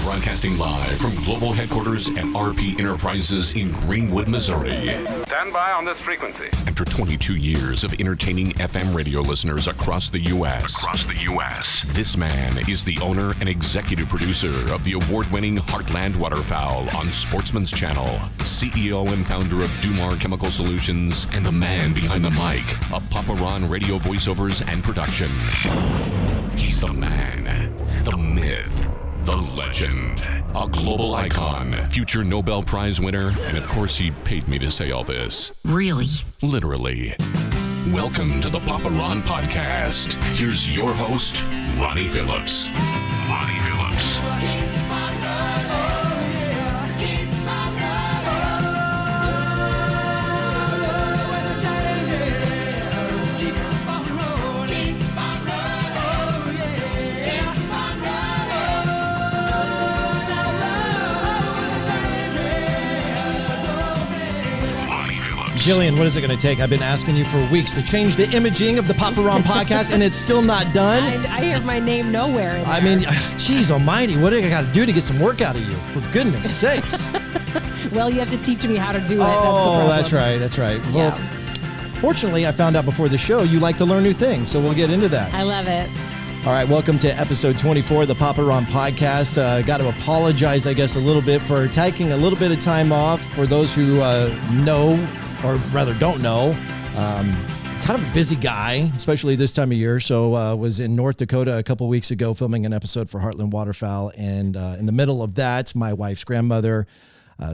Broadcasting live from global headquarters at RP Enterprises in Greenwood, Missouri. Stand by on this frequency. After 22 years of entertaining FM radio listeners across the U.S., this man is the owner and executive producer of the award-winning Heartland Waterfowl on Sportsman's Channel, CEO and founder of Dumar Chemical Solutions, and the man behind the mic of Papa Ron Radio Voiceovers and Production. He's the man, the myth, the legend, a global icon, future Nobel Prize winner, and of course he paid me to say all this. Really? Literally. Welcome to the Papa Ron Podcast. Here's your host, Ronnie Phillips. Jillian, what is it going to take? I've been asking you for weeks to change the imaging of the Papa Ron Podcast, and it's still not done. I hear my name nowhere in there. I mean, geez almighty, what do I got to do to get some work out of you? For goodness sakes. Well, you have to teach me how to do it. Oh, that's right. Well, Yeah. fortunately, I found out before the show you like to learn new things, so we'll get into that. I love it. All right, welcome to episode 24 of the Papa Ron Podcast. Got to apologize, I guess, a little bit for taking a little bit of time off. For those who know, or rather don't know, kind of a busy guy, especially this time of year. So was in North Dakota a couple weeks ago filming an episode for Heartland Waterfowl. And in the middle of that, my wife's grandmother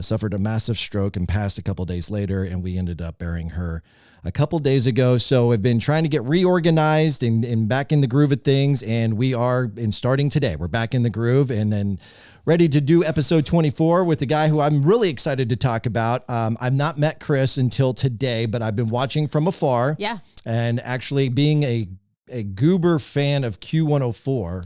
suffered a massive stroke and passed a couple days later. And we ended up burying her a couple days ago. So I've been trying to get reorganized and back in the groove of things. And we are starting today. We're back in the groove and then ready to do episode 24 with the guy who I'm really excited to talk about. I've not met Chris until today, but I've been watching from afar. Yeah. And actually being a goober fan of Q104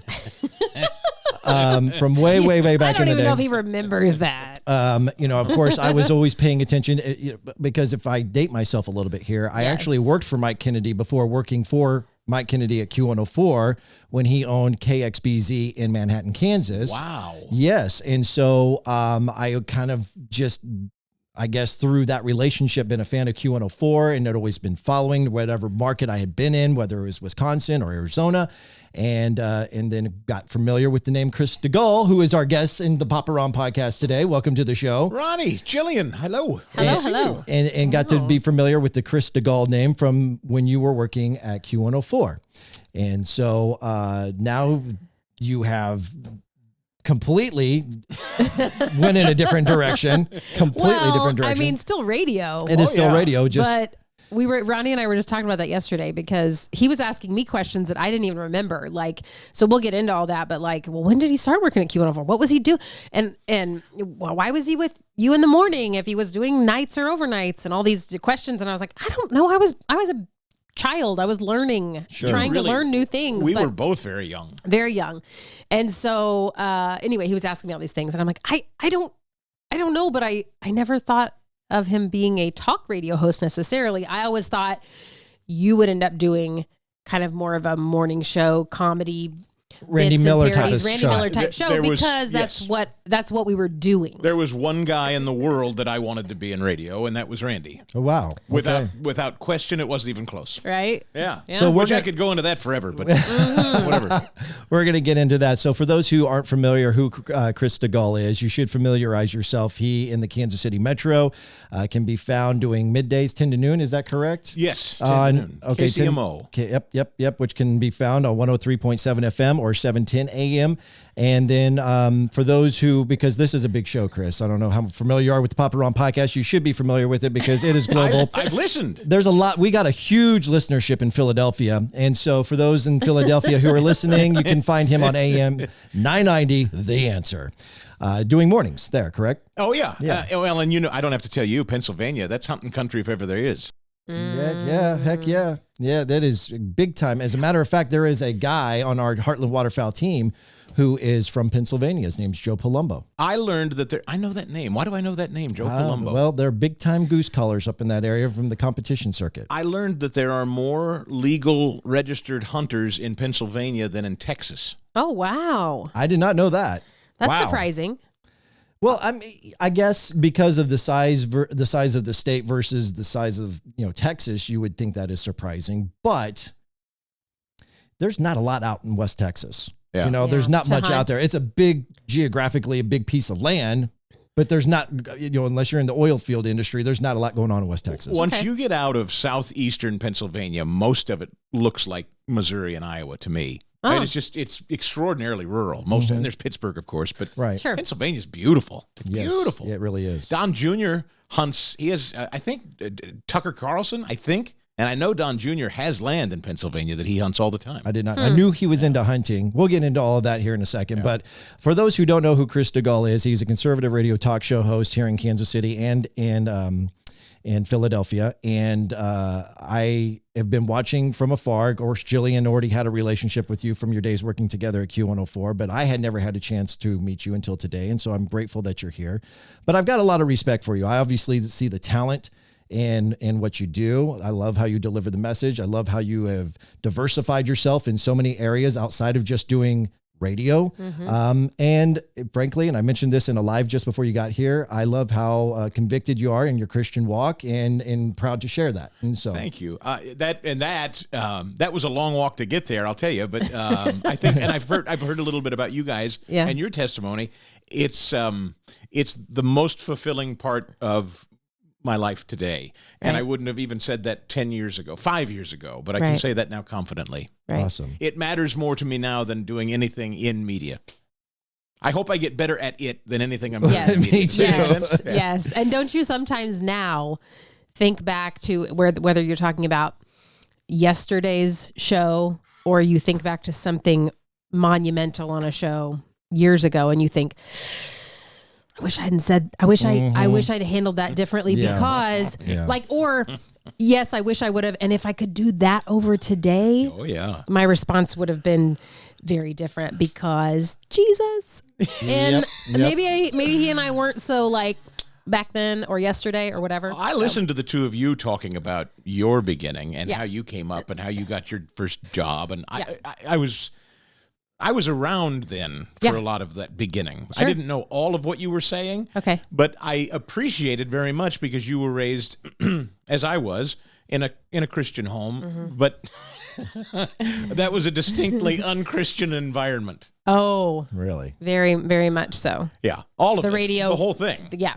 from way back I in the day. don't even know if he remembers that. Of course, I was always paying attention because if I date myself a little bit here, I actually worked for Mike Kennedy before working for Mike Kennedy at Q104 when he owned KXBZ in Manhattan, Kansas. Wow. Yes. And so I kind of just, I guess, through that relationship, been a fan of Q104 and had always been following whatever market I had been in, whether it was Wisconsin or Arizona. And then got familiar with the name Chris DeGaulle, who is our guest in the Papa Ron Podcast today. Welcome to the show. Ronnie, Jillian, hello. Hello. And got to be familiar with the Chris DeGaulle name from when you were working at Q104. And so now you have completely went in a different direction, different direction. I mean, still radio. It is still radio. But Ronnie and I were just talking about that yesterday because he was asking me questions that I didn't even remember. Like, so we'll get into all that, but like, well, when did he start working at Q104? What was he do? And why was he with you in the morning if he was doing nights or overnights and all these questions? And I was like, I don't know. I was a child. I was learning, trying to learn new things. We were both very young. Very young. And so, anyway, he was asking me all these things and I'm like, I don't know, but I never thought of him being a talk radio host necessarily. I always thought you would end up doing kind of more of a morning show comedy, Randy Miller type show because that's what we were doing. There was one guy in the world that I wanted to be in radio, and that was Randy. Oh, wow. Without question, it wasn't even close. Right? Yeah. So I could go into that forever, but whatever. We're going to get into that. So for those who aren't familiar who Chris DeGaulle is, you should familiarize yourself. He in the Kansas City Metro can be found doing middays 10 to noon. Is that correct? Yes. 10 to noon. Okay. KCMO. Yep. Which can be found on 103.7 FM or 710 AM. And then for those who, because this is a big show, Chris, I don't know how familiar you are with the Papa Ron Podcast. You should be familiar with it because it is global. I've listened. There's a lot. We got a huge listenership in Philadelphia. And so for those in Philadelphia who are listening, you can find him on AM 990, The Answer. Doing mornings there, correct? Oh, yeah. Well, and I don't have to tell you, Pennsylvania, that's hunting country if ever there is. Heck yeah. Yeah, that is big time. As a matter of fact, there is a guy on our Heartland Waterfowl team who is from Pennsylvania. His name's Joe Palumbo. I learned that I know that name. Why do I know that name, Joe Palumbo? Well, they're big time goose callers up in that area from the competition circuit. I learned that there are more legal registered hunters in Pennsylvania than in Texas. Oh, wow. I did not know that. That's Wow. surprising. Well, I guess because of the size of the state versus the size of Texas, you would think that is surprising. But there's not a lot out in West Texas. Yeah. There's not to much hunt. out there. It's a geographically a big piece of land, but there's not, unless you're in the oil field industry, there's not a lot going on in West Texas. Once you get out of southeastern Pennsylvania, most of it looks like Missouri and Iowa to me. Oh. Right? It's extraordinarily rural. Most and there's Pittsburgh, of course, but Right. Sure. Pennsylvania's beautiful. It's Yes, beautiful. it really is. Don Jr. hunts. He has, I think, Tucker Carlson, I think. And I know Don Jr. has land in Pennsylvania that he hunts all the time. I did not. I knew he was into hunting. We'll get into all of that here in a second. But for those who don't know who Chris DeGaulle is, he's a conservative radio talk show host here in Kansas City and in Philadelphia. And I have been watching from afar. Of course, Jillian already had a relationship with you from your days working together at Q104, but I had never had a chance to meet you until today. And so I'm grateful that you're here. But I've got a lot of respect for you. I obviously see the talent in what you do. I love how you deliver the message. I love how you have diversified yourself in so many areas outside of just doing radio. And frankly, and I mentioned this in a live just before you got here, I love how convicted you are in your Christian walk and proud to share that. And so Thank you. That was a long walk to get there, I'll tell you. But I think, and I've heard a little bit about you guys and your testimony. It's the most fulfilling part of my life today. And I wouldn't have even said that 10 years ago, 5 years ago, but I can say that now confidently. Right. awesome. It matters more to me now than doing anything in media. I hope I get better at it than anything I'm doing in Yes. media. Me too. Yes. Yes. And don't you sometimes now think back to whether you're talking about yesterday's show or you think back to something monumental on a show years ago and you think, I wish I'd handled that differently because yes, I wish I would have. And if I could do that over today, Oh, yeah. my response would have been very different because Jesus. And Yep. maybe he and I weren't so like back then or yesterday or whatever. I listened to the two of you talking about your beginning and Yeah. how you came up and how you got your first job. And I was around then for a lot of that beginning. Sure. I didn't know all of what you were saying. Okay. But I appreciated very much because you were raised, as I was, in a Christian home. But that was a distinctly unchristian environment. Oh, Really? very, very much so. Yeah, all of The it, radio- the whole thing. Yeah.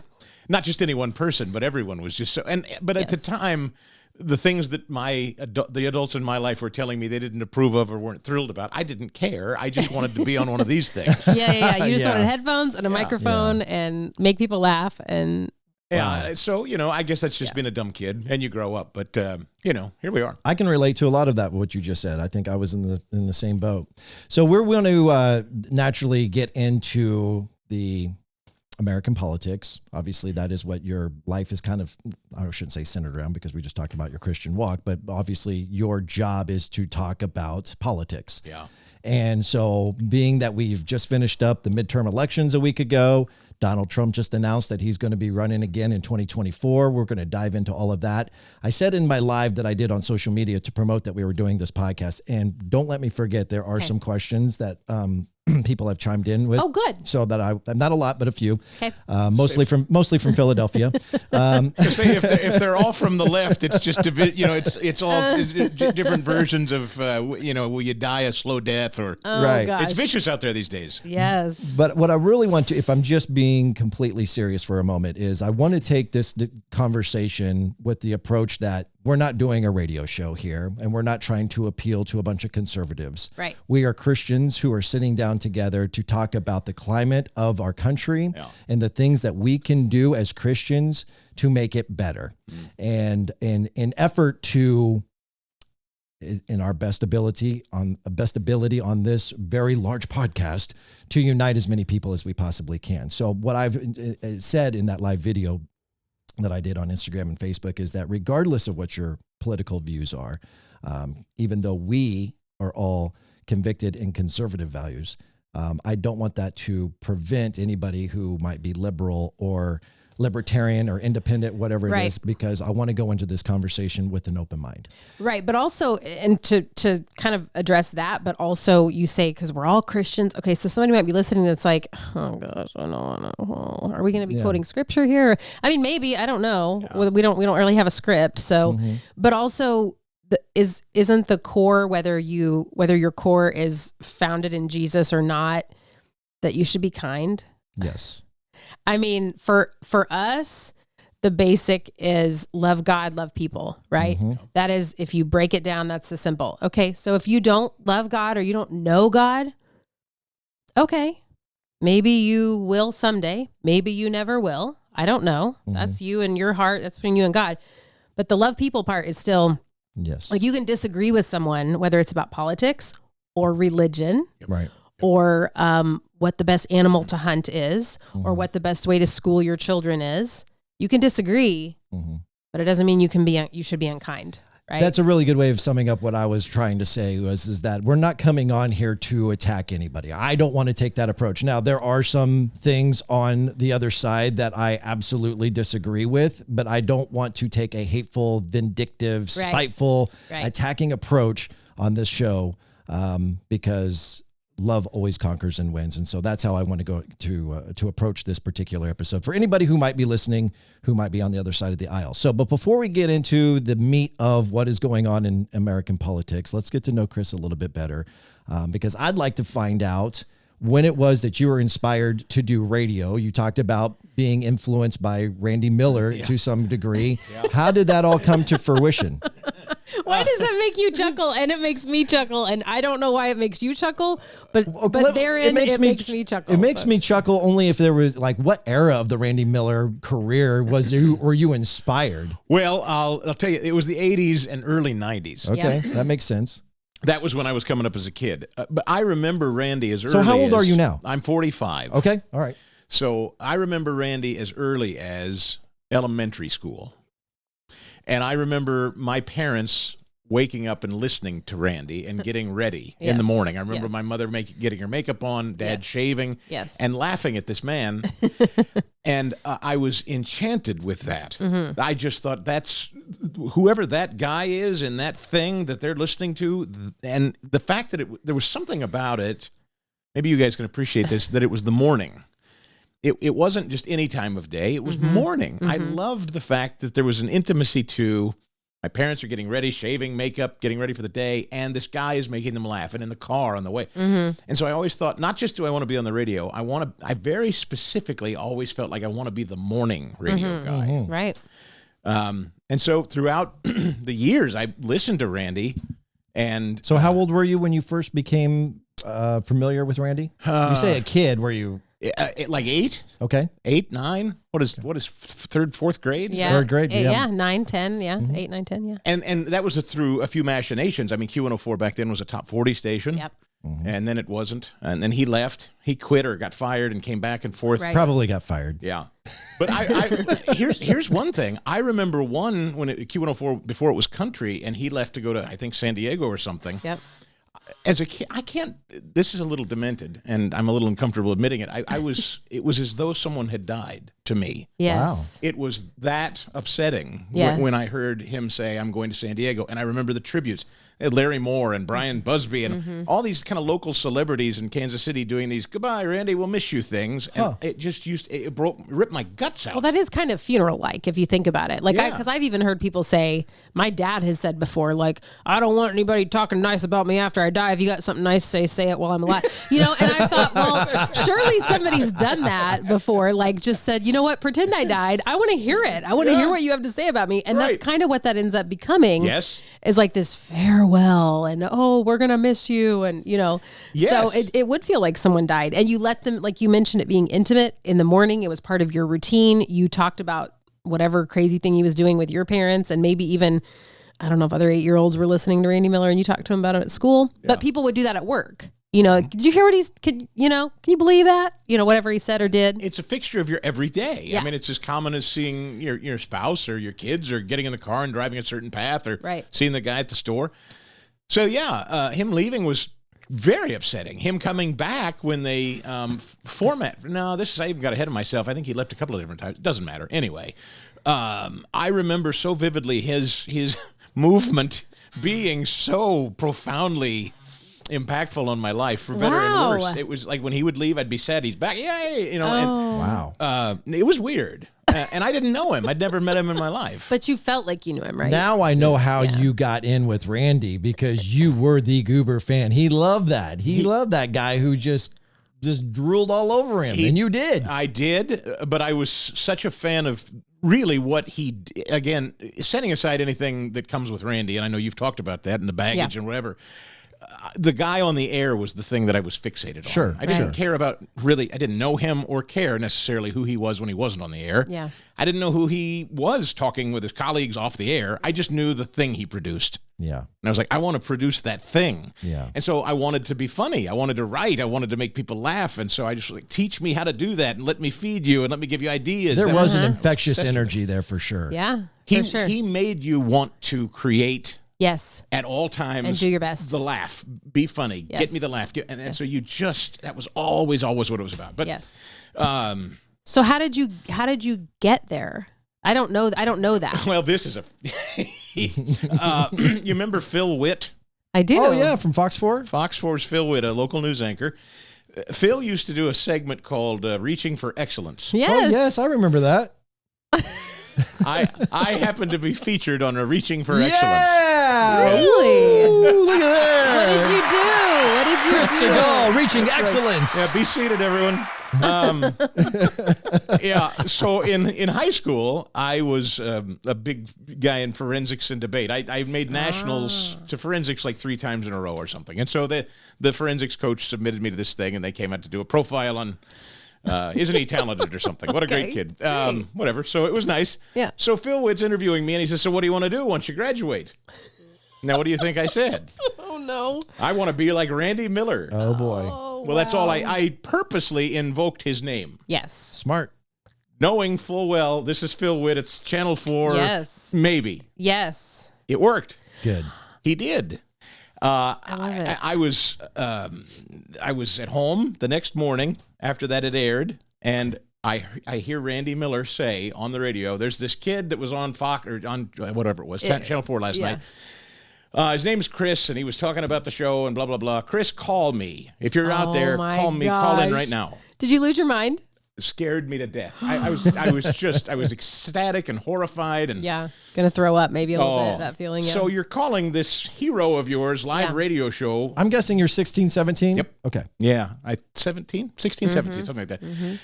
Not just any one person, but everyone was just so. But at the Yes. time, the things that the adults in my life were telling me they didn't approve of or weren't thrilled about, I didn't care. I just wanted to be on one of these things. Yeah. You just Yeah. wanted headphones and a microphone and make people laugh. And Yeah. So, I guess that's just being a dumb kid and you grow up. But, here we are. I can relate to a lot of that, what you just said. I think I was in the same boat. So we're going to naturally get into the American politics. Obviously, that is what your life is kind of, I shouldn't say centered around because we just talked about your Christian walk, but obviously your job is to talk about politics. Yeah. And so being that we've just finished up the midterm elections a week ago, Donald Trump just announced that he's going to be running again in 2024. We're going to dive into all of that. I said in my live that I did on social media to promote that we were doing this podcast. And don't let me forget, there are some questions that people have chimed in with. Oh, good. So that not a lot, but a few. Okay. Mostly from Philadelphia. Say if they're all from the left, it's just it's all different versions of will you die a slow death or oh, Right. gosh. it's vicious out there these days. Yes. But what I really want to, if I'm just being completely serious for a moment, is I want to take this conversation with the approach that we're not doing a radio show here and we're not trying to appeal to a bunch of conservatives. Right. We are Christians who are sitting down together to talk about the climate of our country and the things that we can do as Christians to make it better. And in effort to, in our best ability on this very large podcast, to unite as many people as we possibly can. So what I've said in that live video that I did on Instagram and Facebook is that regardless of what your political views are, even though we are all convicted in conservative values, I don't want that to prevent anybody who might be liberal or libertarian or independent, whatever it is, because I want to go into this conversation with an open mind. Right. But also, and to kind of address that, but also you say, because we're all Christians. Okay. So somebody might be listening that's like, oh gosh, I don't know. Are we going to be quoting scripture here? I mean, maybe, I don't know. Yeah. We don't really have a script. So, but also isn't the core, whether your core is founded in Jesus or not, that you should be kind? Yes. I mean, for us, the basic is love God, love people, right? That is, if you break it down, that's the simple. Okay, so if you don't love God or you don't know God, okay, maybe you will someday. Maybe you never will. I don't know. That's you and your heart. That's between you and God. But the love people part is still, like, you can disagree with someone, whether it's about politics or religion, right? Or what the best animal to hunt is, or what the best way to school your children is. You can disagree, but it doesn't mean you should be unkind, right? That's a really good way of summing up what I was trying to say is that we're not coming on here to attack anybody. I don't want to take that approach. Now, there are some things on the other side that I absolutely disagree with, but I don't want to take a hateful, vindictive, spiteful, attacking approach on this show because love always conquers and wins. And so that's how I want to go to approach this particular episode for anybody who might be listening, who might be on the other side of the aisle. So, but before we get into the meat of what is going on in American politics, let's get to know Chris a little bit better, because I'd like to find out when it was that you were inspired to do radio. You talked about being influenced by Randy Miller to some degree. How did that all come to fruition? Why does that make you chuckle? And it makes me chuckle, and I don't know why it makes you chuckle, but therein it makes me chuckle. It makes me chuckle only if there was, like, what era of the Randy Miller career were you inspired? Well, I'll tell you, it was the 80s and early 90s. Okay, that makes sense. That was when I was coming up as a kid. But I remember Randy as early as... So how old are you now? I'm 45. Okay, all right. So I remember Randy as early as elementary school. And I remember my parents waking up and listening to Randy and getting ready in the morning. I remember my mother getting her makeup on, Dad shaving, and laughing at this man. And I was enchanted with that. I just thought, that's whoever that guy is and that thing that they're listening to. And the fact that there was something about it, maybe you guys can appreciate this, that it was the morning. It wasn't just any time of day. It was morning. I loved the fact that there was an intimacy to my parents are getting ready, shaving, makeup, getting ready for the day, and this guy is making them laugh, and in the car on the way. And so I always thought, not just do I want to be on the radio, I very specifically always felt like I want to be the morning radio guy. Right. And so throughout the years, I listened to Randy. And so how old were you when you first became familiar with Randy? You say a kid, were you... like 8. Okay. 8, 9. What is third, fourth grade? Yeah. Third grade. Yeah. 9, 10. Yeah. 8, 9, 10. Yeah. And that was through a few machinations. I mean, Q104 back then was a top 40 station. Yep. And then it wasn't. And then he left. He quit or got fired and came back and forth. Right. Probably got fired. Yeah. But here's one thing. I remember one when Q104 before it was country, and he left to go to, I think, San Diego or something. Yep. As a kid, this is a little demented, and I'm a little uncomfortable admitting it. It was as though someone had died to me. Yes. Wow. It was that upsetting when I heard him say, I'm going to San Diego. And I remember the tributes. Larry Moore and Brian Busby and all these kind of local celebrities in Kansas City doing these goodbye, Randy, we'll miss you things. And it just ripped my guts out. Well, that is kind of funeral-like if you think about it. Like, because I've even heard people say, my dad has said before, like, I don't want anybody talking nice about me after I die. If you got something nice to say it while I'm alive. You know, and I thought, well, surely somebody's done that before, like just said, you know what, pretend I died. I want to hear it. I want to hear what you have to say about me. And that's kind of what that ends up becoming. Yes. Is like this farewell and, oh, we're going to miss you. And, you know, so it would feel like someone died. And you let them, like you mentioned it being intimate in the morning. It was part of your routine. You talked about whatever crazy thing he was doing with your parents, and maybe even, I don't know if other 8-year-olds were listening to Randy Miller and you talked to him about it at school, but people would do that at work. You know, did you hear what can you believe that? You know, whatever he said or did. It's a fixture of your everyday. Yeah. I mean, it's as common as seeing your spouse or your kids or getting in the car and driving a certain path or seeing the guy at the store. So, him leaving was very upsetting. Him coming back when they format. No, I even got ahead of myself. I think he left a couple of different times. It doesn't matter. Anyway, I remember so vividly his movement being so profoundly impactful on my life, for better and worse. It was like when he would leave, I'd be sad he's back. Yay! Wow. It was weird. And I didn't know him. I'd never met him in my life. But you felt like you knew him, right? Now I know how you got in with Randy, because you were the Goober fan. He loved that. He loved that guy who just drooled all over him, and you did. I did, but I was such a fan of really what again, setting aside anything that comes with Randy, and I know you've talked about that and the baggage and whatever. The guy on the air was the thing that I was fixated on. Sure. I didn't care about I didn't know him or care necessarily who he was when he wasn't on the air. Yeah. I didn't know who he was talking with his colleagues off the air. I just knew the thing he produced. Yeah. And I was like, I want to produce that thing. Yeah. And so I wanted to be funny. I wanted to write. I wanted to make people laugh. And so I just teach me how to do that and let me feed you and let me give you ideas. There was an infectious energy there for sure. Yeah, for sure. He made you want to create. Yes. At all times. And do your best. The laugh. Be funny. Yes. Get me the laugh. And so you that was always what it was about. But yes. So how did you get there? I don't know that. Well, this is you remember Phil Witt? I do. Oh yeah, from Fox 4? Fox 4's Phil Witt, a local news anchor. Phil used to do a segment called Reaching for Excellence. Yes. Oh yes, I remember that. I happen to be featured on a Reaching for Excellence. Yeah! Really? Ooh, look at that. What did you do? What did you Chris do? Segal, Reaching Excellence. Yeah, be seated, everyone. So in high school, I was a big guy in forensics and debate. I made nationals to forensics like 3 times in a row or something. And so the forensics coach submitted me to this thing, and they came out to do a profile on isn't he talented or something? What a great kid. Whatever. So it was nice. Yeah. So Phil Witt's interviewing me, and he says, so what do you want to do once you graduate? Now, what do you think I said? Oh, no. I want to be like Randy Miller. Oh boy. Well, that's all I purposely invoked his name. Yes. Smart. Knowing full well, this is Phil Witt. It's Channel 4. Yes. Maybe. Yes. It worked. Good. He did. I love it. I was at home the next morning after that had aired, and I hear Randy Miller say on the radio, there's this kid that was on Fox or on whatever it was, Channel 4 last night. His name's Chris, and he was talking about the show and blah, blah, blah. Chris, call me. If you're out there, call me. Call in right now. Did you lose your mind? It scared me to death. I was ecstatic and horrified. And gonna throw up maybe a little bit, that feeling. So you're calling this hero of yours live radio show. I'm guessing you're 16, 17? Yep. Okay. Yeah. 16, 17, something like that. Mm-hmm.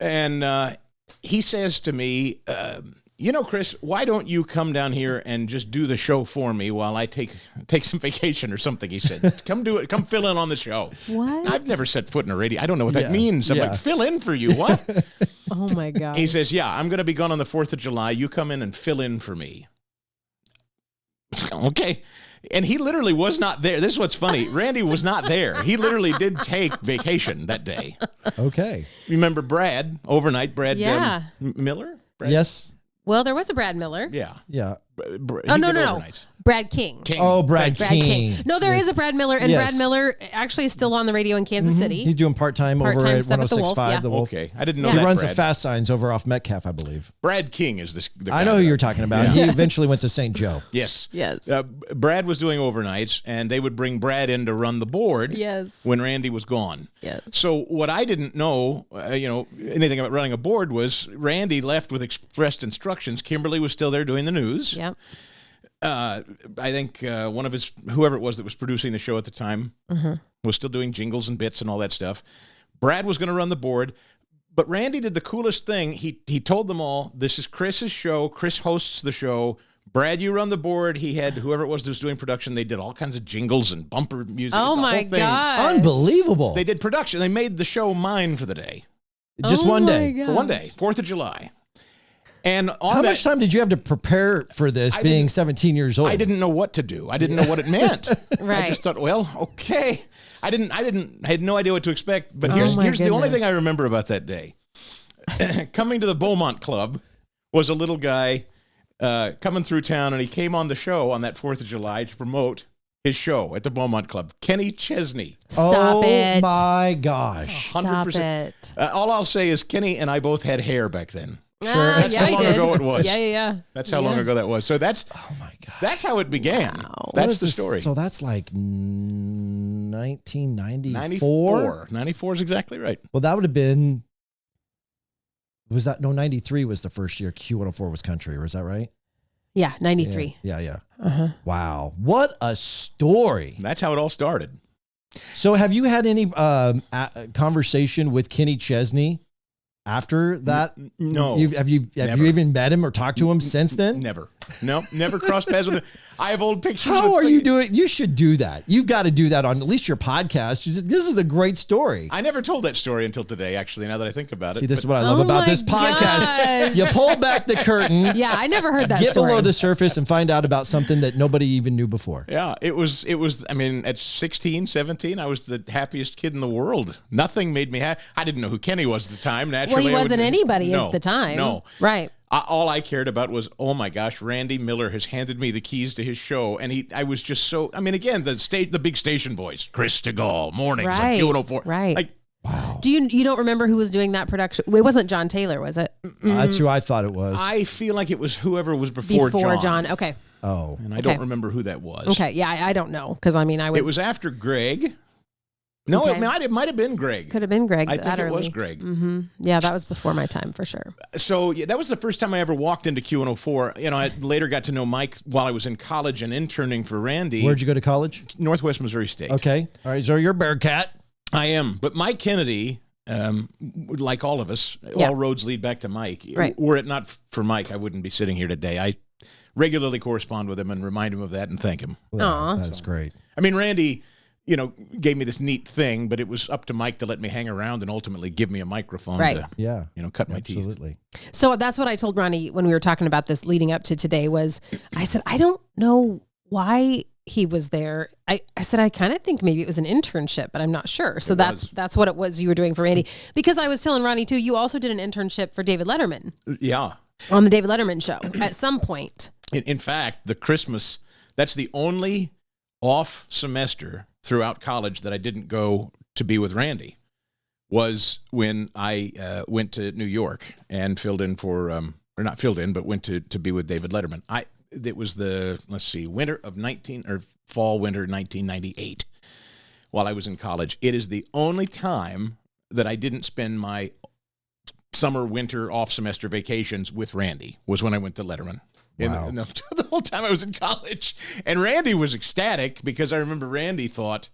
And he says to me, Chris, why don't you come down here and just do the show for me while I take some vacation or something? He said, come do it. Come fill in on the show. What? I've never set foot in a radio. I don't know what that means. I'm like, fill in for you. What? Oh, my God. He says, I'm going to be gone on the 4th of July. You come in and fill in for me. Okay. And he literally was not there. This is what's funny. Randy was not there. He literally did take vacation that day. Okay. Remember Brad, overnight, Brad Miller? Brad? Yes. Well, there was a Brad Miller. Yeah. Yeah. No. Brad King. Oh, Brad King. No, there is a Brad Miller, and Brad Miller actually is still on the radio in Kansas City. He's doing part-time over at 106.5 The Wolf. Okay. I didn't know He that, runs Brad. a fast signs over off Metcalf, I believe. Brad King is the guy I know who you're talking about. He eventually went to St. Joe. Yes. Yes. Brad was doing overnights, and they would bring Brad in to run the board when Randy was gone. Yes. So what I didn't know, anything about running a board was Randy left with expressed instructions. Kimberly was still there doing the news. Yep. I think one of whoever it was that was producing the show at the time was still doing jingles and bits and all that stuff. Brad was going to run the board, but Randy did the coolest thing. He told them all, this is Chris's show. Chris hosts the show. Brad, you run the board. He had whoever it was that was doing production. They did all kinds of jingles and bumper music. Oh, my God. Unbelievable. They did production. They made the show mine for the day. Just one day. God. For one day, 4th of July. And how much time did you have to prepare for this being 17 years old? I didn't know what to do. I didn't know what it meant. Right. I just thought, well, okay. I had no idea what to expect. But here's the only thing I remember about that day. Coming to the Beaumont Club was a little guy coming through town, and he came on the show on that 4th of July to promote his show at the Beaumont Club. Kenny Chesney. Stop it. Oh my gosh. 100%. Stop it. All I'll say is Kenny and I both had hair back then. Sure. That's how long ago it was. Yeah. That's how long ago that was. So that's Oh my gosh. that's how it began. Wow. That's the story. So that's like 1994? 94 is exactly right. Well, that would have been, 93 was the first year Q104 was country, was that right? Yeah, 93. Yeah. Uh-huh. Wow. What a story. That's how it all started. So have you had any conversation with Kenny Chesney after that? No. Have you even met him or talked to him since then? Never. No, never crossed paths with him. I have old pictures. How are you doing? You should do that. You've got to do that on at least your podcast. This is a great story. I never told that story until today, actually, now that I think about it. See, this is what I love about this podcast. gosh. You pull back the curtain. Yeah, I never heard that Get story. below the surface and find out about something that nobody even knew before. Yeah, it was, I mean, at 16, 17, I was the happiest kid in the world. Nothing made me happy. I didn't know who Kenny was at the time. Naturally, Well, he wasn't anybody No, at the time. No. Right. All I cared about was, oh my gosh, Randy Miller has handed me the keys to his show, and I was just so. I mean, again, the big station voice, Chris DeGaulle, mornings Right. on Q104, Right. Like, Wow. Do you don't remember who was doing that production? It wasn't John Taylor, was it? That's who I thought it was. I feel like it was whoever was before John. Okay. Oh. and I Okay. don't remember who that was. Okay. Yeah, I don't know because I mean I was. It was after Greg. No, Okay. it might have been Greg. Could have been Greg. I think that it was early. Greg. Mm-hmm. Yeah, that was before my time for sure. So yeah, that was the first time I ever walked into Q104. You know, I later got to know Mike while I was in college and interning for Randy. Where'd you go to college? Northwest Missouri State. Okay. All right. So you're a Bearcat. I am. But Mike Kennedy, like all of us, Yeah. all roads lead back to Mike. Right. Were it not for Mike, I wouldn't be sitting here today. I regularly correspond with him and remind him of that and thank him. Aw. That's great. I mean, Randy, you know, gave me this neat thing, but it was up to Mike to let me hang around and ultimately give me a microphone Right. to, Yeah. you know, cut my teeth. Absolutely. So that's what I told Ronnie when we were talking about this leading up to today was I said, I don't know why he was there. I said, I kind of think maybe it was an internship, but I'm not sure. So that's what it was you were doing for Randy. Because I was telling Ronnie too, you also did an internship for David Letterman Yeah. on the David Letterman show at some point. In fact, that's the only off semester throughout college that I didn't go to be with Randy, was when I went to New York and filled in for, or not filled in, but went to be with David Letterman. It was the, fall, winter 1998 while I was in college. It is the only time that I didn't spend my summer, winter, off semester vacations with Randy, was when I went to Letterman. Wow. The whole time I was in college. And Randy was ecstatic because I remember Randy thought,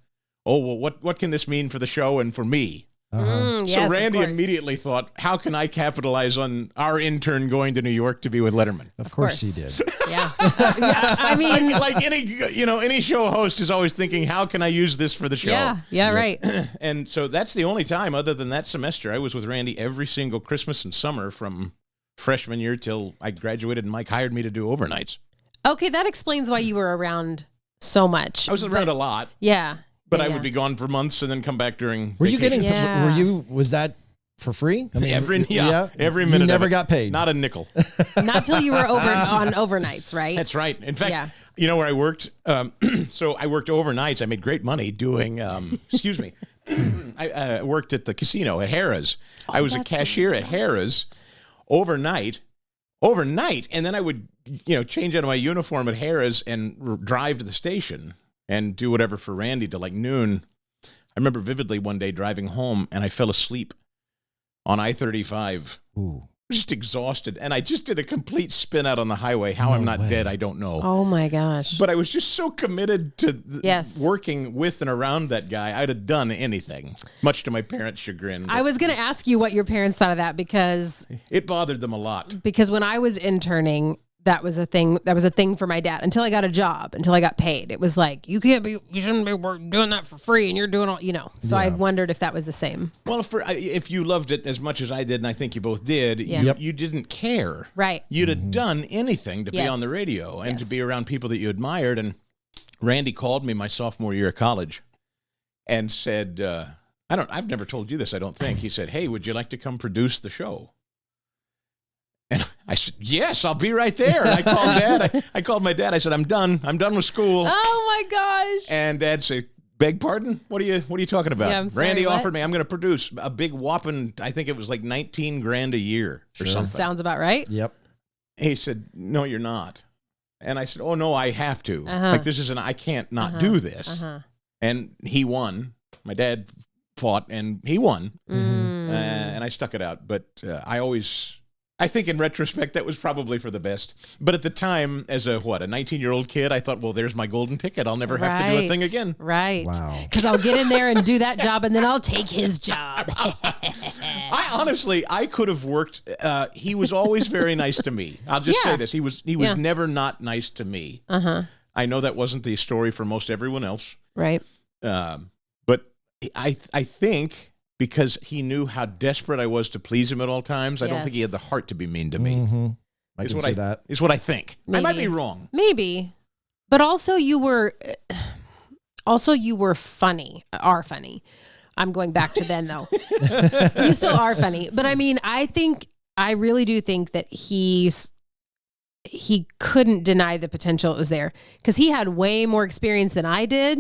oh, well, what can this mean for the show and for me? Yes, So of Randy course. immediately thought, how can I capitalize on our intern going to New York to be with Letterman? Of course he course. did. Yeah. Yeah. I mean, Like any show host is always thinking, how can I use this for the show? yeah, right. And so that's the only time, other than that semester, I was with Randy every single Christmas and summer from freshman year till I graduated and Mike hired me to do overnights. Okay, that explains why you were around so much. I was around a lot, Yeah. but Yeah, I yeah. would be gone for months and then come back during Were you vacation. getting, Yeah. was that for free? I mean, every minute You of never it. got paid. Not a nickel. Not till you were on overnights, right? That's right. In fact, Yeah. you know where I worked? So I worked overnights. I made great money doing, excuse me, I worked at the casino at Harrah's. I was a that's cashier at Harrah's overnight. And then I would, change out of my uniform at Harrah's and drive to the station and do whatever for Randy till like noon. I remember vividly one day driving home and I fell asleep on I-35. Ooh. Just exhausted. And I just did a complete spin out on the highway. How I'm not dead, I don't know. Oh my gosh. But I was just so committed to Yes. working with and around that guy. I'd have done anything, much to my parents' chagrin. I was going to ask you what your parents thought of that because It bothered them a lot. when I was interning, that was a thing. That was a thing for my dad until I got a job, until I got paid. It was like, you shouldn't be doing that for free and you're doing all, So I wondered if that was the same. Well, if you loved it as much as I did, and I think you both did, Yeah. Yep. you didn't care. Right. You'd have done anything to be Yes. on the radio and to Yes. be around people that you admired. And Randy called me my sophomore year of college and said, I've never told you this, I don't think. He said, hey, would you like to come produce the show? And I said, yes, I'll be right there. And I called Dad. I called my dad. I said, I'm done. I'm done with school. Oh my gosh. And Dad said, beg pardon? What are you talking about? Yeah, I'm sorry, Randy what? offered me, I'm going to produce a big whopping, I think it was like $19,000 a year or something. Sounds about right. Yep. He said, no, you're not. And I said, oh, no, I have to. Like, this isn't, I can't not do this. And he won. My dad fought, and he won. And I stuck it out. But I think in retrospect, that was probably for the best. But at the time, as a 19-year-old kid, I thought, well, there's my golden ticket. I'll never have to do a thing again. Right. Wow. Because I'll get in there and do that job, and then I'll take his job. I could have worked. He was always very nice to me. I'll just say this. He was never not nice to me. I know that wasn't the story for most everyone else. Right. But I think because he knew how desperate I was to please him at all times, I don't think he had the heart to be mean to me. I can see that. Is what I think. Maybe. I might be wrong. Maybe. But also you were funny. Are funny. I'm going back to then though. You still are funny. But I mean, I really do think that he couldn't deny the potential that was there because he had way more experience than I did.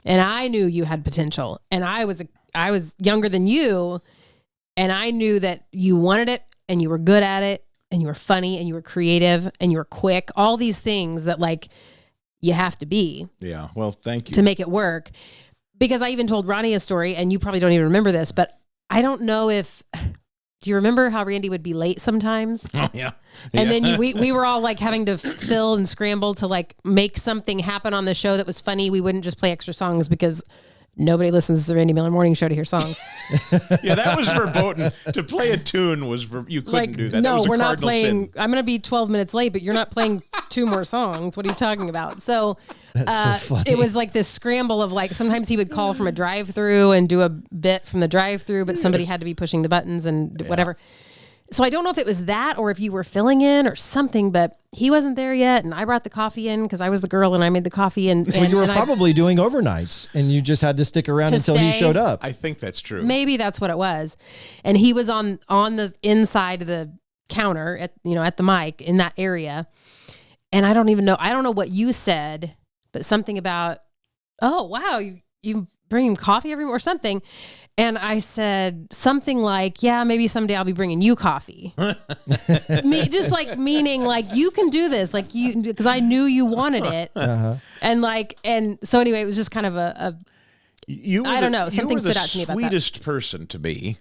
And I knew you had potential. And I was younger than you. And I knew that you wanted it and you were good at it and you were funny and you were creative and you were quick. All these things that like you have to be. Yeah. Well, thank you. To make it work. Because I even told Ronnie a story, and you probably don't even remember this, but I don't know if... Do you remember how Randy would be late sometimes? Oh, yeah. And then we were all like having to fill and scramble to like make something happen on the show that was funny. We wouldn't just play extra songs because nobody listens to the Randy Miller Morning Show to hear songs. Yeah, that was verboten. To play a tune was you couldn't do that. No, that was we're not sin. playing. I'm going to be 12 minutes late, but you're not playing 2 more songs. What are you talking about? So That's so funny. It was like this scramble of like, sometimes he would call from a drive-through and do a bit from the drive-through, but somebody had to be pushing the buttons and whatever. So I don't know if it was that or if you were filling in or something, but he wasn't there yet. And I brought the coffee in because I was the girl and I made the coffee. And you were probably doing overnights and you just had to stick around until he showed up. I think that's true. Maybe that's what it was. And he was on the inside of the counter at the mic in that area. And I don't know what you said, but something about, oh, wow, you bring him coffee every morning or something. And I said something like, yeah, maybe someday I'll be bringing you coffee. Just like meaning like you can do this, like you, because I knew you wanted it. And so anyway, it was just kind of I don't know. Something stood out to me about that. Sweetest person to me.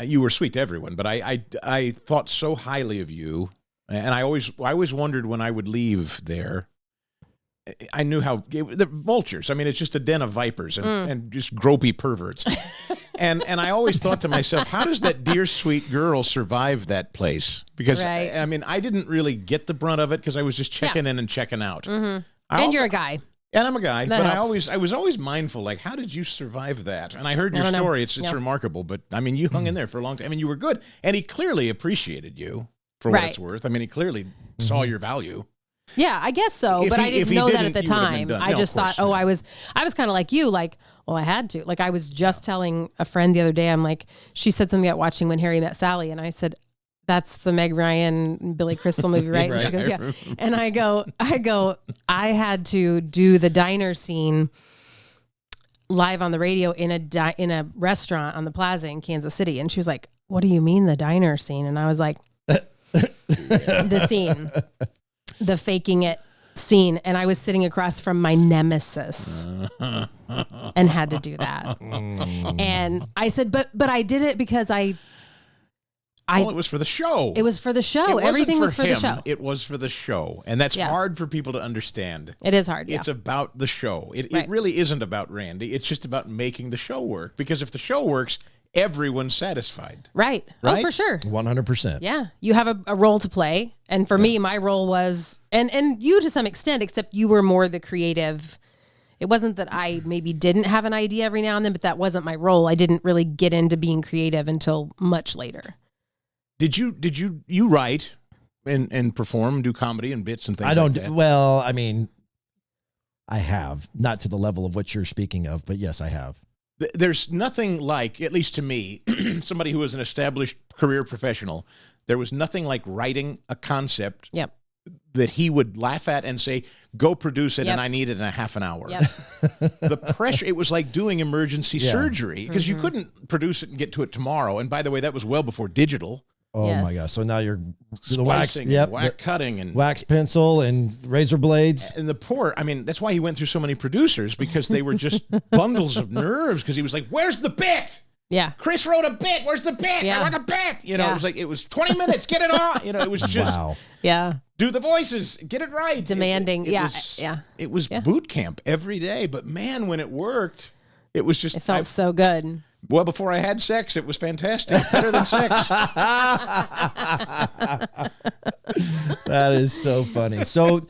You were sweet to everyone, but I thought so highly of you. And I always wondered when I would leave there. I knew how the vultures. I mean, it's just a den of vipers and just gropey perverts. and I always thought to myself, how does that dear sweet girl survive that place? Because I mean, I didn't really get the brunt of it because I was just checking in and checking out. Mm-hmm. And you're a guy. And I'm a guy, that but helps. I was always mindful, like, how did you survive that? And I heard your story. It's remarkable, but I mean, you hung in there for a long time. I mean, you were good, and he clearly appreciated you for what it's worth. I mean, he clearly saw your value. Yeah, I guess so, but I didn't know that at the time. I just thought, I was kind of like you, like, well, I had to. Like, I was just telling a friend the other day, I'm like, she said something about watching When Harry Met Sally, and I said, that's the Meg Ryan and Billy Crystal movie, right? And she goes, yeah. And I go, I had to do the diner scene live on the radio in a restaurant on the plaza in Kansas City. And she was like, what do you mean the diner scene? And I was like, the scene. The faking it scene, and I was sitting across from my nemesis and had to do that. And I said, but I did it because it was for the show. It was for the show. Everything was for the show. It was for the show. And that's hard for people to understand. It is hard. It's about the show. It really isn't about Randy. It's just about making the show work. Because if the show works, everyone's satisfied. Right. Oh, for sure. 100%. Yeah. You have a role to play. And for me, my role was, and you to some extent, except you were more the creative. It wasn't that I maybe didn't have an idea every now and then, but that wasn't my role. I didn't really get into being creative until much later. Did you write and perform, do comedy and bits and things I don't, like that? Well, I mean, I have. Not to the level of what you're speaking of, but yes, I have. there's nothing like, at least to me, somebody who was an established career professional, there was nothing like writing a concept Yep. that he would laugh at and say, go produce it, Yep. and I need it in a half an hour. Yep. The pressure, it was like doing emergency surgery because you couldn't produce it and get to it tomorrow. And by the way, that was well before digital. Oh Yes. my gosh! So now you're the wax, Splicing, yep, wax the cutting, and wax pencil and razor blades. And the poor, I mean, that's why he went through so many producers, because they were just bundles of nerves, because he was like, where's the bit? Yeah. Chris wrote a bit. Where's the bit? Yeah. I want a bit. You know, Yeah. it was like, it was 20 minutes. Get it on. You know, it was just Wow. Yeah. do the voices. Get it right. Demanding. Yeah, Was, yeah. It was Yeah. boot camp every day. But man, when it worked, it was just, It felt so good. well, before I had sex, it was fantastic. Better than sex. That is so funny. So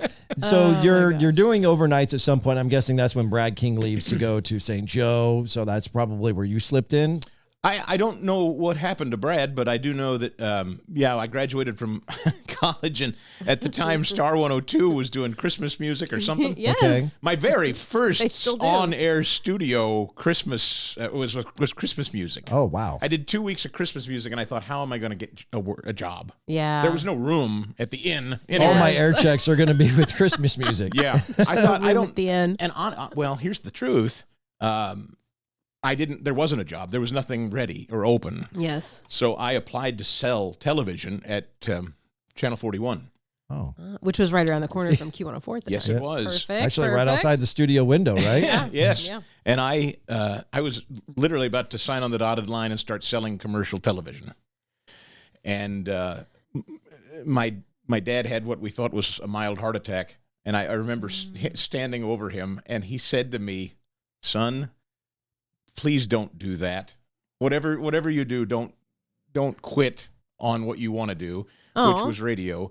you're doing overnights at some point. I'm guessing that's when Brad King leaves to go to St. Joe. So that's probably where you slipped in. I don't know what happened to Brad, but I do know that, I graduated from college, and at the time, Star 102 was doing Christmas music or something. Yes. Okay. My very They first still do. on-air studio Christmas was Christmas music. Oh wow. I did 2 weeks of Christmas music, and I thought, how am I going to get a job? Yeah. There was no room at the inn. All anyway. my air checks are going to be with Christmas music. Yeah, I thought I Room don't. at the end. And well, here's the truth. I didn't. There wasn't a job. There was nothing ready or open. Yes. So I applied to sell television at Channel 41. Oh, Which was right around the corner from Q104 at the Yes, time. it was. Perfect. actually, right perfect. outside the studio window, right? Yes. Yeah. And I was literally about to sign on the dotted line and start selling commercial television. And my dad had what we thought was a mild heart attack. And I remember standing over him, and he said to me, son, please don't do that. Whatever you do, don't quit on what you want to do, which Aw. was radio.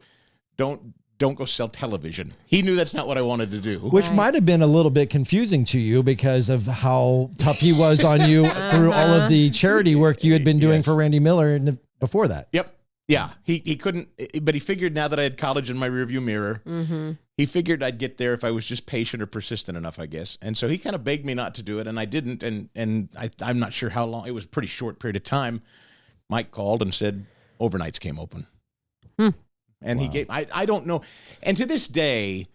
Don't go sell television. He knew that's not what I wanted to do. Which might have been a little bit confusing to you because of how tough he was on you through all of the charity work you had been doing for Randy Miller before that. Yep. Yeah. He couldn't, but he figured now that I had college in my rearview mirror, he figured I'd get there if I was just patient or persistent enough, I guess. And so he kind of begged me not to do it, and I didn't. And I'm not sure how long. It was a pretty short period of time. Mike called and said overnights came open. And he gave, I don't know. And to this day,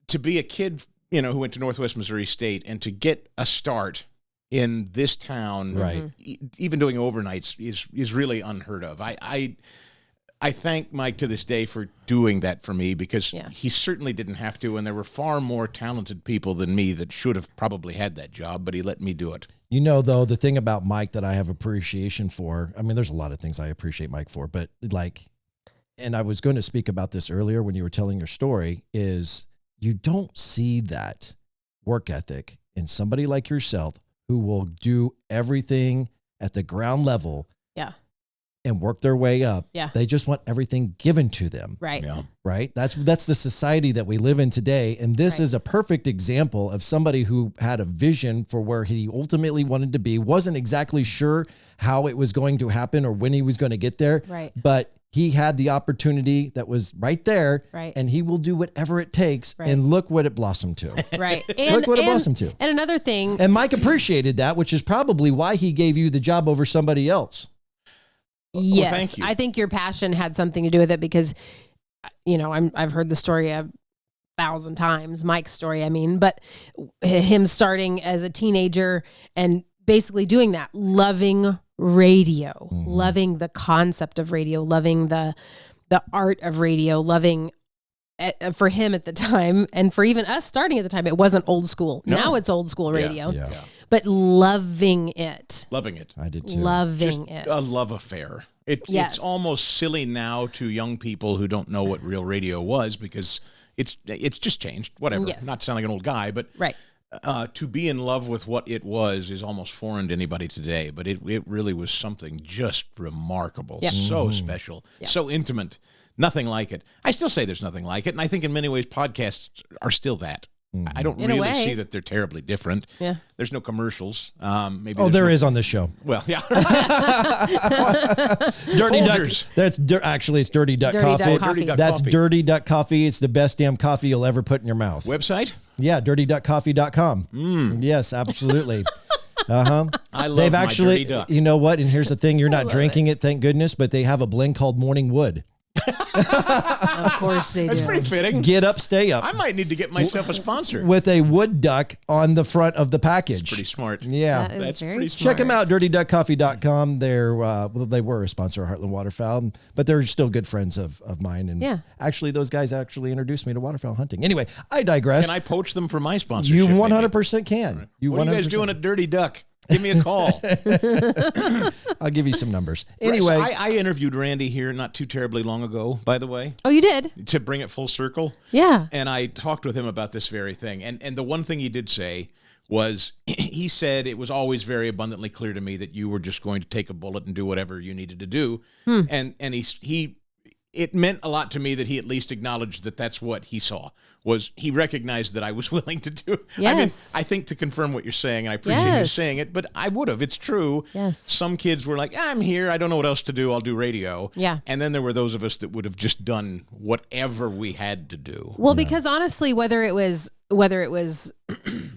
to be a kid, who went to Northwest Missouri State and to get a start in this town, Right. Even doing overnights is really unheard of. I thank Mike to this day for doing that for me, because he certainly didn't have to, and there were far more talented people than me that should have probably had that job, but he let me do it. Though, the thing about Mike that I have appreciation for, I mean, there's a lot of things I appreciate Mike for, but and I was going to speak about this earlier when you were telling your story, is you don't see that work ethic in somebody like yourself who will do everything at the ground level. Yeah. And work their way up. Yeah. They just want everything given to them. Right. Yeah. Right. That's the society that we live in today. And this is a perfect example of somebody who had a vision for where he ultimately wanted to be, wasn't exactly sure how it was going to happen or when he was going to get there. Right. But he had the opportunity that was right there. Right. And he will do whatever it takes. Right. And look what it blossomed to. Right. Look what it blossomed to. And another thing. And Mike appreciated that, which is probably why he gave you the job over somebody else. Yes, thank you. I think your passion had something to do with it, because, I've heard the story 1,000 times, Mike's story, but him starting as a teenager and basically doing that, loving radio, loving the concept of radio, loving the art of radio, loving, for him at the time, and for even us starting at the time, it wasn't old school. No. Now it's old school radio, Yeah. but loving it. Loving it. I did too. Loving Just it. a love affair. It's Yes. almost silly now to young people who don't know what real radio was, because it's just changed. Whatever. Yes. Not sound like an old guy, but Right. To be in love with what it was is almost foreign to anybody today. But it really was something just remarkable, Yeah. so special, so intimate. Nothing like it. I still say there's nothing like it, and I think in many ways podcasts are still that. I don't In a really way. see that they're terribly different. Yeah. There's no commercials. Maybe. Oh, there is on this show. Well, yeah. Dirty Folgers. Duck. Actually, it's Dirty Duck Dirty Duck Coffee. Coffee. Dirty Duck That's Coffee. Dirty Duck Coffee. It's the best damn coffee you'll ever put in your mouth. Website? Yeah, dirtyduckcoffee.com. Yes, absolutely. I love They've my actually, dirty duck. you know what? And here's the thing: you're not drinking it, thank goodness. But they have a blend called Morning Wood. Of course they That's do. pretty fitting. Get up, stay up. I might need to get myself a sponsor. With a wood duck on the front of the package. Pretty smart. Yeah. That is That's very pretty smart. Check them out, dirtyduckcoffee.com. They're, well, they were a sponsor of Heartland Waterfowl, but they're still good friends of mine. And Yeah. actually, those guys actually introduced me to waterfowl hunting. Anyway, I digress. Can I poach them for my sponsorship? You maybe? 100% can. What are you guys 100%. doing at Dirty Duck? Give me a call. I'll give you some numbers. Anyway, I interviewed Randy here not too terribly long ago, by the way, Oh, you did? to bring it full circle. Yeah. And I talked with him about this very thing. And the one thing he did say was he said it was always very abundantly clear to me that you were just going to take a bullet and do whatever you needed to do. And he it meant a lot to me that he at least acknowledged that that's what he saw, was he recognized that I was willing to do. Yes. I think to confirm what you're saying, and I appreciate you Yes. saying it, but I would have. It's true. Yes. Some kids were like, I'm here. I don't know what else to do. I'll do radio. Yeah. And then there were those of us that would have just done whatever we had to do. Well, because honestly, whether it was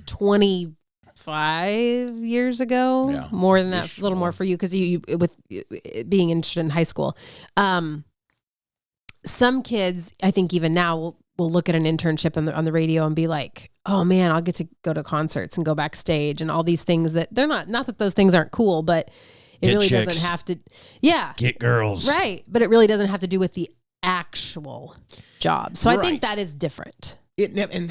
25 years ago, Yeah. more than that, a little more for you, because you with being interested in high school. Some kids, I think even now, will look at an internship on the radio and be like, oh man, I'll get to go to concerts and go backstage and all these things that they're not that those things aren't cool, but it Get really chicks. doesn't have to. Yeah. get girls. Right. But it really doesn't have to do with the actual job. So I Right. think that is different. And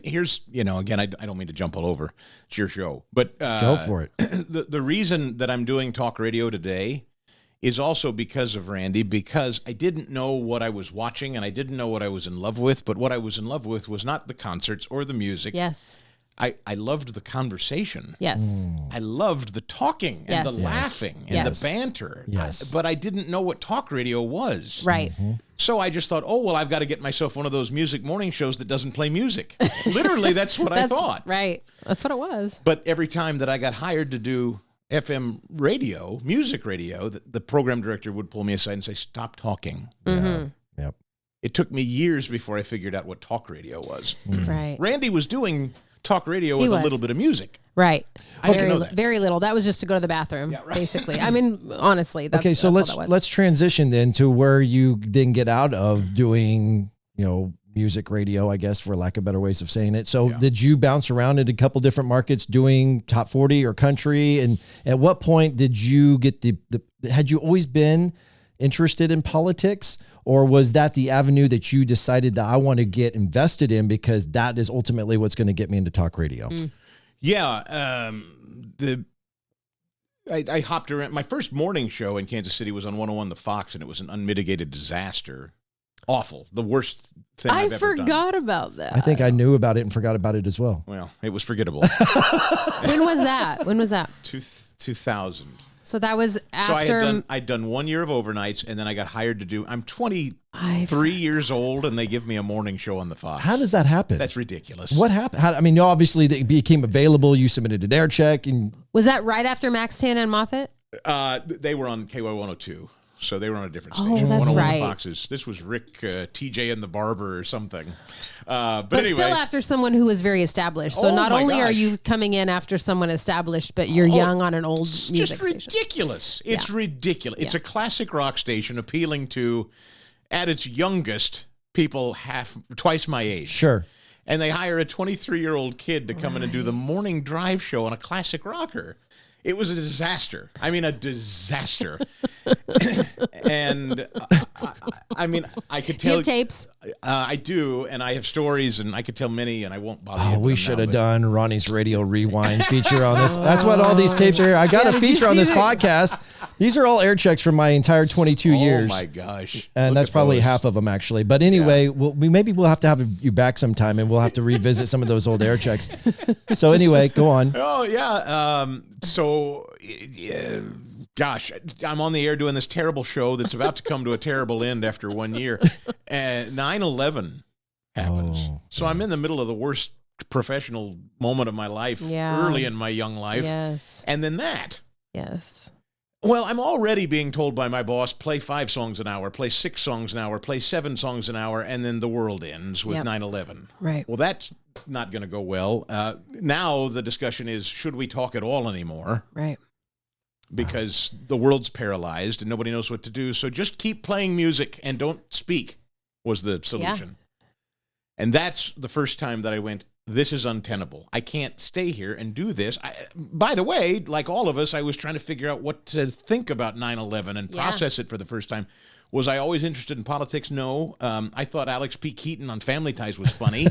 here's, again, I don't mean to jump all over. It's your show, but Go for it. the reason that I'm doing talk radio today is also because of Randy, because I didn't know what I was watching and I didn't know what I was in love with, but what I was in love with was not the concerts or the music. Yes. I loved the conversation. Yes. I loved the talking and the Yes. laughing and Yes. the banter. Yes. But I didn't know what talk radio was. Right. So I just thought, oh, well, I've got to get myself one of those music morning shows that doesn't play music. Literally, that's what I thought. Right. That's what it was. But every time that I got hired to do FM radio, music radio, the program director would pull me aside and say, stop talking. Yep. It took me years before I figured out what talk radio was. Right. Randy was doing talk radio with a was. little bit of music. Right. I didn't know that. Very little. That was just to go to the bathroom, right. basically. I mean, honestly. That's, Okay, so that's all that was. let's transition then to where you then get out of doing, music radio, I guess, for lack of better ways of saying it. So did you bounce around in a couple different markets doing top 40 or country? And at what point did you get had you always been interested in politics, or was that the avenue that you decided that I want to get invested in because that is ultimately what's going to get me into talk radio? Yeah. I hopped around. My first morning show in Kansas City was on 101 The Fox, and it was an unmitigated disaster. Awful. The worst thing I've ever done. forgot about that. I think I knew about it and forgot about it as well. Well, it was forgettable. When was that? 2000. So that was after. So I'd done 1 year of overnights, and then I got hired to do. I'm 23 years old, and they give me a morning show on the Fox. How does that happen? That's ridiculous. What happened? Obviously they became available. You submitted an air check, and Was that right after Max Tana and Moffat? They were on KY 102. So they were on a different Oh, station. that's 101 right. Foxes. This was Rick, TJ and the Barber or something. But anyway. Still after someone who was very established. So Oh not my only are gosh. you coming in after someone established, but you're young on an old It's music just station. ridiculous. It's ridiculous. It's a classic rock station appealing to, at its youngest, people twice my age. sure. And they hire a 23-year-old kid to come in and do the morning drive show on a classic rocker. It was a disaster. I mean, a disaster. And I could Do you tell have tapes? I do, and I have stories, and I could tell many, and I won't bother you. Oh, with we them should now, have but- done Ronnie's Radio Rewind feature on this. That's what all these tapes are here. I got a did you feature on see this that? podcast. These are all air checks from my entire 22 years. Oh my gosh! And Look that's at probably those. half of them, actually. But anyway, maybe we'll have to have you back sometime, and we'll have to revisit some of those old air checks. So anyway, go on. Oh yeah. Gosh, I'm on the air doing this terrible show that's about to come to a terrible end after 1 year. And 9/11 happens. Oh, So I'm in the middle of the worst professional moment of my life, Yeah. early in my young life. Yes. And then that. Yes. Well, I'm already being told by my boss, play 5 songs an hour, play 6 songs an hour, play 7 songs an hour, and then the world ends with 9/11. Right. Well, that's not going to go well. Now the discussion is, should we talk at all anymore? Right. Because the world's paralyzed and nobody knows what to do. So just keep playing music and don't speak was the solution. Yeah. And that's the first time that I went, this is untenable. I can't stay here and do this. By the way, like all of us, I was trying to figure out what to think about 9/11 and process it for the first time. Was I always interested in politics? No. I thought Alex P. Keaton on Family Ties was funny.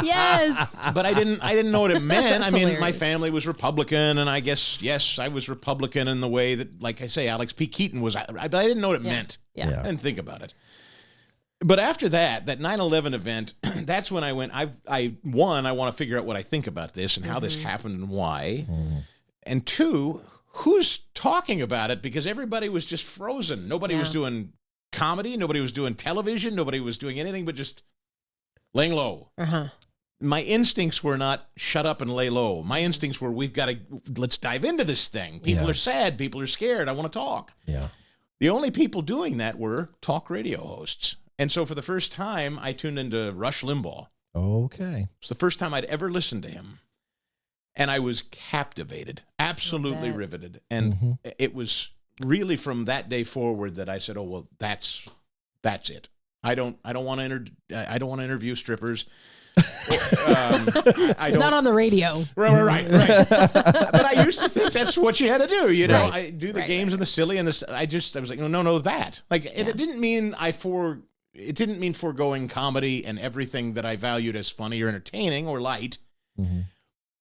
Yes. But I didn't know what it meant. I mean, hilarious. my family was Republican, and I guess, yes, I was Republican in the way that, like I say, Alex P. Keaton was. But I didn't know what it meant. Yeah. I didn't think about it. But after that 9/11 event, that's when I went, I want to figure out what I think about this and how this happened and why. And 2, who's talking about it? Because everybody was just frozen. Nobody was doing comedy. Nobody was doing television. Nobody was doing anything but just laying low. My instincts were not shut up and lay low. My instincts were, let's dive into this thing. People are sad. People are scared. I want to talk. Yeah. The only people doing that were talk radio hosts. And so for the first time, I tuned into Rush Limbaugh. Okay. It's the first time I'd ever listened to him. And I was captivated, absolutely riveted. And it was really from that day forward that I said, "Oh, well, that's it. I don't want to interview strippers. I don't, Not on the radio. Right. But I used to think that's what you had to do. You know, Right. I do the games and the silly and this. I was like, no, that. Like, it didn't mean it didn't mean foregoing comedy and everything that I valued as funny or entertaining or light.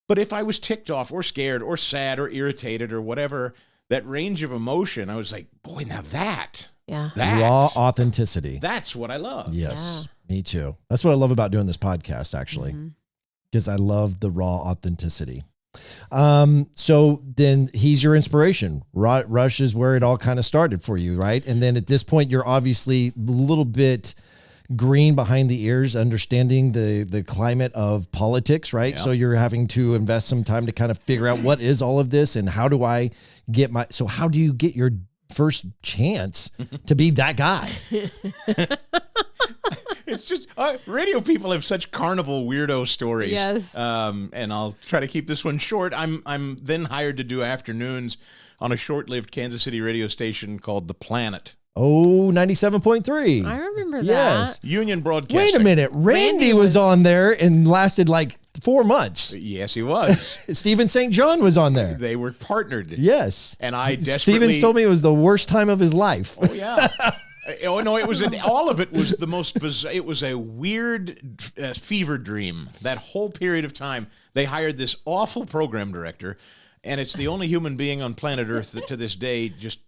But if I was ticked off or scared or sad or irritated or whatever, that range of emotion, I was like, boy, now that Raw authenticity. That's what I love. Yes, me too. That's what I love about doing this podcast, actually, because I love the raw authenticity. So then he's your inspiration. Rush is where it all kind of started for you, right? And then at this point, you're obviously a little bit green behind the ears, understanding the climate of politics, right? Yeah. So you're having to invest some time to kind of figure out what is all of this and how do I get so how do you get your first chance to be that guy? It's just radio people have such carnival weirdo stories. Yes. And I'll try to keep this one short. I'm then hired to do afternoons on a short-lived Kansas City radio station called The Planet. Oh, 97.3. I remember that. Yes. Union Broadcasting. Wait a minute. Randy was on there and lasted like 4 months. Yes, he was. Stephen St. John was on there. They were partnered. Yes. And I desperately... Stevens told me it was the worst time of his life. Oh, yeah. Oh, no, all of it was the most bizarre. It was a weird fever dream. That whole period of time, they hired this awful program director, and it's the only human being on planet Earth that to this day just...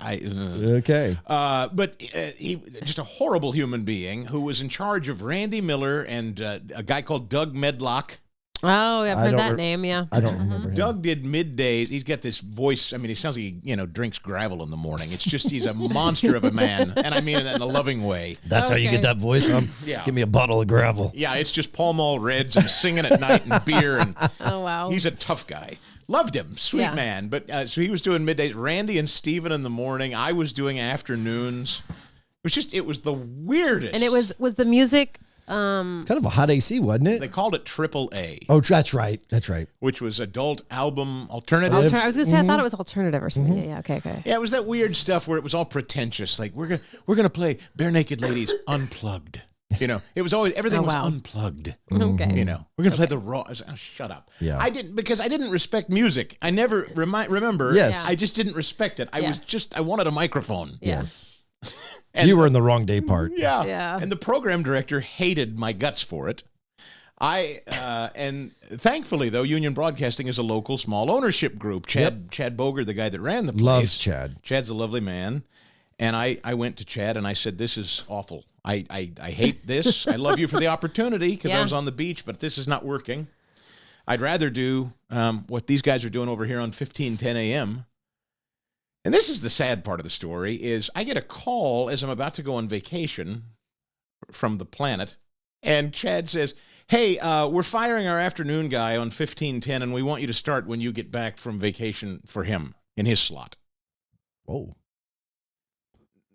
Okay. But he just a horrible human being who was in charge of Randy Miller and a guy called Doug Medlock. Oh, I've heard that name, yeah. I don't remember him. Doug did middays. He's got this voice. I mean, he sounds like he, drinks gravel in the morning. It's just he's a monster of a man, and I mean it in a loving way. That's how you get that voice on? Yeah. Give me a bottle of gravel. Yeah, it's just Pall Mall Reds and singing at night and beer. And oh, wow. He's a tough guy. Loved him. Sweet man. But so he was doing middays. Randy and Steven in the morning. I was doing afternoons. It was the weirdest. And it was the music... it's kind of a hot AC, wasn't it? They called it AAA. Oh, that's right. That's right. Which was adult album alternative. I was going to say, I thought it was alternative or something. Yeah, okay. Yeah, it was that weird stuff where it was all pretentious. Like, we're gonna play Bare Naked Ladies unplugged. It was always, everything was unplugged. Okay. We're gonna play the raw. Shut up. Yeah. I didn't respect music. I never remember. Yes. I just didn't respect it. I wanted a microphone. Yes. And you were in the wrong day part. Yeah. And the program director hated my guts for it. And thankfully, though, Union Broadcasting is a local small ownership group. Chad Boger, the guy that ran the place. Loves Chad. Chad's a lovely man. And I went to Chad and I said, this is awful. I hate this. I love you for the opportunity because I was on the beach, but this is not working. I'd rather do what these guys are doing over here on 1510 AM. And this is the sad part of the story, is I get a call as I'm about to go on vacation from the Planet, and Chad says, hey, we're firing our afternoon guy on 1510, and we want you to start when you get back from vacation for him. in his slot. Oh.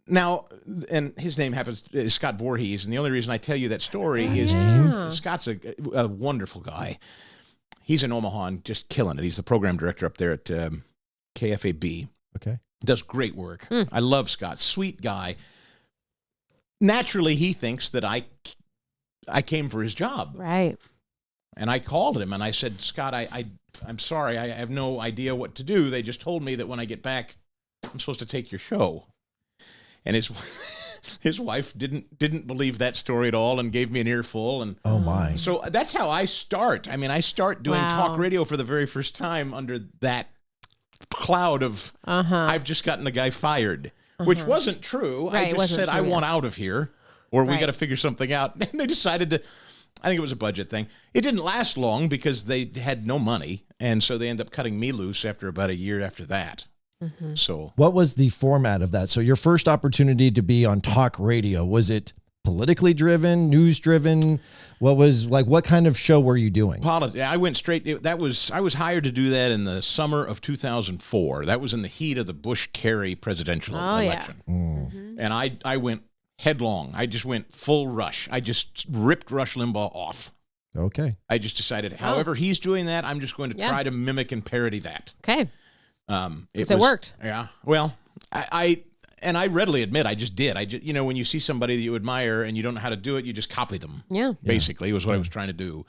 Now, and his name is Scott Voorhees, and the only reason I tell you that story is Scott's a wonderful guy. He's in Omaha and just killing it. He's the program director up there at KFAB. Okay. Does great work. I love Scott. Sweet guy. Naturally, he thinks that I came for his job. Right. And I called him and I said, Scott, I'm sorry. I have no idea what to do. They just told me that when I get back, I'm supposed to take your show. And his wife didn't believe that story at all and gave me an earful. And oh my! So that's how I start. I mean, I start doing talk radio for the very first time under that cloud of I've just gotten a guy fired, which wasn't true. Right, I just said I want out of here, or we got to figure something out. And they decided to. I think it was a budget thing. It didn't last long because they had no money, and so they ended up cutting me loose after about a year after that. So what was the format of that? So your first opportunity to be on talk radio, was it politically driven, news driven? What kind of show were you doing? I went straight. I was hired to do that in the summer of 2004. That was in the heat of the Bush-Kerry presidential election. And I went headlong. I just went full Rush. I just ripped Rush Limbaugh off. Okay. I just decided, however he's doing that, I'm just going to try to mimic and parody that. Okay. It worked. Yeah. Well, I readily admit I just did. When you see somebody that you admire and you don't know how to do it, you just copy them. Yeah. Basically, was what I was trying to do.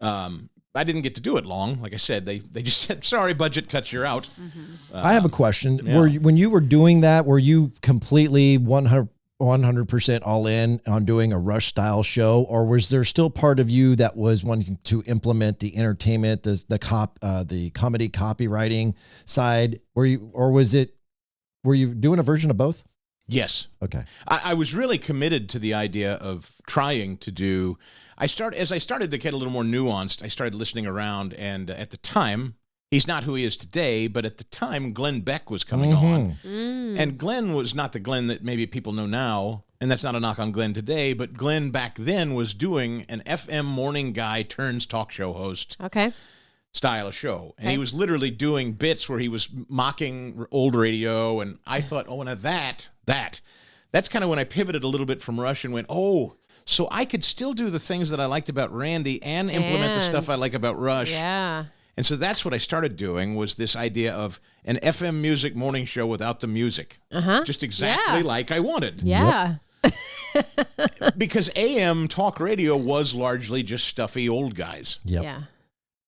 I didn't get to do it long. Like I said, they just said, sorry, budget cuts, you're out. I have a question. Yeah. When you were doing that, were you completely 100% all in on doing a Rush style show, or was there still part of you that was wanting to implement the entertainment, the comedy copywriting side? Were you doing a version of both? Yes. Okay. I was really committed to the idea of trying to do. As I started to get a little more nuanced, I started listening around, and at the time, he's not who he is today, but at the time, Glenn Beck was coming on. And Glenn was not the Glenn that maybe people know now, and that's not a knock on Glenn today, but Glenn back then was doing an FM morning guy turns talk show host style of show. And he was literally doing bits where he was mocking old radio, and I thought, now that's kind of when I pivoted a little bit from Rush and went, so I could still do the things that I liked about Randy and implement the stuff I like about Rush. Yeah. And so that's what I started doing, was this idea of an FM music morning show without the music. Just exactly like I wanted. Yeah. Because AM talk radio was largely just stuffy old guys. Yeah.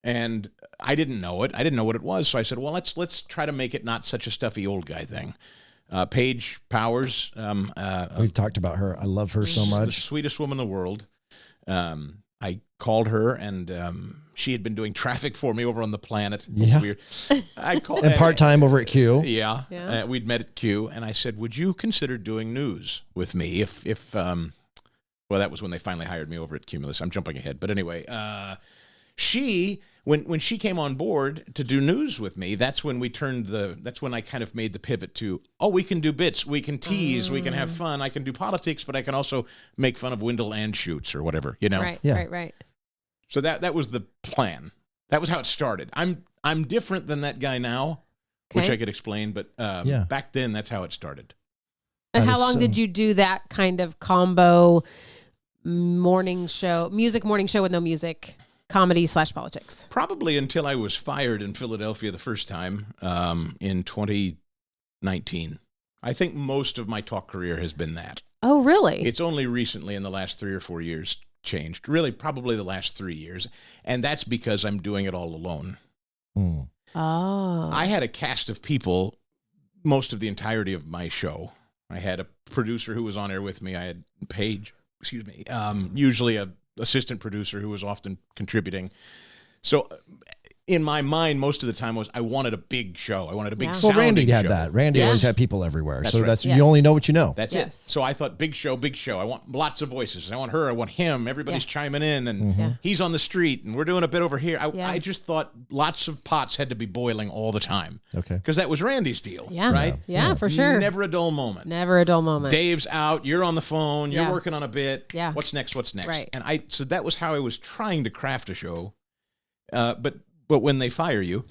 And I didn't know it. I didn't know what it was. So I said, well, let's try to make it not such a stuffy old guy thing. Paige Powers. We've talked about her. I love her so much. The sweetest woman in the world. I called her, and she had been doing traffic for me over on the Planet. Yeah. I called and part-time over at Q. Yeah. We'd met at Q, and I said, would you consider doing news with me if well, that was when they finally hired me over at Cumulus. I'm jumping ahead. But anyway, when she came on board to do news with me, that's when I kind of made the pivot to, we can do bits, we can tease, we can have fun, I can do politics, but I can also make fun of Wendell Anschutz or whatever, Right. So that was the plan. That was how it started. I'm different than that guy now, which I could explain, but back then that's how it started. And how long did you do that kind of combo morning show with no music? Comedy / politics. Probably until I was fired in Philadelphia the first time in 2019. I think most of my talk career has been that. Oh, really? It's only recently in the last 3 or 4 years changed. Really, probably the last 3 years. And that's because I'm doing it all alone. Oh. I had a cast of people most of the entirety of my show. I had a producer who was on air with me. I had Paige, usually a assistant producer who was often contributing. So in my mind, most of the time I wanted a big show. I wanted a big sounding show. Well, Randy had that. Randy always had people everywhere. That's so right. you only know what you know. That's it. So I thought big show. I want lots of voices. I want her. I want him. Everybody's chiming in, and he's on the street, and we're doing a bit over here. I just thought lots of pots had to be boiling all the time. Okay. Because that was Randy's deal. Yeah. Right? Yeah, for sure. Never a dull moment. Never a dull moment. Dave's out. You're on the phone. You're working on a bit. Yeah. What's next? Right. And so that was how I was trying to craft a show. But when they fire you,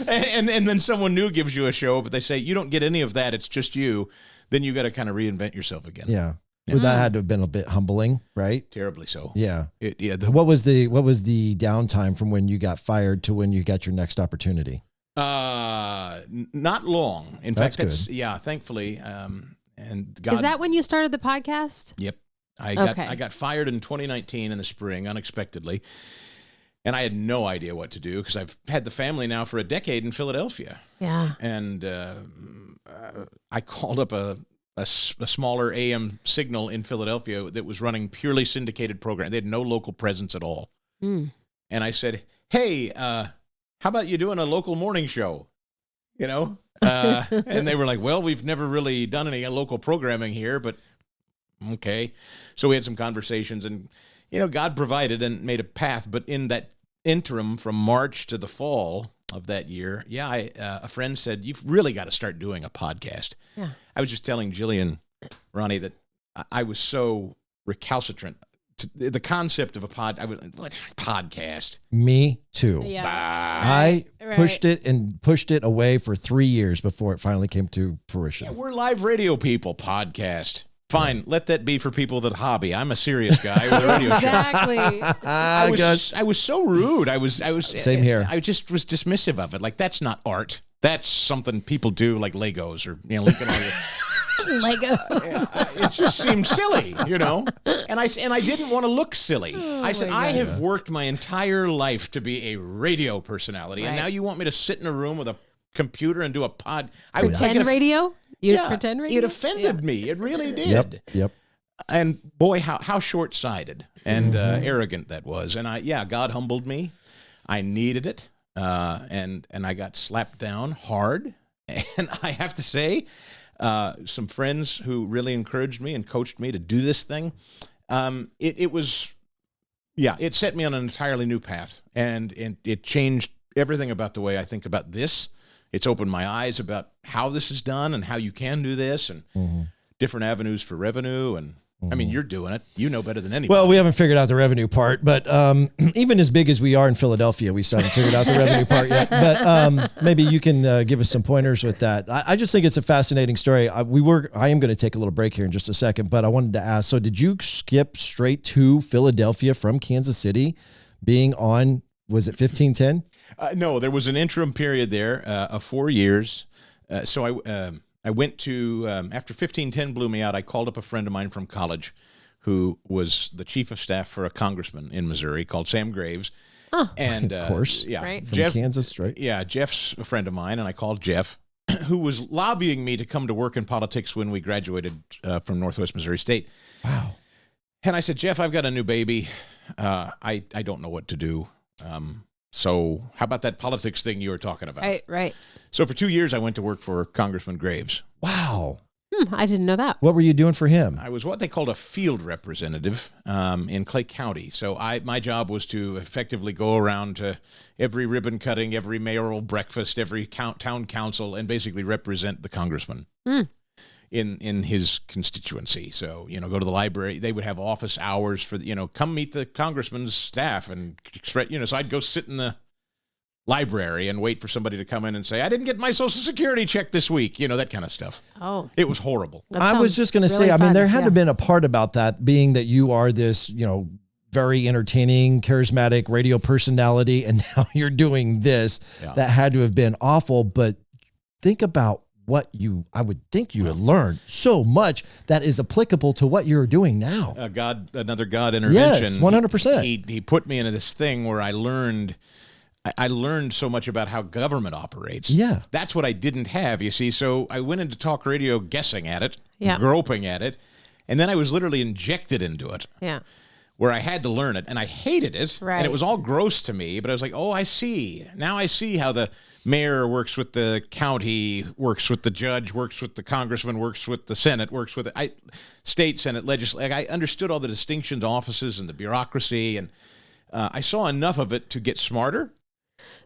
and then someone new gives you a show, but they say you don't get any of that. It's just you. Then you got to kind of reinvent yourself again. Yeah. Well, that had to have been a bit humbling, right? Terribly so. Yeah. What was the downtime from when you got fired to when you got your next opportunity? Not long. In fact, that's good. Thankfully. And God, is that when you started the podcast? Yep. I got fired in 2019 in the spring unexpectedly. And I had no idea what to do because I've had the family now for a decade in Philadelphia. Yeah. And I called up a smaller AM signal in Philadelphia that was running purely syndicated program. They had no local presence at all. And I said, hey, how about you doing a local morning show? And they were like, well, we've never really done any local programming here, but okay. So we had some conversations and, God provided and made a path. But in that interim from March to the fall of that year, a friend said, you've really got to start doing a podcast. Yeah. I was just telling Jillian, Ronnie, that I was so recalcitrant to the concept of a podcast. Me too. Yeah. I pushed it away for 3 years before it finally came to fruition. Yeah, we're live radio people. Podcast. Fine, let that be for people that hobby. I'm a serious guy with a radio show. I was so rude. I was same here. I just was dismissive of it. Like, that's not art. That's something people do, like Legos or Lego. It just seemed silly, And I didn't want to look silly. I said, I have worked my entire life to be a radio personality, and now you want me to sit in a room with a computer and do a pretend radio? Pretend radio? It offended me. It really did. Yep. And boy, how short-sighted and arrogant that was. And God humbled me. I needed it. And I got slapped down hard. And I have to say, some friends who really encouraged me and coached me to do this thing, it set me on an entirely new path. And it changed everything about the way I think about this. It's opened my eyes about how this is done and how you can do this and different avenues for revenue. And I mean, you're doing it. You know better than anybody. Well, we haven't figured out the revenue part, but even as big as we are in Philadelphia, we still haven't figured out the revenue part yet. But maybe you can give us some pointers with that. I just think it's a fascinating story. I am going to take a little break here in just a second, but I wanted to ask, so did you skip straight to Philadelphia from Kansas City being on, was it 1510? No, there was an interim period there of 4 years. So I went to, after 1510 blew me out, I called up a friend of mine from college who was the chief of staff for a congressman in Missouri called Sam Graves. Oh, and of course. Right. From Jeff, Kansas, right? Yeah, Jeff's a friend of mine, and I called Jeff, who was lobbying me to come to work in politics when we graduated from Northwest Missouri State. Wow. And I said, Jeff, I've got a new baby. I don't know what to do. So how about that politics thing you were talking about? Right. So for 2 years, I went to work for Congressman Graves. Wow. I didn't know that. What were you doing for him? I was what they called a field representative in Clay County. So my job was to effectively go around to every ribbon cutting, every mayoral breakfast, every town council, and basically represent the congressman in his constituency. So, go to the library. They would have office hours for, come meet the congressman's staff. And, so I'd go sit in the library and wait for somebody to come in and say, I didn't get my Social Security check this week, that kind of stuff. Oh. It was horrible. I was just going to say, there had to have been a part about that, being that you are this, very entertaining, charismatic radio personality, and now you're doing this. Yeah. That had to have been awful, but think about I would think you had learned so much that is applicable to what you're doing now. Another God intervention. Yes, 100%. He put me into this thing where I learned so much about how government operates. Yeah. That's what I didn't have, you see. So I went into talk radio guessing at it, yeah, groping at it, and then I was literally injected into it. Yeah. Where I had to learn it, and I hated it, right, and it was all gross to me, but I was like, oh, I see. Now I see how the mayor works with the county, works with the judge, works with the congressman, works with the Senate, works with the state, Senate, legislature. I understood all the distinctions, offices, and the bureaucracy, and I saw enough of it to get smarter.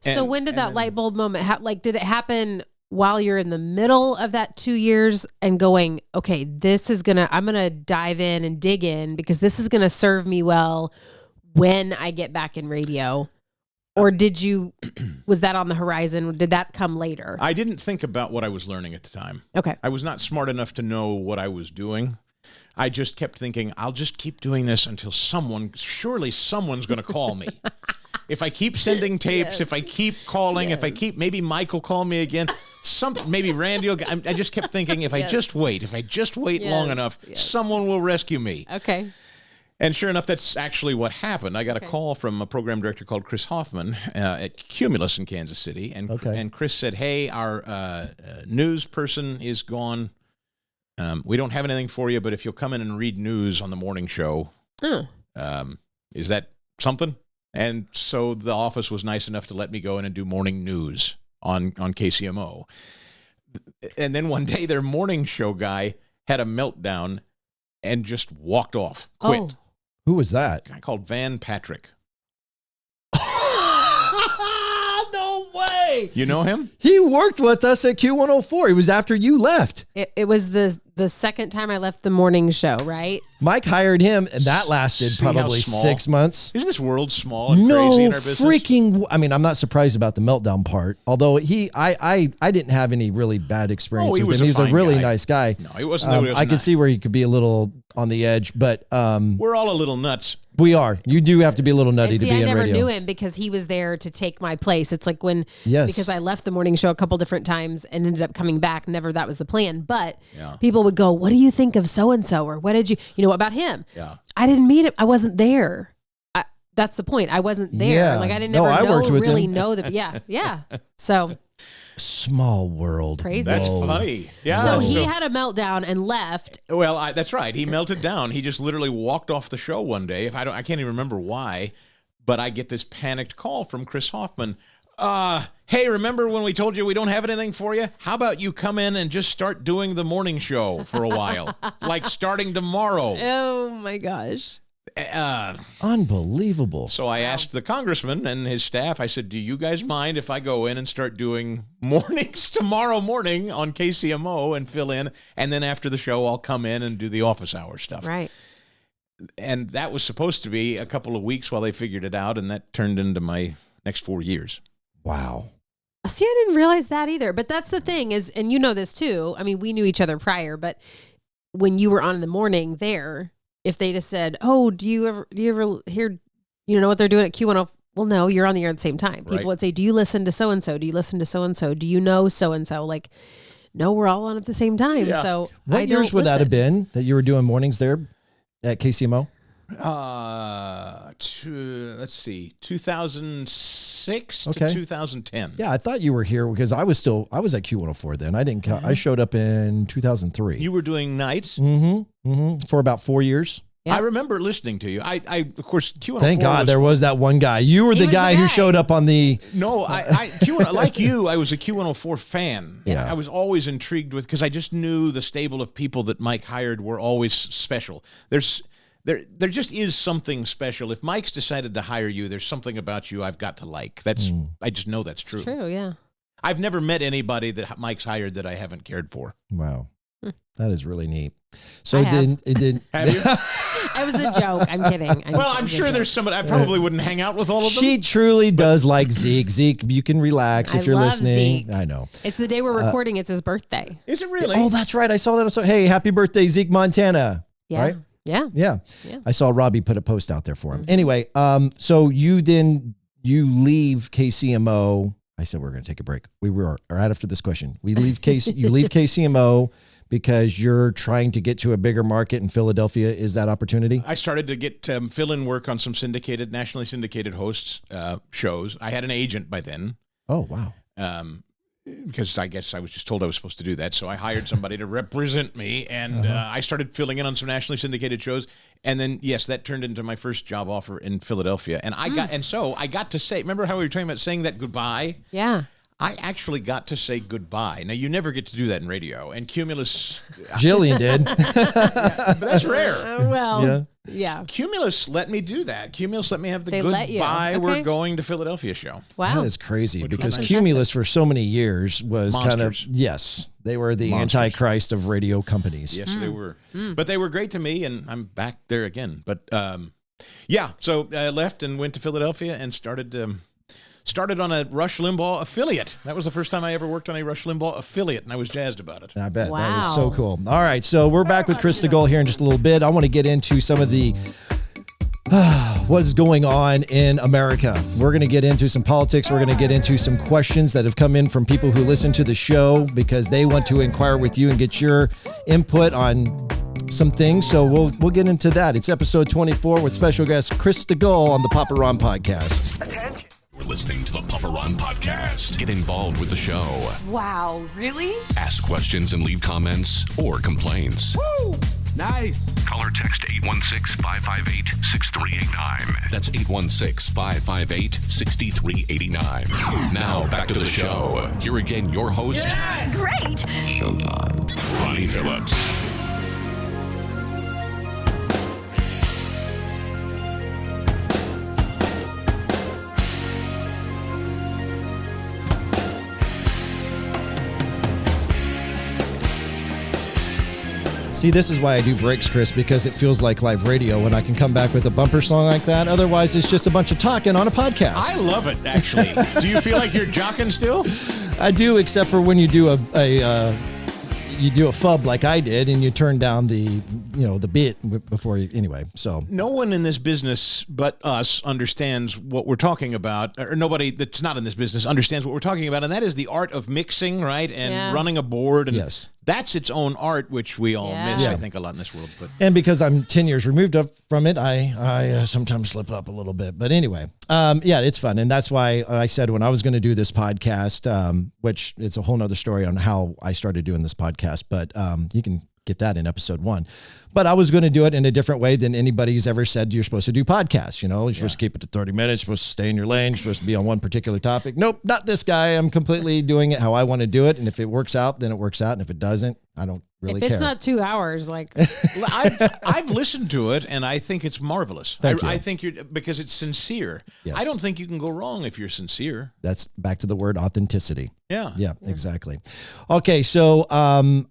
So when did that light bulb moment did it happen while you're in the middle of that 2 years and going, okay, I'm going to dive in and dig in because this is going to serve me well when I get back in radio? Or was that on the horizon? Did that come later? I didn't think about what I was learning at the time. Okay. I was not smart enough to know what I was doing. I just kept thinking, I'll just keep doing this until surely someone's going to call me. If I keep sending tapes, if I keep calling, maybe Mike will call me again. Maybe Randy will. I just kept thinking, if I just wait long enough, someone will rescue me. Okay. And sure enough, that's actually what happened. I got a call from a program director called Chris Hoffman at Cumulus in Kansas City. And Chris said, hey, our news person is gone. We don't have anything for you, but if you'll come in and read news on the morning show, is that something? And so the office was nice enough to let me go in and do morning news on KCMO. And then one day their morning show guy had a meltdown and just walked off, quit. Oh. Who was that? A guy called Van Patrick. No way. You know him? He worked with us at Q104. It was after you left. It was the second time I left the morning show, right? Mike hired him, and that lasted See how probably small? 6 months. Isn't this world small and crazy in our business? Freaking! I mean, I'm not surprised about the meltdown part. Although I didn't have any really bad experience with him. He was a really nice guy. No, he wasn't. I could see where he could be a little on the edge, but we're all a little nuts. we are. You do have to be a little nutty And see, to be I in never radio. knew him because he was there to take my place. It's like when, Yes. because I left the morning show a couple different times and ended up coming back. Never that was the plan. But Yeah. people would go, what do you think of so-and-so? Or what did you know about him? Yeah. I didn't meet him. I wasn't there. That's the point. I wasn't there. Yeah. Like I didn't No, never I worked with really him. know that. Yeah. Yeah. So Small world. Crazy. That's Whoa. funny. Yeah. so he had a meltdown and left. Well, that's right. He melted down. He just literally walked off the show one day. I can't even remember why, but I get this panicked call from Chris Hoffman. Hey, remember when we told you we don't have anything for you? How about you come in and just start doing the morning show for a while, like starting tomorrow? Oh my gosh. Unbelievable. So I asked the congressman and his staff, I said, do you guys mind if I go in and start doing mornings tomorrow morning on KCMO and fill in? And then after the show, I'll come in and do the office hour stuff. Right. And that was supposed to be a couple of weeks while they figured it out. And that turned into my next 4 years. Wow. See, I didn't realize that either. But that's the thing is, and you know this too. I mean, we knew each other prior, but when you were on in the morning there, if they just said, "Oh, do you ever hear, know what they're doing at Q10?" Well, no, you're on the air at the same time. People Right. would say, "Do you listen to so and so? Do you listen to so and so? Do you know so and so?" Like, no, we're all on at the same time. Yeah. So What I years don't would that have listen. been that you were doing mornings there at KCMO? Let's see, 2006 Okay. to 2010. Yeah, I thought you were here because I was at Q104 then. I didn't. I showed up in 2003. You were doing nights. For about 4 years. Yeah. I remember listening to you. I of course, Q104 Thank God was- there was that one guy. You were He the was the guy who guy. showed up on the. No, like you, I was a Q104 fan. Yeah. I was always intrigued with, because I just knew the stable of people that Mike hired were always special. There just is something special. If Mike's decided to hire you, there's something about you I've got to like. I just know that's true. It's true, yeah. I've never met anybody that Mike's hired that I haven't cared for. Wow, that is really neat. So I it have. didn't. It didn't. Have you? It was a joke. I'm kidding. Well, I'm sure there's somebody. I probably wouldn't hang out with all of them. She truly does like Zeke. Zeke, you can relax if I you're love listening. Zeke. I know. It's the day we're recording. It's his birthday. Is it really? Oh, that's right. I saw that. So, hey, happy birthday, Zeke Montana. Yeah. Right? Yeah. Yeah. Yeah. I saw Robbie put a post out there for him. Anyway, so you leave KCMO. I said we're going to take a break. We were right after this question. You leave KCMO because you're trying to get to a bigger market in Philadelphia. Is that opportunity? I started to get fill-in work on some nationally syndicated hosts shows. I had an agent by then. Oh, wow. Because I guess I was just told I was supposed to do that. So I hired somebody to represent me, and I started filling in on some nationally syndicated shows. And then, yes, that turned into my first job offer in Philadelphia. And I got to say, remember how we were talking about saying that goodbye? Yeah. I actually got to say goodbye. Now, you never get to do that in radio. And Cumulus, Jillian did. but that's rare. Well, yeah. Cumulus let me do that. Cumulus let me have the They let you. goodbye, we're Okay. going to Philadelphia show. Wow. That is crazy Which because was Cumulus for so many years was kind of, Monsters. yes, they were the Monsters. antichrist of radio companies. Yes, they were. But they were great to me, and I'm back there again. But, so I left and went to Philadelphia and started started on a Rush Limbaugh affiliate. That was the first time I ever worked on a Rush Limbaugh affiliate, and I was jazzed about it. I bet. Wow. That is so cool. All right, so we're back with Chris DeGold here in just a little bit. I want to get into some of the what is going on in America. We're going to get into some politics. We're going to get into some questions that have come in from people who listen to the show because they want to inquire with you and get your input on some things. So we'll get into that. It's episode 24 with special guest Chris DeGold on the Papa Ron Podcast. You're listening to the Papa Ron Podcast. Get involved with the show. Wow, really? Ask questions and leave comments or complaints. Woo! Nice. Call or text 816-558-6389. That's 816-558-6389. Now back to the show. Here again, your host. Yes! Great. Showtime. Ronnie Phillips. See, this is why I do breaks, Chris, because it feels like live radio when I can come back with a bumper song like that. Otherwise, it's just a bunch of talking on a podcast. I love it, actually. Do you feel like you're jocking still? I do, except for when you do a fub like I did, and you turn down the bit before you. Anyway, so no one in this business but us understands what we're talking about, or nobody that's not in this business understands what we're talking about, and that is the art of mixing, right, and running a board. And yes. That's its own art, which we all miss, I think, a lot in this world. But and because I'm 10 years removed from it, I sometimes slip up a little bit. But anyway, it's fun. And that's why I said when I was going to do this podcast, which it's a whole nother story on how I started doing this podcast, but you can get that in episode 1. But I was going to do it in a different way than anybody's ever said you're supposed to do podcasts. You're supposed to keep it to 30 minutes, you're supposed to stay in your lane, you're supposed to be on one particular topic. Nope, not this guy. I'm completely doing it how I want to do it. And if it works out, then it works out. And if it doesn't, I don't really care. If it's not 2 hours, like I've listened to it, and I think it's marvelous. I think because it's sincere. Yes. I don't think you can go wrong if you're sincere. That's back to the word authenticity. Yeah. Yeah, exactly. Okay, so I'm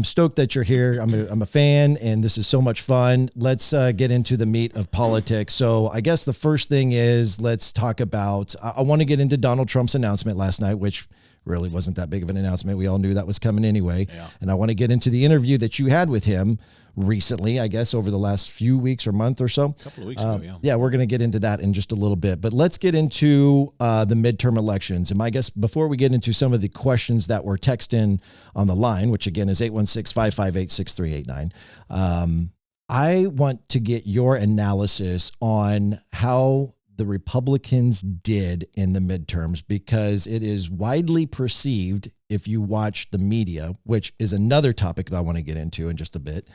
stoked that you're here. I'm a fan, and this is so much fun. Let's get into the meat of politics. So I guess the first thing is let's talk about. I want to get into Donald Trump's announcement last night, which really wasn't that big of an announcement. We all knew that was coming anyway. Yeah. And I want to get into the interview that you had with him recently, I guess, over the last few weeks or month or so. A couple of weeks ago, yeah. Yeah, we're going to get into that in just a little bit. But let's get into the midterm elections. And I guess before we get into some of the questions that were texted in on the line, which again is 816-558-6389, I want to get your analysis on how the Republicans did in the midterms, because it is widely perceived, if you watch the media, which is another topic that I want to get into in just a bit,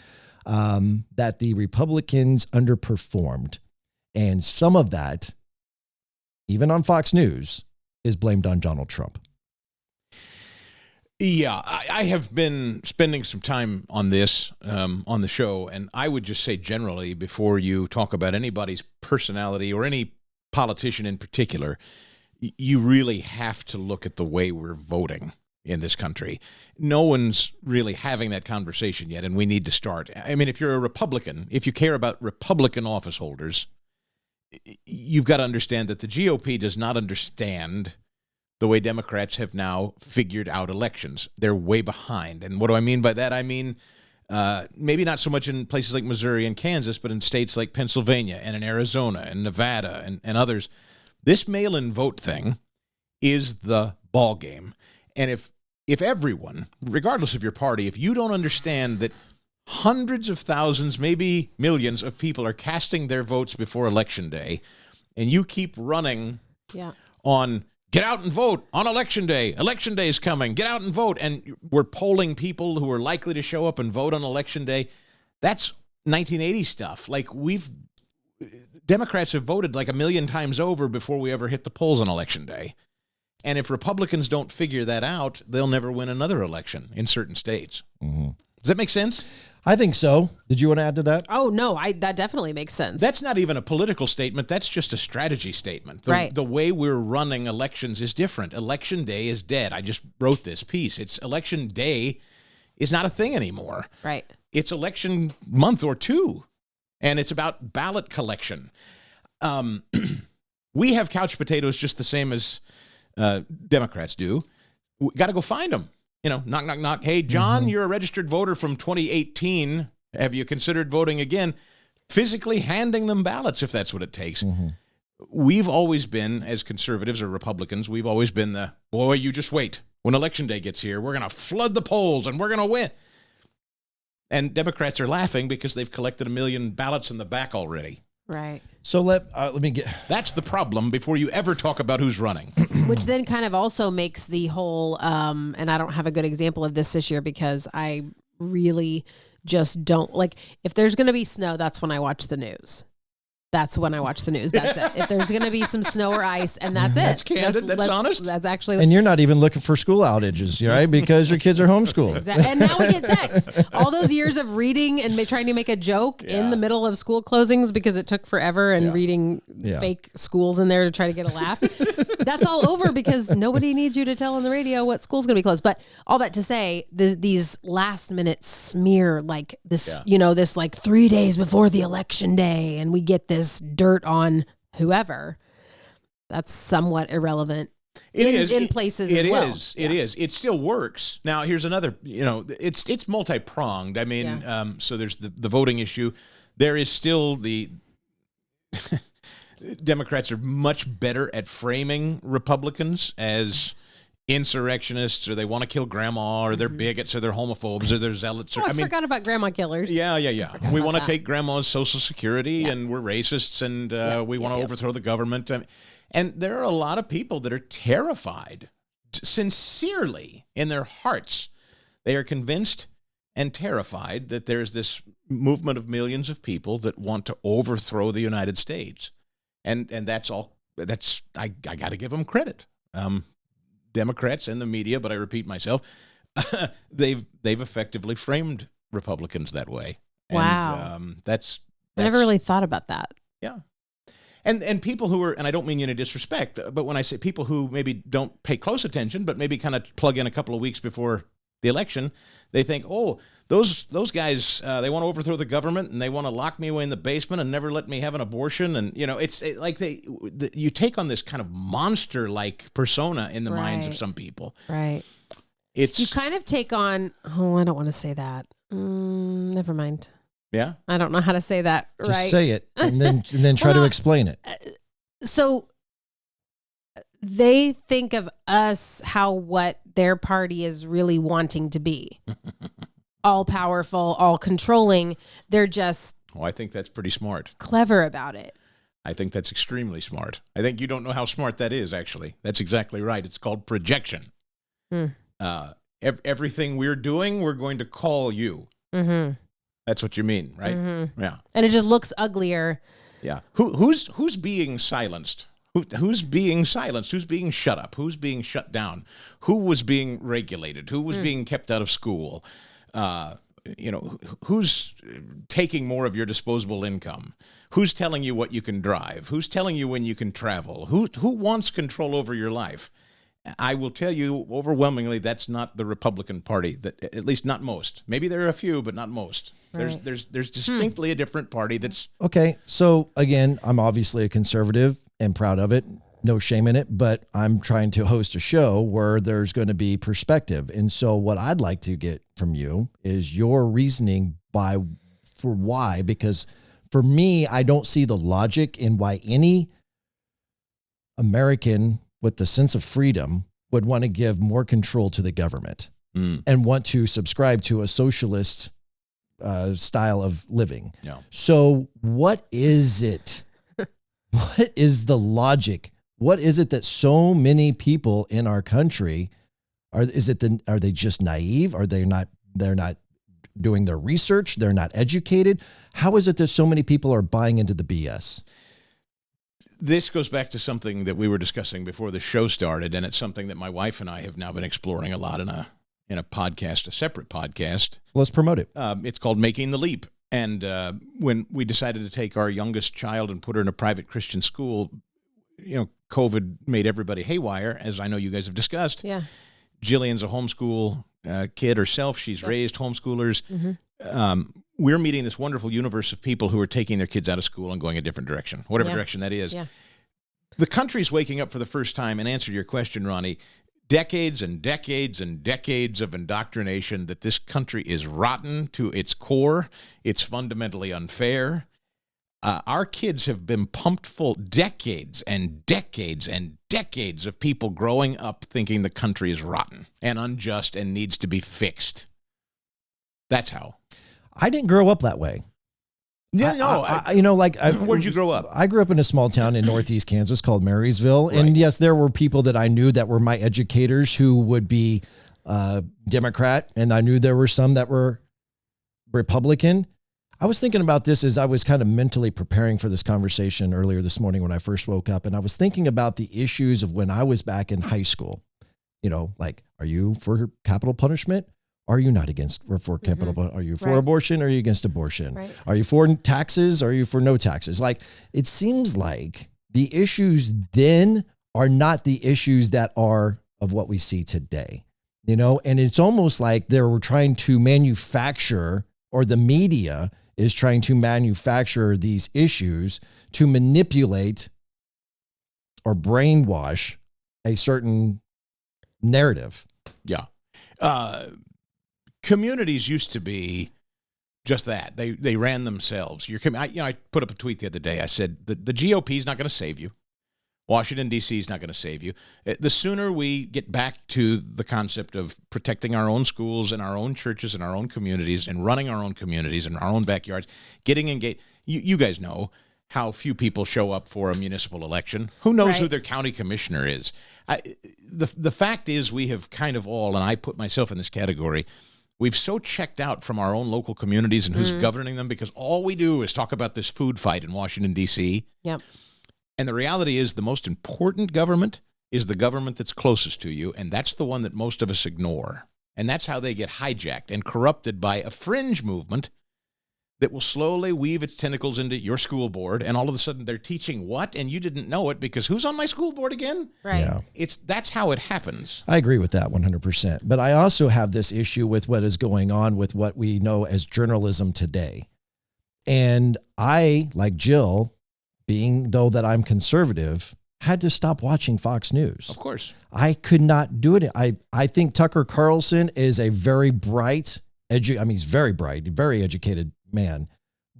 that the Republicans underperformed. And some of that, even on Fox News, is blamed on Donald Trump. Yeah, I have been spending some time on this on the show, and I would just say generally, before you talk about anybody's personality or any politician in particular, you really have to look at the way we're voting in this country. No one's really having that conversation yet, and we need to start. I mean, if you're a Republican, if you care about Republican office holders, you've got to understand that the GOP does not understand the way Democrats have now figured out elections. They're way behind. And what do I mean by that? I mean, maybe not so much in places like Missouri and Kansas, but in states like Pennsylvania and in Arizona and Nevada and others. This mail-in vote thing is the ball game. And if everyone, regardless of your party, if you don't understand that hundreds of thousands, maybe millions of people are casting their votes before Election Day, and you keep running on get out and vote on Election Day. Election Day is coming. Get out and vote. And we're polling people who are likely to show up and vote on Election Day. That's 1980 stuff. Like Democrats have voted like 1 million times over before we ever hit the polls on Election Day. And if Republicans don't figure that out, they'll never win another election in certain states. Mm-hmm. Does that make sense? I think so. Did you want to add to that? Oh, no, that definitely makes sense. That's not even a political statement. That's just a strategy statement. Right. The way we're running elections is different. Election Day is dead. I just wrote this piece. It's Election Day is not a thing anymore. Right. It's election month or two, and it's about ballot collection. We have couch potatoes just the same as Democrats do. We got to go find them. Knock, knock, knock. Hey, John, you're a registered voter from 2018. Have you considered voting again? Physically handing them ballots if that's what it takes. We've always been, as conservatives or Republicans, we've always been the, boy, you just wait. When Election Day gets here, we're going to flood the polls and we're going to win. And Democrats are laughing because they've collected 1 million ballots in the back already. Right. So let me get... That's the problem before you ever talk about who's running. Which then kind of also makes the whole, and I don't have a good example of this year because I really just don't, like, if there's going to be snow, that's when I watch the news. That's when I watch the news. That's it. If there's going to be some snow or ice, and that's it. That's candid. That's honest. That's actually. And you're not even looking for school outages, right? Because your kids are homeschooled. Exactly. And now we get texts. All those years of reading and trying to make a joke in the middle of school closings because it took forever and reading fake schools in there to try to get a laugh. That's all over because nobody needs you to tell on the radio what school's going to be closed. But all that to say, these last minute smear, like this, this like 3 days before the election day, and we get this dirt on whoever, that's somewhat irrelevant. It is in places as well. It is. It still works. Now, here's another, it's multi-pronged. I mean, so there's the voting issue. There is still the Democrats are much better at framing Republicans as insurrectionists, or they want to kill grandma, or they're bigots, or they're homophobes, or they're zealots. I forgot about grandma killers. Yeah. We want to take grandma's Social Security, and we're racists, and we want to overthrow the government. And there are a lot of people that are terrified, sincerely, in their hearts. They are convinced and terrified that there's this movement of millions of people that want to overthrow the United States. And that's all. I got to give them credit. Democrats and the media, but I repeat myself, they've effectively framed Republicans that way. Wow. And, that's I never really thought about that. Yeah. And people who are, and I don't mean in a disrespect, but when I say people who maybe don't pay close attention, but maybe kind of plug in a couple of weeks before the election, they think, oh, those guys, they want to overthrow the government, and they want to lock me away in the basement and never let me have an abortion. And, it's like you take on this kind of monster-like persona in the minds of some people. Right. You kind of take on, I don't want to say that. Never mind. Yeah. I don't know how to say that. Just say it and then try to explain it. So they think of us what their party is really wanting to be. All powerful, all controlling. They're just I think that's pretty smart. Clever about it. I think that's extremely smart. I think you don't know how smart that is, actually. That's exactly right. It's called projection. Everything we're doing, we're going to call you. Mm-hmm. That's what you mean, right? Mm-hmm. Yeah. And it just looks uglier. Yeah. Who's being silenced? Who's being silenced? Who's being shut up? Who's being shut down? Who was being regulated? Who was being kept out of school? Who's taking more of your disposable income? Who's telling you what you can drive? Who's telling you when you can travel? Who wants control over your life? I will tell you overwhelmingly that's not the Republican Party. That at least not most. Maybe there are a few, but not most. Right. There's distinctly a different party that's okay. So again, I'm obviously a conservative and proud of it. No shame in it, but I'm trying to host a show where there's going to be perspective. And so what I'd like to get from you is your reasoning for why, because for me, I don't see the logic in why any American with the sense of freedom would want to give more control to the government and want to subscribe to a socialist style of living. Yeah. So what is it? What is the logic? What is it that so many people in our country are they just naive? Are they're not doing their research? They're not educated. How is it that so many people are buying into the BS? This goes back to something that we were discussing before the show started, and it's something that my wife and I have now been exploring a lot in a podcast, a separate podcast. Let's promote it. It's called Making the Leap. And when we decided to take our youngest child and put her in a private Christian school, COVID made everybody haywire, as I know you guys have discussed. Yeah. Jillian's a homeschool kid herself. She's raised homeschoolers. Mm-hmm. We're meeting this wonderful universe of people who are taking their kids out of school and going a different direction, whatever direction that is. Yeah. the country's waking up for the first time. In answer to your question, Ronnie, decades and decades and decades of indoctrination that this country is rotten to its core. It's fundamentally unfair. Our kids have been pumped full decades and decades and decades of people growing up thinking the country is rotten and unjust and needs to be fixed. That's how. I didn't grow up that way. Yeah, where'd you grow up? I grew up in a small town in northeast Kansas called Marysville. Right. And yes, there were people that I knew that were my educators who would be Democrat. And I knew there were some that were Republican. I was thinking about this as I was kind of mentally preparing for this conversation earlier this morning when I first woke up. And I was thinking about the issues of when I was back in high school. Like, are you for capital punishment? Are you not against or for capital? Are you for abortion? Or are you against abortion? Right. Are you for taxes? Or are you for no taxes? Like, it seems like the issues then are not the issues that are of what we see today, and it's almost like they were trying to manufacture, or the media is trying to manufacture these issues to manipulate or brainwash a certain narrative. Yeah. Communities used to be just that. They ran themselves. I put up a tweet the other day. I said, the GOP is not going to save you. Washington, D.C. is not going to save you. The sooner we get back to the concept of protecting our own schools and our own churches and our own communities and running our own communities and our own backyards, getting engaged. You guys know how few people show up for a municipal election. Who knows who their county commissioner is? The fact is we have kind of all, and I put myself in this category, we've so checked out from our own local communities and who's governing them because all we do is talk about this food fight in Washington, D.C. Yep. And the reality is the most important government is the government that's closest to you, and that's the one that most of us ignore. And that's how they get hijacked and corrupted by a fringe movement that will slowly weave its tentacles into your school board, and all of a sudden they're teaching what, and you didn't know it because who's on my school board again? Right. Yeah. That's how it happens. I agree with that 100%. But I also have this issue with what is going on with what we know as journalism today. And I, like Jill, being though that I'm conservative, had to stop watching Fox News. Of course. I could not do it. I think Tucker Carlson is a very bright, he's very bright, very educated man,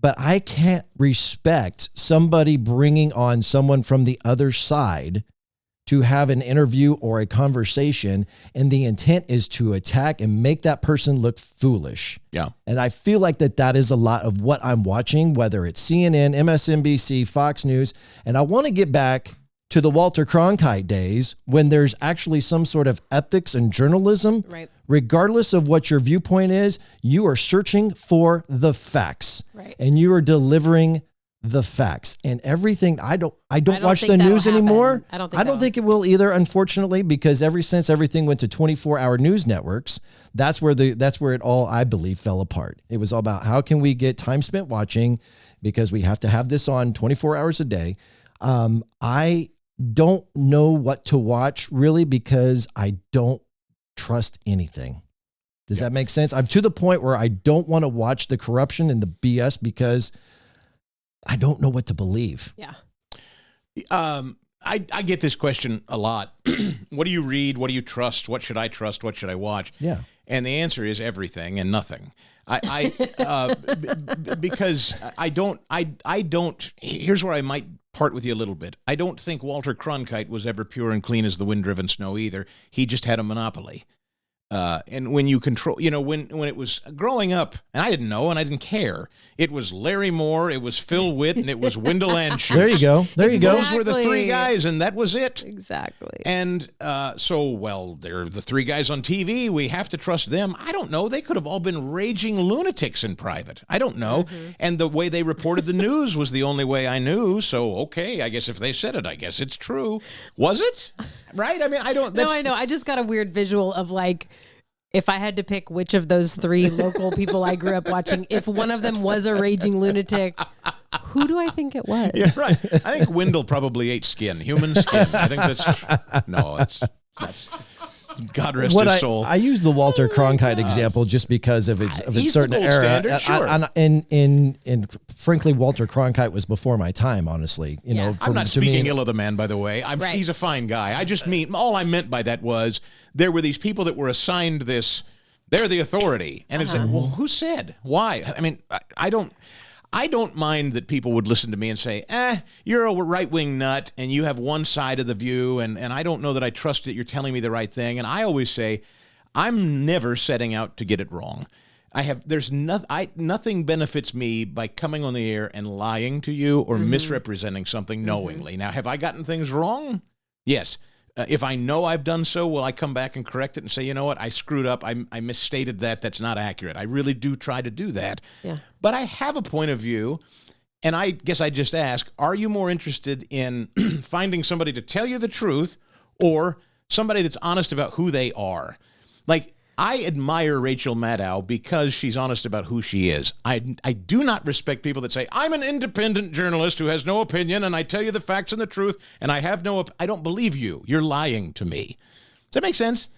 but I can't respect somebody bringing on someone from the other side to have an interview or a conversation, and the intent is to attack and make that person look foolish. Yeah. And I feel like that is a lot of what I'm watching, whether it's CNN, MSNBC, Fox News, and I want to get back to the Walter Cronkite days when there's actually some sort of ethics and journalism. Right. Regardless of what your viewpoint is, you are searching for the facts. Right. And you are delivering the facts. And everything, I don't watch the news anymore. I don't think it will either, unfortunately, because since everything went to 24-hour news networks, that's where it all, I believe, fell apart. It was all about how can we get time spent watching, because we have to have this on 24 hours a day. I don't know what to watch really because I don't trust anything. Does that make sense? I'm to the point where I don't want to watch the corruption and the BS because I don't know what to believe. Yeah. I get this question a lot. What do you read? What do you trust? What should I trust? What should I watch? Yeah. And the answer is everything and nothing. Because I don't, here's where I might part with you a little bit. I don't think Walter Cronkite was ever pure and clean as the wind-driven snow either. He just had a monopoly. And when you control, when it was growing up, and I didn't know and I didn't care, it was Larry Moore, it was Phil Witt, and it was Wendell Anschutz. There you go. Those were the three guys, and that was it. Exactly. And they're the three guys on TV. We have to trust them. I don't know. They could have all been raging lunatics in private. I don't know. Mm-hmm. And the way they reported the news was the only way I knew. So, okay, I guess if they said it, I guess it's true. Was it? Right? I mean, I don't. No, I know. I just got a weird visual of if I had to pick which of those three local people I grew up watching, if one of them was a raging lunatic, who do I think it was? Yeah, right. I think Wendell probably ate human skin. I think that's God rest his soul. I use the Walter Cronkite example just because of its certain the gold era. standard, sure. And frankly, Walter Cronkite was before my time, honestly. You know, I'm not to speaking me, ill of the man, by the way. Right. He's a fine guy. I just mean, all I meant by that was there were these people that were assigned this, they're the authority. And it's like, well, who said? Why? I mean, I don't mind that people would listen to me and say, you're a right-wing nut and you have one side of the view, and I don't know that I trust that you're telling me the right thing. And I always say, I'm never setting out to get it wrong. Nothing benefits me by coming on the air and lying to you or misrepresenting something knowingly. Now, have I gotten things wrong? Yes. If I know I've done so, will I come back and correct it and say, you know what, I screwed up. I misstated that. That's not accurate. I really do try to do that. Yeah. But I have a point of view, and I guess I just ask, are you more interested in finding somebody to tell you the truth or somebody that's honest about who they are? Like, I admire Rachel Maddow because she's honest about who she is. I do not respect people that say, I'm an independent journalist who has no opinion, and I tell you the facts and the truth, and I have I don't believe you. You're lying to me. Does that make sense?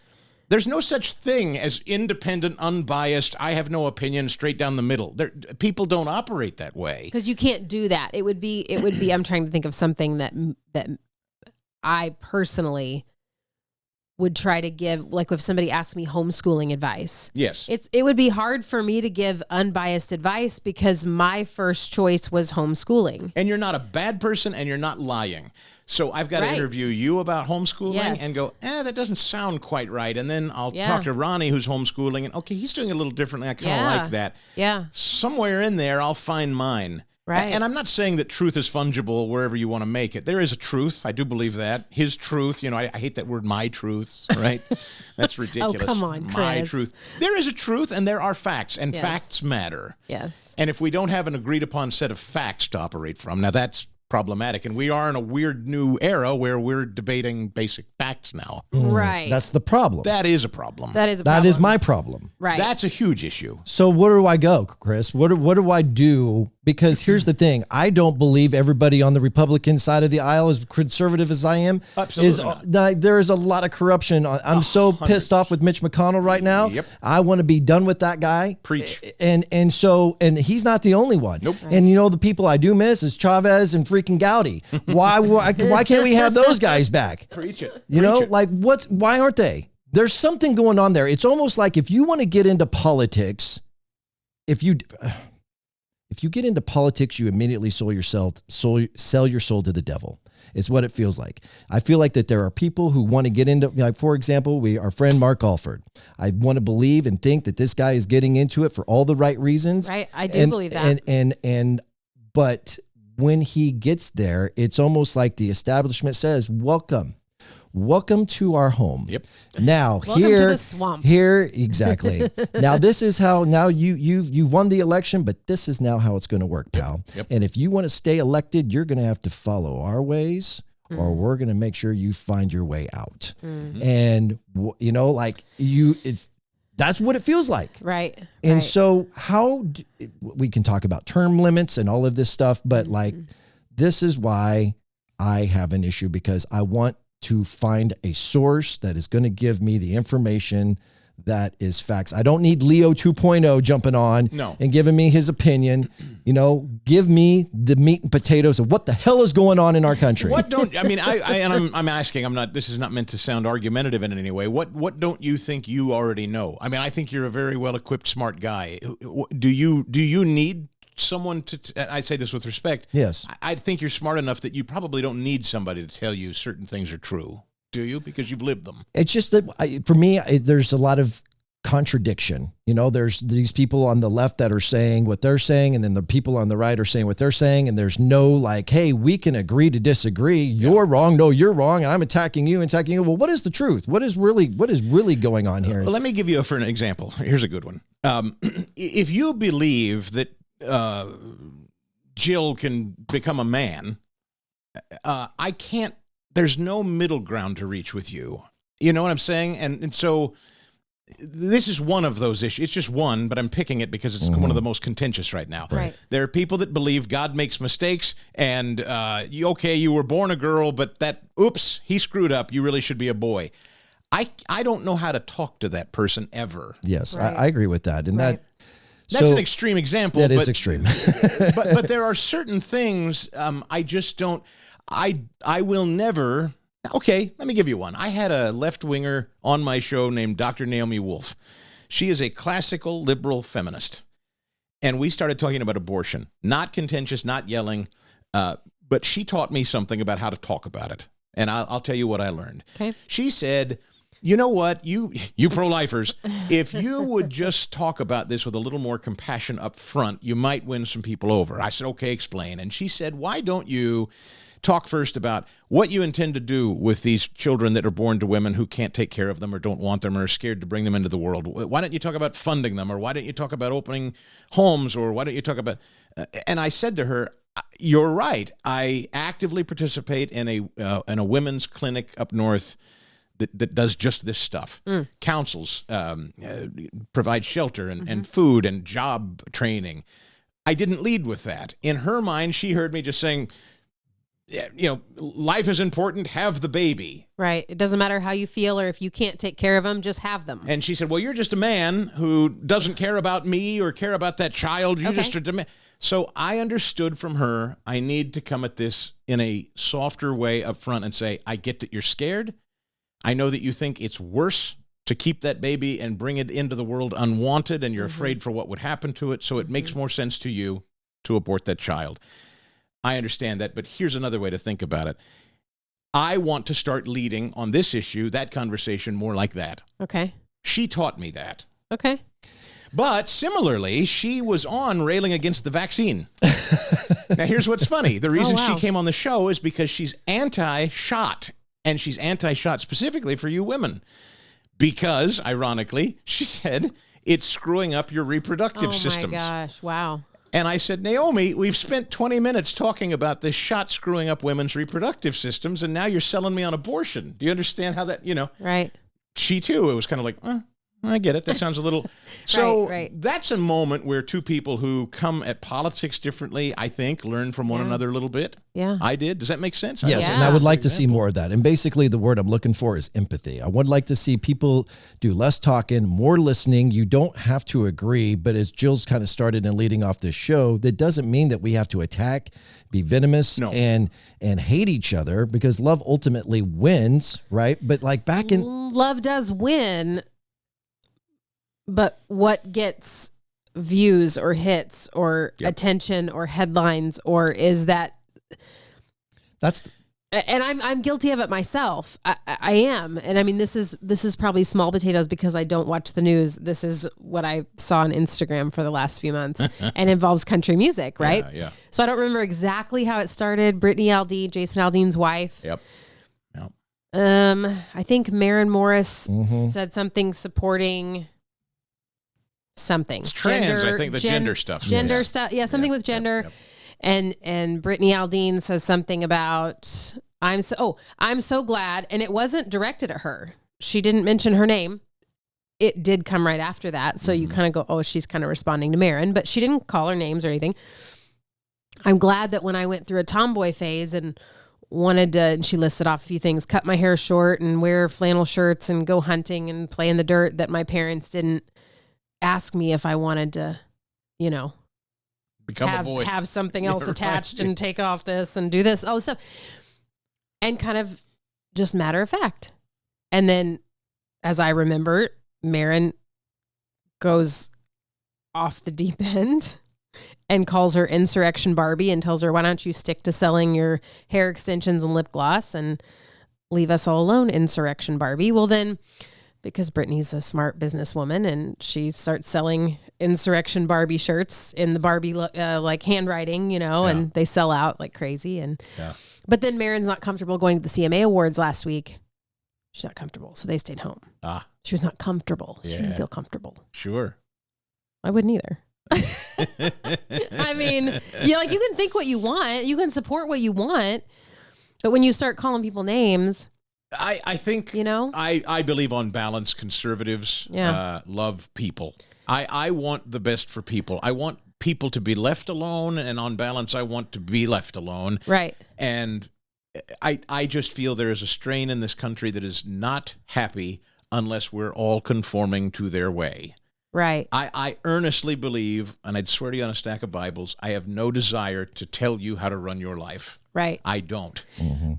There's no such thing as independent, unbiased, I have no opinion, straight down the middle. People don't operate that way. Because you can't do that. It would be. I'm trying to think of something that I personally would try to give, like if somebody asked me homeschooling advice. Yes. It would be hard for me to give unbiased advice because my first choice was homeschooling. And you're not a bad person and you're not lying. So I've got to interview you about homeschooling and go, that doesn't sound quite right. And then I'll talk to Ronnie who's homeschooling and okay, he's doing it a little differently. I kind of like that. Yeah. Somewhere in there, I'll find mine. Right. And I'm not saying that truth is fungible wherever you want to make it. There is a truth. I do believe that. His truth, I hate that word, my truth, right? That's ridiculous. Oh, come on, Chris. My truth. There is a truth and there are facts, and facts matter. Yes. And if we don't have an agreed upon set of facts to operate from, now that's problematic. And we are in a weird new era where we're debating basic facts now. Right. That's the problem. That is a problem. That is a problem. That is my problem. Right. That's a huge issue. So where do I go, Chris? What do I do? Because here's the thing. I don't believe everybody on the Republican side of the aisle, as conservative as I am, Absolutely there is a lot of corruption. I'm so pissed off with Mitch McConnell right now. Yep. I want to be done with that guy. Preach. And he's not the only one. Nope. And the people I do miss is Chavez and freaking Gowdy. Why can't we have those guys back? Preach it. Why aren't they? There's something going on there. It's almost like if you want to get into politics, if you get into politics, you immediately sell your soul to the devil. It's what it feels like. I feel like that there are people who want to get into, like, for example, our friend Mark Alford. I want to believe and think that this guy is getting into it for all the right reasons. Right. I do believe that. But when he gets there, it's almost like the establishment says, welcome to our home. Yep. Now welcome to the swamp. Here, exactly. Now this is how, now you won the election, but this is now how it's going to work, pal. Yep. And if you want to stay elected, you're going to have to follow our ways, or we're going to make sure you find your way out. And that's what it feels like. Right. And so we can talk about term limits and all of this stuff, but this is why I have an issue, because I want to find a source that is going to give me the information that is facts. I don't need Leo 2.0 jumping on and giving me his opinion. Give me the meat and potatoes of what the hell is going on in our country. I'm asking, this is not meant to sound argumentative in any way. What don't you think you already know? I mean, I think you're a very well-equipped, smart guy. Do you need someone I say this with respect. Yes. I think you're smart enough that you probably don't need somebody to tell you certain things are true. Do you? Because you've lived them. It's just that for me, there's a lot of contradiction. There's these people on the left that are saying what they're saying, and then the people on the right are saying what they're saying. And there's no hey, we can agree to disagree. You're wrong. No, you're wrong. And I'm attacking you. Well, what is the truth? What is really going on here? Let me give you for an example. Here's a good one. If you believe that Jill can become a man, I can't, there's no middle ground to reach with you. You know what I'm saying? And so this is one of those issues. It's just one, but I'm picking it because it's one of the most contentious right now. Right. There are people that believe God makes mistakes and, you were born a girl, but oops, he screwed up. You really should be a boy. I don't know how to talk to that person ever. Yes, Right. I agree with that. And Right. That's so an extreme example. that is but- extreme. but there are certain things I just don't. I will never. Okay, let me give you one. I had a left winger on my show named Dr. Naomi Wolf. She is a classical liberal feminist, and we started talking about abortion. Not contentious, not yelling, but she taught me something about how to talk about it, and I'll tell you what I learned. Okay. She said, "You know what, you pro-lifers, if you would just talk about this with a little more compassion up front, you might win some people over." I said, "Okay, explain." And she said, "Why don't you talk first about what you intend to do with these children that are born to women who can't take care of them or don't want them or are scared to bring them into the world? Why don't you talk about funding them, or why don't you talk about opening homes, or why don't you talk about..." And I said to her, "You're right. I actively participate in a women's clinic up north that does just this stuff. Counsels, provide shelter and food and job training. I didn't lead with that. In her mind, she heard me just saying, life is important, have the baby." Right. It doesn't matter how you feel, or if you can't take care of them, just have them. And she said, "Well, you're just a man who doesn't care about me or care about that child. You're Okay. just a demand." So I understood from her, I need to come at this in a softer way up front and say, "I get that you're scared. I know that you think it's worse to keep that baby and bring it into the world unwanted, and you're afraid for what would happen to it. So it makes more sense to you to abort that child. I understand that, but here's another way to think about it. I want to start leading on this issue, that conversation, more like that." Okay. She taught me that. Okay. But similarly, she was on railing against the vaccine. Now, here's what's funny. The reason wow. she came on the show is because she's anti-shot, and she's anti-shot specifically for you women. Because, ironically, she said, it's screwing up your reproductive systems. Oh, my gosh. Wow. And I said, "Naomi, we've spent 20 minutes talking about this shot screwing up women's reproductive systems, and now you're selling me on abortion. Do you understand how that, Right. She too, it was kind of like, I get it. That sounds a little... So Right. that's a moment where two people who come at politics differently, I think, learn from one another a little bit. Yeah. I did. Does that make sense? Yes, Yeah. and I would like to see more of that. And basically, the word I'm looking for is empathy. I would like to see people do less talking, more listening. You don't have to agree, but as Jill's kind of started in leading off this show, that doesn't mean that we have to attack, be venomous, No. and hate each other, because love ultimately wins, right? But like back in Love does win, but what gets views or hits or attention or headlines, or is that... that's And I'm guilty of it myself. I am. And I mean, this is probably small potatoes because I don't watch the news. This is what I saw on Instagram for the last few months, and involves country music, right? Yeah. So I don't remember exactly how it started. Brittany Aldean, Jason Aldean's wife. Yep. I think Maren Morris said something supporting something. It's trans, I think, the gender stuff. Gender Yes. stuff. Yeah, something with gender. And Brittany Aldean says something about I'm so glad, and it wasn't directed at her. She didn't mention her name. It did come right after that, so you kind of go, oh, she's kind of responding to Maren, but she didn't call her names or anything. I'm glad that when I went through a tomboy phase and wanted to, and she listed off a few things, cut my hair short and wear flannel shirts and go hunting and play in the dirt, that my parents didn't ask me if I wanted to, Become a boy. have something else Right. attached and take off this and do this, all this stuff. And kind of just matter of fact. And then, as I remember, Maren goes off the deep end and calls her Insurrection Barbie and tells her, "Why don't you stick to selling your hair extensions and lip gloss and leave us all alone, Insurrection Barbie?" Well, then, because Brittany's a smart businesswoman and she starts selling Insurrection Barbie shirts in the Barbie like handwriting, and they sell out like crazy. But then Maren's not comfortable going to the CMA Awards last week. She's not comfortable, so they stayed home. She was not comfortable. She didn't feel comfortable. Sure. I wouldn't either. I mean, you can think what you want, you can support what you want, but when you start calling people names, I think, I believe on balance, conservatives love people. I want the best for people. I want people to be left alone, and on balance, I want to be left alone. Right. And I just feel there is a strain in this country that is not happy unless we're all conforming to their way. Right. I earnestly believe, and I'd swear to you on a stack of Bibles, I have no desire to tell you how to run your life. Right. I don't.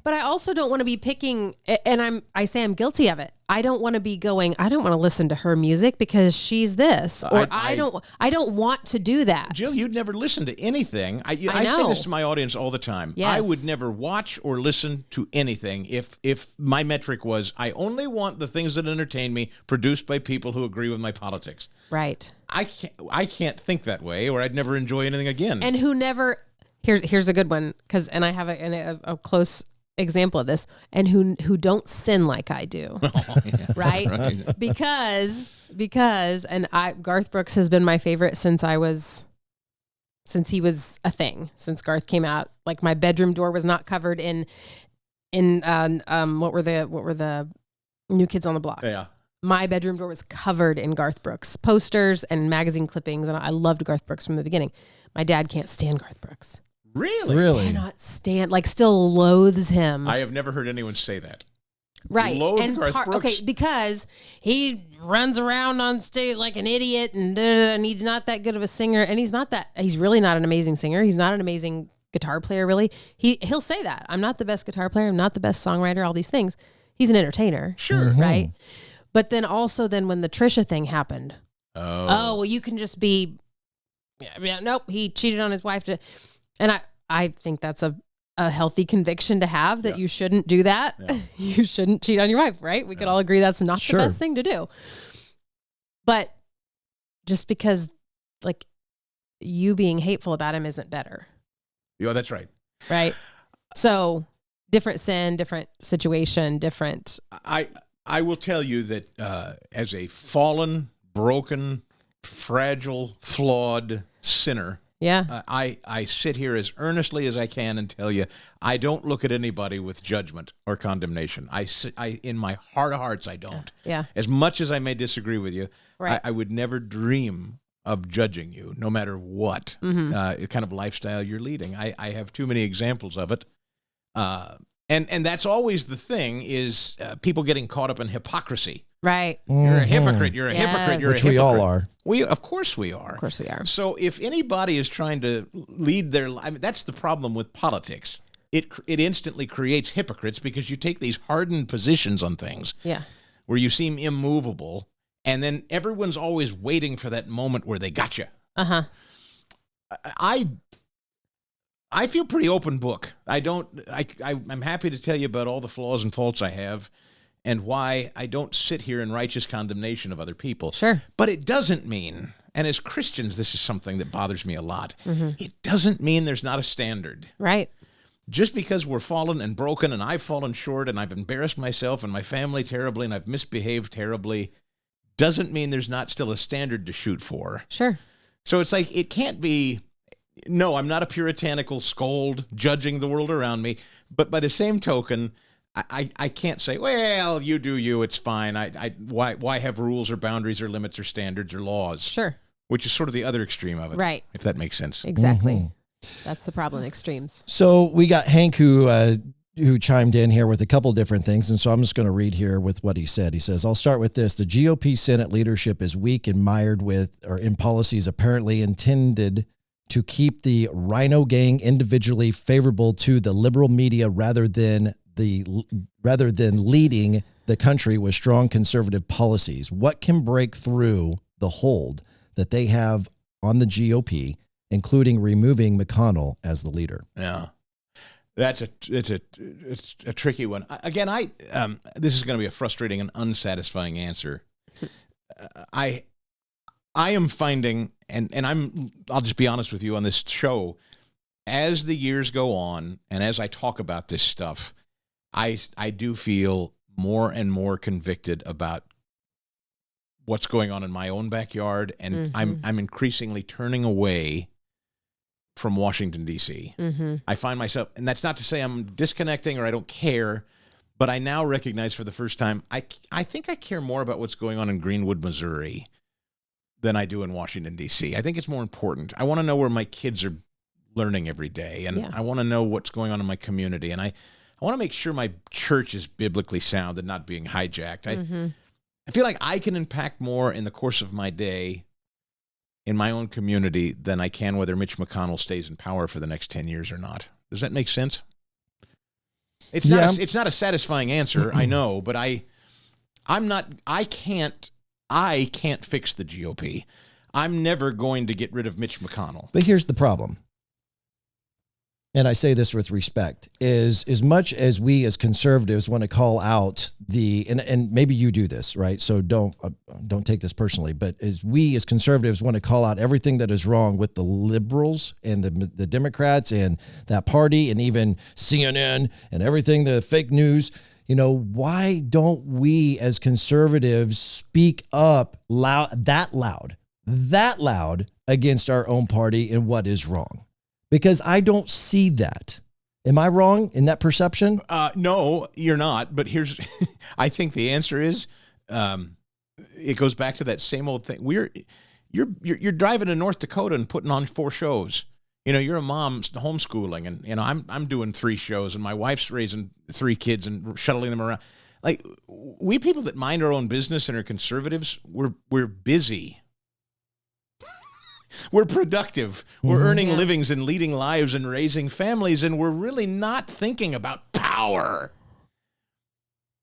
But I also don't want to be picking, and I say I'm guilty of it. I don't want to be going, I don't want to listen to her music because she's this, or I don't want to do that. Jill, you'd never listen to anything. I say know. this to my audience all the time. Yes. I would never watch or listen to anything if my metric was I only want the things that entertain me produced by people who agree with my politics. Right. I can't think that way, or I'd never enjoy anything again. And who never, here's a good one, and I have a close example of this, and who don't sin like I do. Right? Because Garth Brooks has been my favorite since he was a thing, since Garth came out. Like, my bedroom door was not covered in what were the New Kids on the Block. Yeah. My bedroom door was covered in Garth Brooks posters and magazine clippings, and I loved Garth Brooks from the beginning. My dad can't stand Garth Brooks. Really? Cannot stand, still loathes him. I have never heard anyone say that. Right. Loathe Garth Brooks? Okay, because he runs around on stage like an idiot, and he's not that good of a singer, and he's really not an amazing singer. He's not an amazing guitar player, really. He'll say that. I'm not the best guitar player. I'm not the best songwriter, all these things. He's an entertainer. Sure. Right? But then when the Trisha thing happened, well, you can just be, nope, he cheated on his wife. And I think that's a healthy conviction to have, that you shouldn't do that. Yeah. You shouldn't cheat on your wife, right? We could all agree that's not the best thing to do. But just because, you being hateful about him isn't better. Yeah, that's right. Right? So, different sin, different situation, different... I will tell you that as a fallen, broken, fragile, flawed sinner, I sit here as earnestly as I can and tell you I don't look at anybody with judgment or condemnation. I in my heart of hearts, I don't. Yeah. As much as I may disagree with you, right. I would never dream of judging you, no matter what kind of lifestyle you're leading. I have too many examples of it. And that's always the thing is people getting caught up in hypocrisy. Right. You're a hypocrite. You're a hypocrite. You're Which a hypocrite. we all are. Of course we are. Of course we are. So if anybody is trying to lead their life, that's the problem with politics. It instantly creates hypocrites because you take these hardened positions on things where you seem immovable, and then everyone's always waiting for that moment where they got you. Uh-huh. I feel pretty open book. I'm happy to tell you about all the flaws and faults I have and why I don't sit here in righteous condemnation of other people. Sure. But it doesn't mean, and as Christians, this is something that bothers me a lot. It doesn't mean there's not a standard. Right. Just because we're fallen and broken and I've fallen short and I've embarrassed myself and my family terribly and I've misbehaved terribly doesn't mean there's not still a standard to shoot for. Sure. So it's like, it can't be... No, I'm not a puritanical scold judging the world around me, but by the same token, I can't say, well, you do you, it's fine. Why have rules or boundaries or limits or standards or laws? Sure. Which is sort of the other extreme of it. Right. If that makes sense. Exactly. That's the problem, extremes. So we got Hank who chimed in here with a couple different things, and so I'm just going to read here with what he said. He says, I'll start with this. The GOP Senate leadership is weak and mired in policies apparently intended to keep the Rhino Gang individually favorable to the liberal media rather than leading the country with strong conservative policies. What can break through the hold that they have on the GOP, including removing McConnell as the leader? Yeah. It's a tricky one. Again, this is going to be a frustrating and unsatisfying answer. I am finding, and I'll just be honest with you on this show, as the years go on and as I talk about this stuff, I do feel more and more convicted about what's going on in my own backyard, and I'm increasingly turning away from Washington, D.C. I find myself, and that's not to say I'm disconnecting or I don't care, but I now recognize for the first time, I think I care more about what's going on in Greenwood, Missouri than I do in Washington, D.C. I think it's more important. I want to know where my kids are learning every day, and I want to know what's going on in my community, and I I want to make sure my church is biblically sound and not being hijacked. I feel like I can impact more in the course of my day in my own community than I can whether Mitch McConnell stays in power for the next 10 years or not. Does that make sense? It's not a satisfying answer, I know, but I can't fix the GOP. I'm never going to get rid of Mitch McConnell. But here's the problem. And I say this with respect, is as much as we as conservatives want to call out and maybe you do this, right? So don't take this personally, but as we as conservatives want to call out everything that is wrong with the liberals and the Democrats and that party and even CNN and everything, the fake news, why don't we as conservatives speak up that loud against our own party and what is wrong? Because I don't see that. Am I wrong in that perception? No, you're not. But I think the answer is, it goes back to that same old thing. You're driving to North Dakota and putting on 4 shows. You're a mom homeschooling, and I'm doing 3 shows, and my wife's raising 3 kids and shuttling them around. Like, we people that mind our own business and are conservatives, we're busy. We're productive. We're earning livings and leading lives and raising families, and we're really not thinking about power.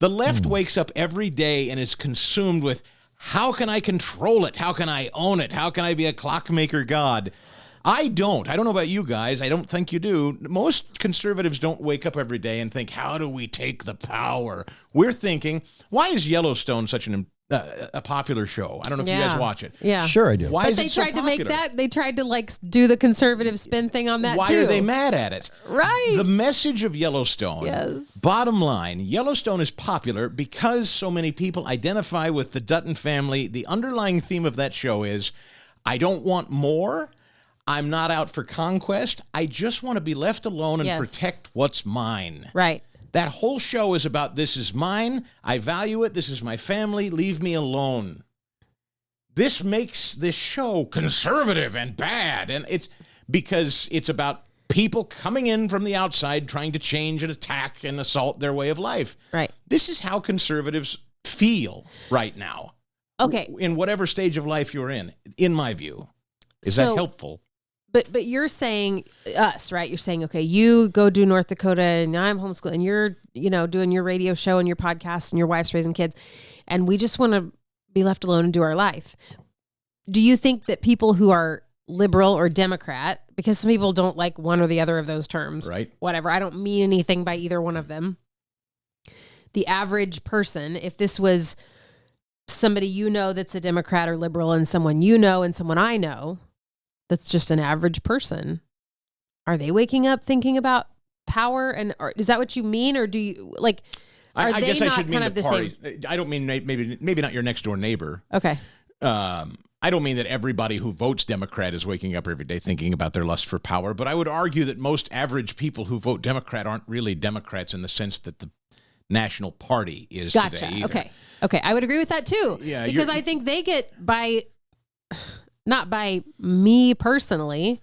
The left wakes up every day and is consumed with, how can I control it? How can I own it? How can I be a clockmaker god? I don't know about you guys. I don't think you do. Most conservatives don't wake up every day and think, how do we take the power? We're thinking, why is Yellowstone such a popular show? I don't know if you guys watch it. Yeah, sure I do. Why but is they it so tried popular? to make that. They tried to do the conservative spin thing on that. Why too. are they mad at it? Right. The message of Yellowstone. Yes. Bottom line, Yellowstone is popular because so many people identify with the Dutton family. The underlying theme of that show is, I don't want more. I'm not out for conquest. I just want to be left alone and protect what's mine. Right. That whole show is about, this is mine, I value it, this is my family, leave me alone. This makes this show conservative and bad, and it's because it's about people coming in from the outside trying to change and attack and assault their way of life. Right. This is how conservatives feel right now. Okay. In whatever stage of life you're in my view. Is that helpful? But you're saying us, right? You're saying, okay, you go do North Dakota and I'm homeschooling and you're, doing your radio show and your podcast and your wife's raising kids. And we just want to be left alone and do our life. Do you think that people who are liberal or Democrat, because some people don't like one or the other of those terms, right? Whatever. I don't mean anything by either one of them. The average person, if this was somebody that's a Democrat or liberal and someone and someone I know, that's just an average person, are they waking up thinking about power? And is that what you mean? Or do you I guess I should mean kind the of party. same? I don't mean maybe not your next door neighbor. Okay. I don't mean that everybody who votes Democrat is waking up every day thinking about their lust for power, but I would argue that most average people who vote Democrat aren't really Democrats in the sense that the National Party is Gotcha. today either. Okay. I would agree with that too. Yeah, because I think they get not by me personally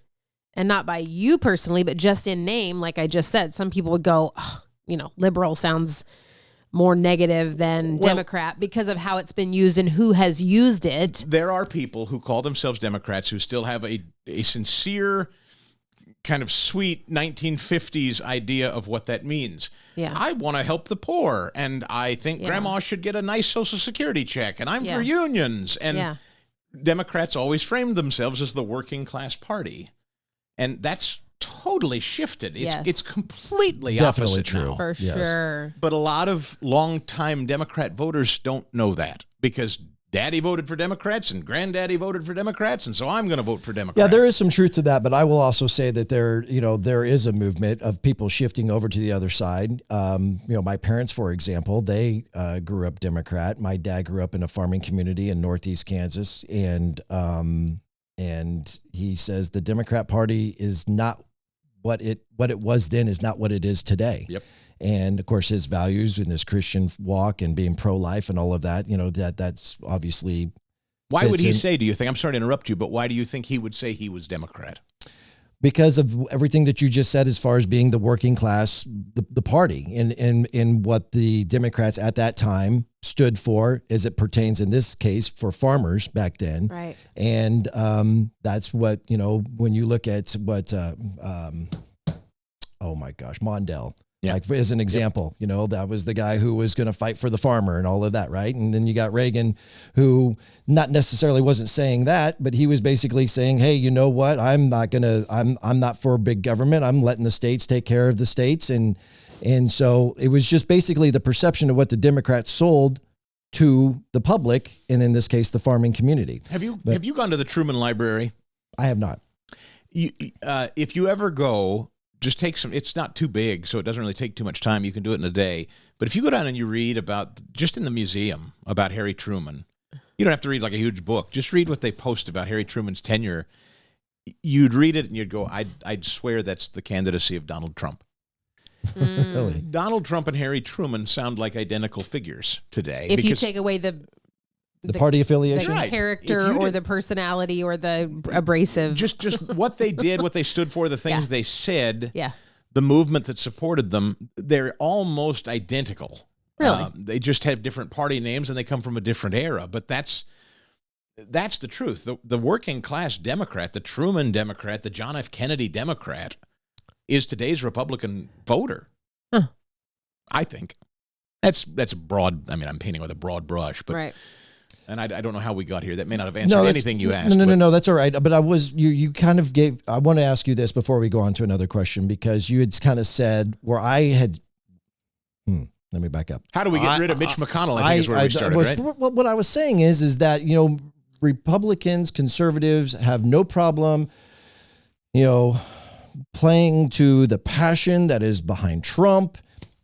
and not by you personally, but just in name, like I just said, some people would go, liberal sounds more negative than Democrat because of how it's been used and who has used it. There are people who call themselves Democrats who still have a sincere, kind of sweet 1950s idea of what that means. Yeah. I want to help the poor, and I think grandma should get a nice Social Security check, and I'm for unions. And Democrats always framed themselves as the working class party. And that's totally shifted. It's completely definitely opposite true now. For sure. But a lot of longtime Democrat voters don't know that because Daddy voted for Democrats and Granddaddy voted for Democrats, and so I'm going to vote for Democrats. Yeah, there is some truth to that, but I will also say that there is a movement of people shifting over to the other side. My parents, for example, they grew up Democrat. My dad grew up in a farming community in Northeast Kansas, and he says the Democrat Party is not what it was then is not what it is today. Yep. And of course, his values and his Christian walk and being pro-life and all of that, that's obviously. Why would he say, do you think, I'm sorry to interrupt you, but why do you think he would say he was Democrat? because of everything that you just said as far as being the working class, the party in what the Democrats at that time stood for, as it pertains in this case for farmers back then. Right. And that's what, when you look at what, oh my gosh, Mondale. Yeah. Like as an example, that was the guy who was going to fight for the farmer and all of that, right? And then you got Reagan, who not necessarily wasn't saying that, but he was basically saying, "Hey, you know what? I'm not for big government. I'm letting the states take care of the states." And so it was just basically the perception of what the Democrats sold to the public, and in this case, the farming community. Have you gone to the Truman Library? I have not. If you ever go, just take some, it's not too big, so it doesn't really take too much time. You can do it in a day. But if you go down and you read about, just in the museum, about Harry Truman, you don't have to read like a huge book. Just read what they post about Harry Truman's tenure. You'd read it and you'd go, I'd swear that's the candidacy of Donald Trump. Really? Donald Trump and Harry Truman sound like identical figures today. If you take away the party affiliation, the character or the personality or the abrasive. Just what they did, what they stood for, the things they said, the movement that supported them, they're almost identical. Really? They just have different party names and they come from a different era. But that's the truth. The working class Democrat, the Truman Democrat, the John F. Kennedy Democrat is today's Republican voter. Huh. I think. That's broad. I mean, I'm painting with a broad brush, but right. And I don't know how we got here. That may not have answered anything you asked. No, that's all right. But you kind of gave, I want to ask you this before we go on to another question, because you had kind of said where I had, let me back up. How do we get rid of Mitch McConnell? I think is where we started, right? What I was saying is that, Republicans, conservatives have no problem, playing to the passion that is behind Trump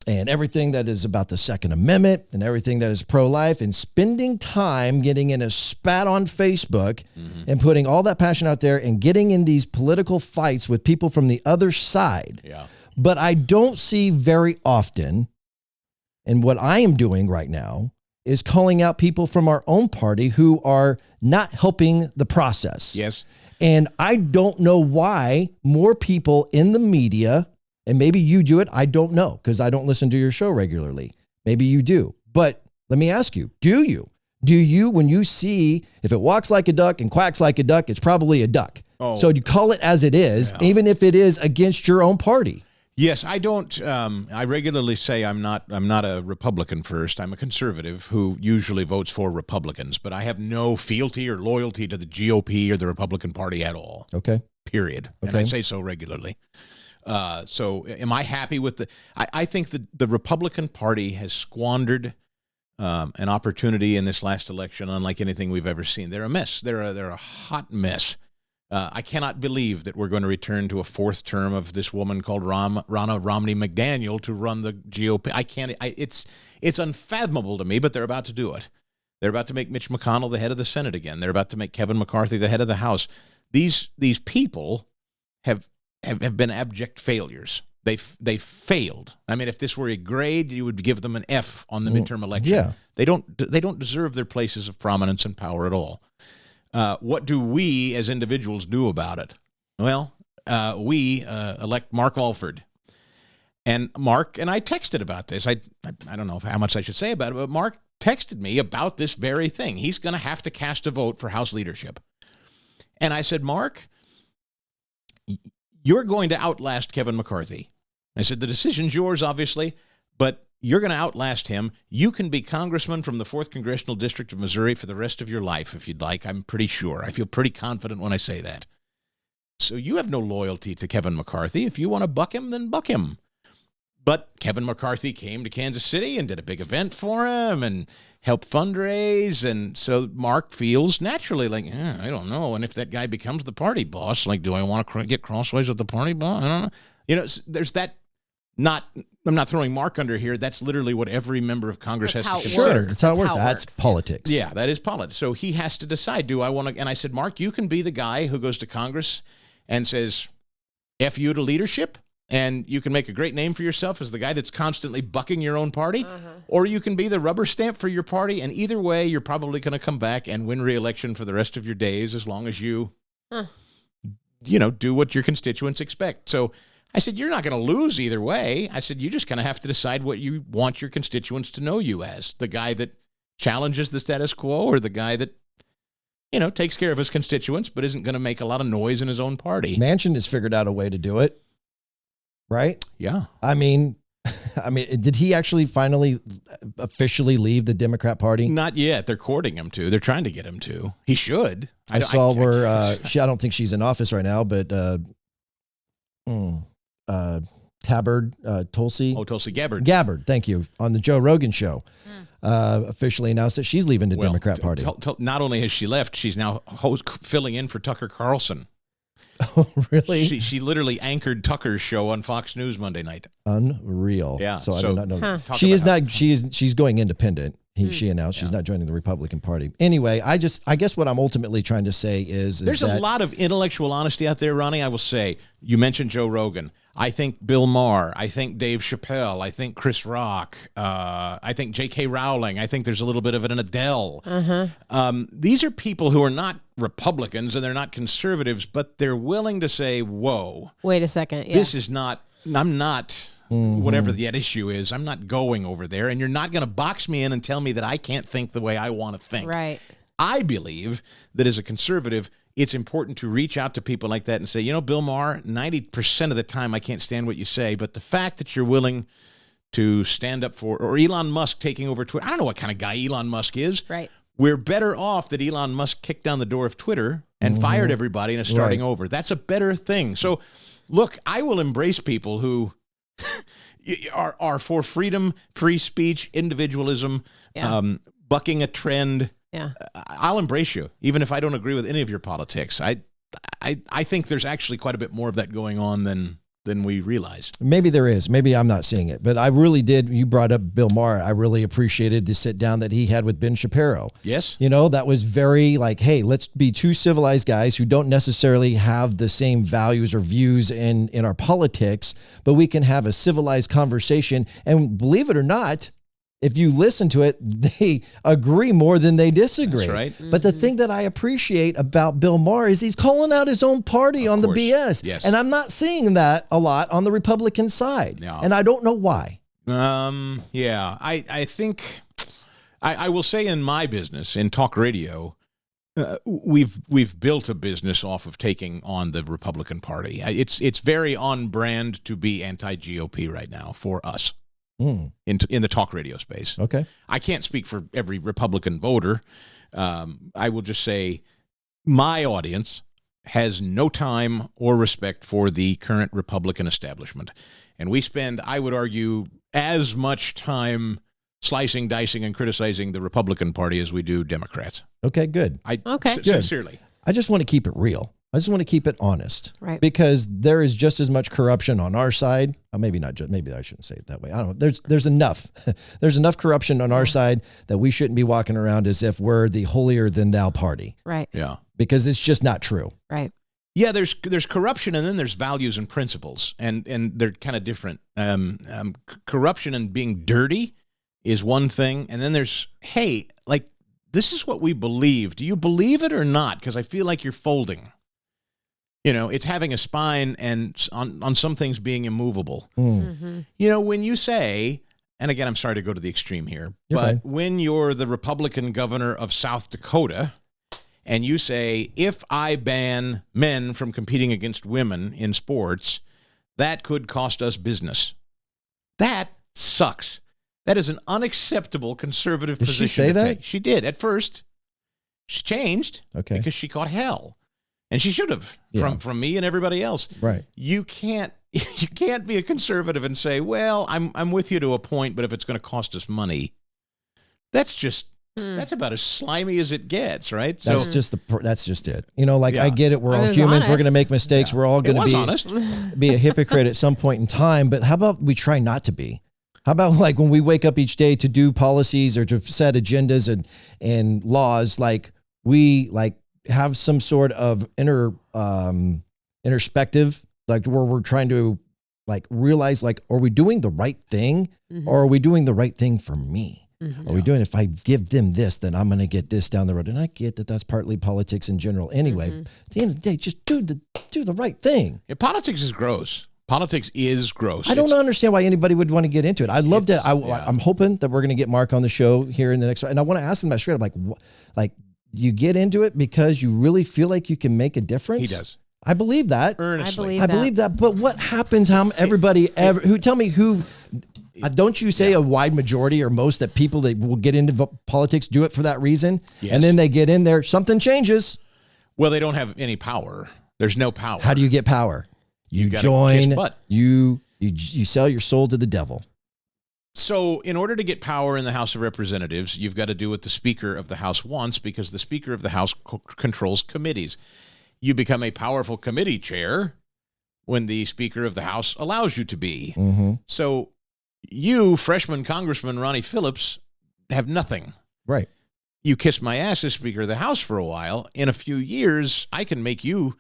and everything that is about the Second Amendment and everything that is pro-life, and spending time getting in a spat on Facebook and putting all that passion out there and getting in these political fights with people from the other side. Yeah. But I don't see very often, and what I am doing right now is calling out people from our own party who are not helping the process. Yes. And I don't know why more people in the media, and maybe you do it, I don't know, because I don't listen to your show regularly. Maybe you do. But let me ask you, do you? Do you, when you see, if it walks like a duck and quacks like a duck, it's probably a duck. Oh. So you call it as it is, even if it is against your own party. Yes, I don't. I regularly say I'm not a Republican first. I'm a conservative who usually votes for Republicans, but I have no fealty or loyalty to the GOP or the Republican Party at all. Okay. Period. Okay. And I say so regularly. So am I happy with I think the Republican Party has squandered an opportunity in this last election unlike anything we've ever seen. They're a mess. They're a hot mess. I cannot believe that we're going to return to a fourth term of this woman called Ronna Romney McDaniel to run the GOP. I can't. It's unfathomable to me, but they're about to do it. They're about to make Mitch McConnell the head of the Senate again. They're about to make Kevin McCarthy the head of the House. These people have been abject failures. They failed. I mean, if this were a grade, you would give them an F on the midterm election. Yeah. They don't deserve their places of prominence and power at all. What do we as individuals do about it? Well, we elect Mark Alford. And Mark and I texted about this. I don't know how much I should say about it, but Mark texted me about this very thing. He's going to have to cast a vote for House leadership. And I said, Mark, you're going to outlast Kevin McCarthy. I said, the decision's yours, obviously, but you're going to outlast him. You can be congressman from the 4th Congressional District of Missouri for the rest of your life, if you'd like. I'm pretty sure. I feel pretty confident when I say that. So you have no loyalty to Kevin McCarthy. If you want to buck him, then buck him. But Kevin McCarthy came to Kansas City and did a big event for him and helped fundraise. And so Mark feels naturally like, I don't know. And if that guy becomes the party boss, like, do I want to get crossways with the party boss? I don't know. You know, there's that. I'm not throwing Mark under here. That's literally what every member of Congress has to consider. Sure, that's how it works. That's politics. Yeah, that is politics. So he has to decide, do I want to? And I said, Mark, you can be the guy who goes to Congress and says, F you to leadership, and you can make a great name for yourself as the guy that's constantly bucking your own party, or you can be the rubber stamp for your party, and either way, you're probably going to come back and win re-election for the rest of your days as long as you do what your constituents expect. So I said, you're not going to lose either way. I said, you just kind of have to decide what you want your constituents to know you as, the guy that challenges the status quo or the guy that, takes care of his constituents but isn't going to make a lot of noise in his own party. Manchin has figured out a way to do it, right? Yeah. I mean, did he actually finally officially leave the Democrat Party? Not yet. They're courting him to. They're trying to get him to. He should. I don't think she's in office right now, but Tabbard, Tulsi. Oh, Tulsi Gabbard. Gabbard, thank you. On the Joe Rogan show, officially announced that she's leaving the Democrat Party. Not only has she left, she's now filling in for Tucker Carlson. Oh, really? She literally anchored Tucker's show on Fox News Monday night. Unreal. Yeah. So I do not know. Huh. She's going independent. She announced she's not joining the Republican Party. Anyway, I guess what I'm ultimately trying to say is there's a lot of intellectual honesty out there, Ronnie. I will say, you mentioned Joe Rogan. I think Bill Maher. I think Dave Chappelle. I think Chris Rock. I think J.K. Rowling. I think there's a little bit of an Adele. These are people who are not Republicans and they're not conservatives, but they're willing to say, whoa. Wait a second. Yeah. This is not, I'm not, whatever that issue is, I'm not going over there, and you're not going to box me in and tell me that I can't think the way I want to think. Right. I believe that as a conservative, it's important to reach out to people like that and say, Bill Maher, 90% of the time I can't stand what you say, but the fact that you're willing to stand up for, or Elon Musk taking over Twitter, I don't know what kind of guy Elon Musk is. Right. We're better off that Elon Musk kicked down the door of Twitter and fired everybody and is starting over. That's a better thing. So, look, I will embrace people who are for freedom, free speech, individualism, bucking a trend. Yeah. I'll embrace you, even if I don't agree with any of your politics. I think there's actually quite a bit more of that going on than we realize. Maybe there is. Maybe I'm not seeing it. But I really did. You brought up Bill Maher. I really appreciated the sit down that he had with Ben Shapiro. Yes. That was very like, hey, let's be two civilized guys who don't necessarily have the same values or views in our politics, but we can have a civilized conversation. And believe it or not, if you listen to it, they agree more than they disagree. That's right. But the thing that I appreciate about Bill Maher is he's calling out his own party on the BS. Yes. And I'm not seeing that a lot on the Republican side. No. And I don't know why. Yeah. I think I will say in my business, in talk radio, we've built a business off of taking on the Republican Party. It's very on brand to be anti-GOP right now for us. In the talk radio space. Okay. I can't speak for every Republican voter. I will just say my audience has no time or respect for the current Republican establishment. And we spend, I would argue, as much time slicing, dicing, and criticizing the Republican Party as we do Democrats. Okay, good. Sincerely. I just want to keep it real. I just want to keep it honest, right? Because there is just as much corruption on our side. Maybe not. Maybe I shouldn't say it that way. I don't know. There's enough. There's enough corruption on our side that we shouldn't be walking around as if we're the holier than thou party. Right. Yeah. Because it's just not true. Right. Yeah. There's corruption, and then there's values and principles, and they're kind of different. Corruption and being dirty is one thing, and then there's this is what we believe. Do you believe it or not? Because I feel like you're folding. It's having a spine and on some things being immovable. When you say, and again, I'm sorry to go to the extreme here, when you're the Republican governor of South Dakota and you say, if I ban men from competing against women in sports, that could cost us business. That sucks. That is an unacceptable conservative position. Did she say that? Take. She did at first. She changed because she caught hell. And she should have from me and everybody else. Right. You can't be a conservative and say, well, I'm with you to a point, but if it's going to cost us money, that's about as slimy as it gets, right? That's just it. I get it. We're all humans. Honest. We're going to make mistakes. Yeah. We're all going to be a hypocrite at some point in time. But how about we try not to be? How about when we wake up each day to do policies or to set agendas and laws, we have some sort of introspective, where we're trying to realize, are we doing the right thing or are we doing the right thing for me? Are we doing, if I give them this, then I'm going to get this down the road? And I get that that's partly politics in general anyway. At the end of the day, just do the right thing. Yeah, politics is gross. Politics is gross. I don't understand why anybody would want to get into it. I'd love to. I'm hoping that we're going to get Mark on the show here in the next. And I want to ask him that straight up, like you get into it because you really feel like you can make a difference? He does. I believe that. Earnestly. I believe that. But what happens? Tell me who. Don't you say a wide majority or most that people that will get into politics do it for that reason? Yes. And then they get in there, something changes. Well, they don't have any power. There's no power. How do you get power? You join, you sell your soul to the devil. So in order to get power in the House of Representatives, you've got to do what the Speaker of the House wants, because the Speaker of the House controls committees. You become a powerful committee chair when the Speaker of the House allows you to be. Mm-hmm. So you, freshman Congressman Ronnie Phillips, have nothing. Right. You kiss my ass as Speaker of the House for a while. In a few years, I can make you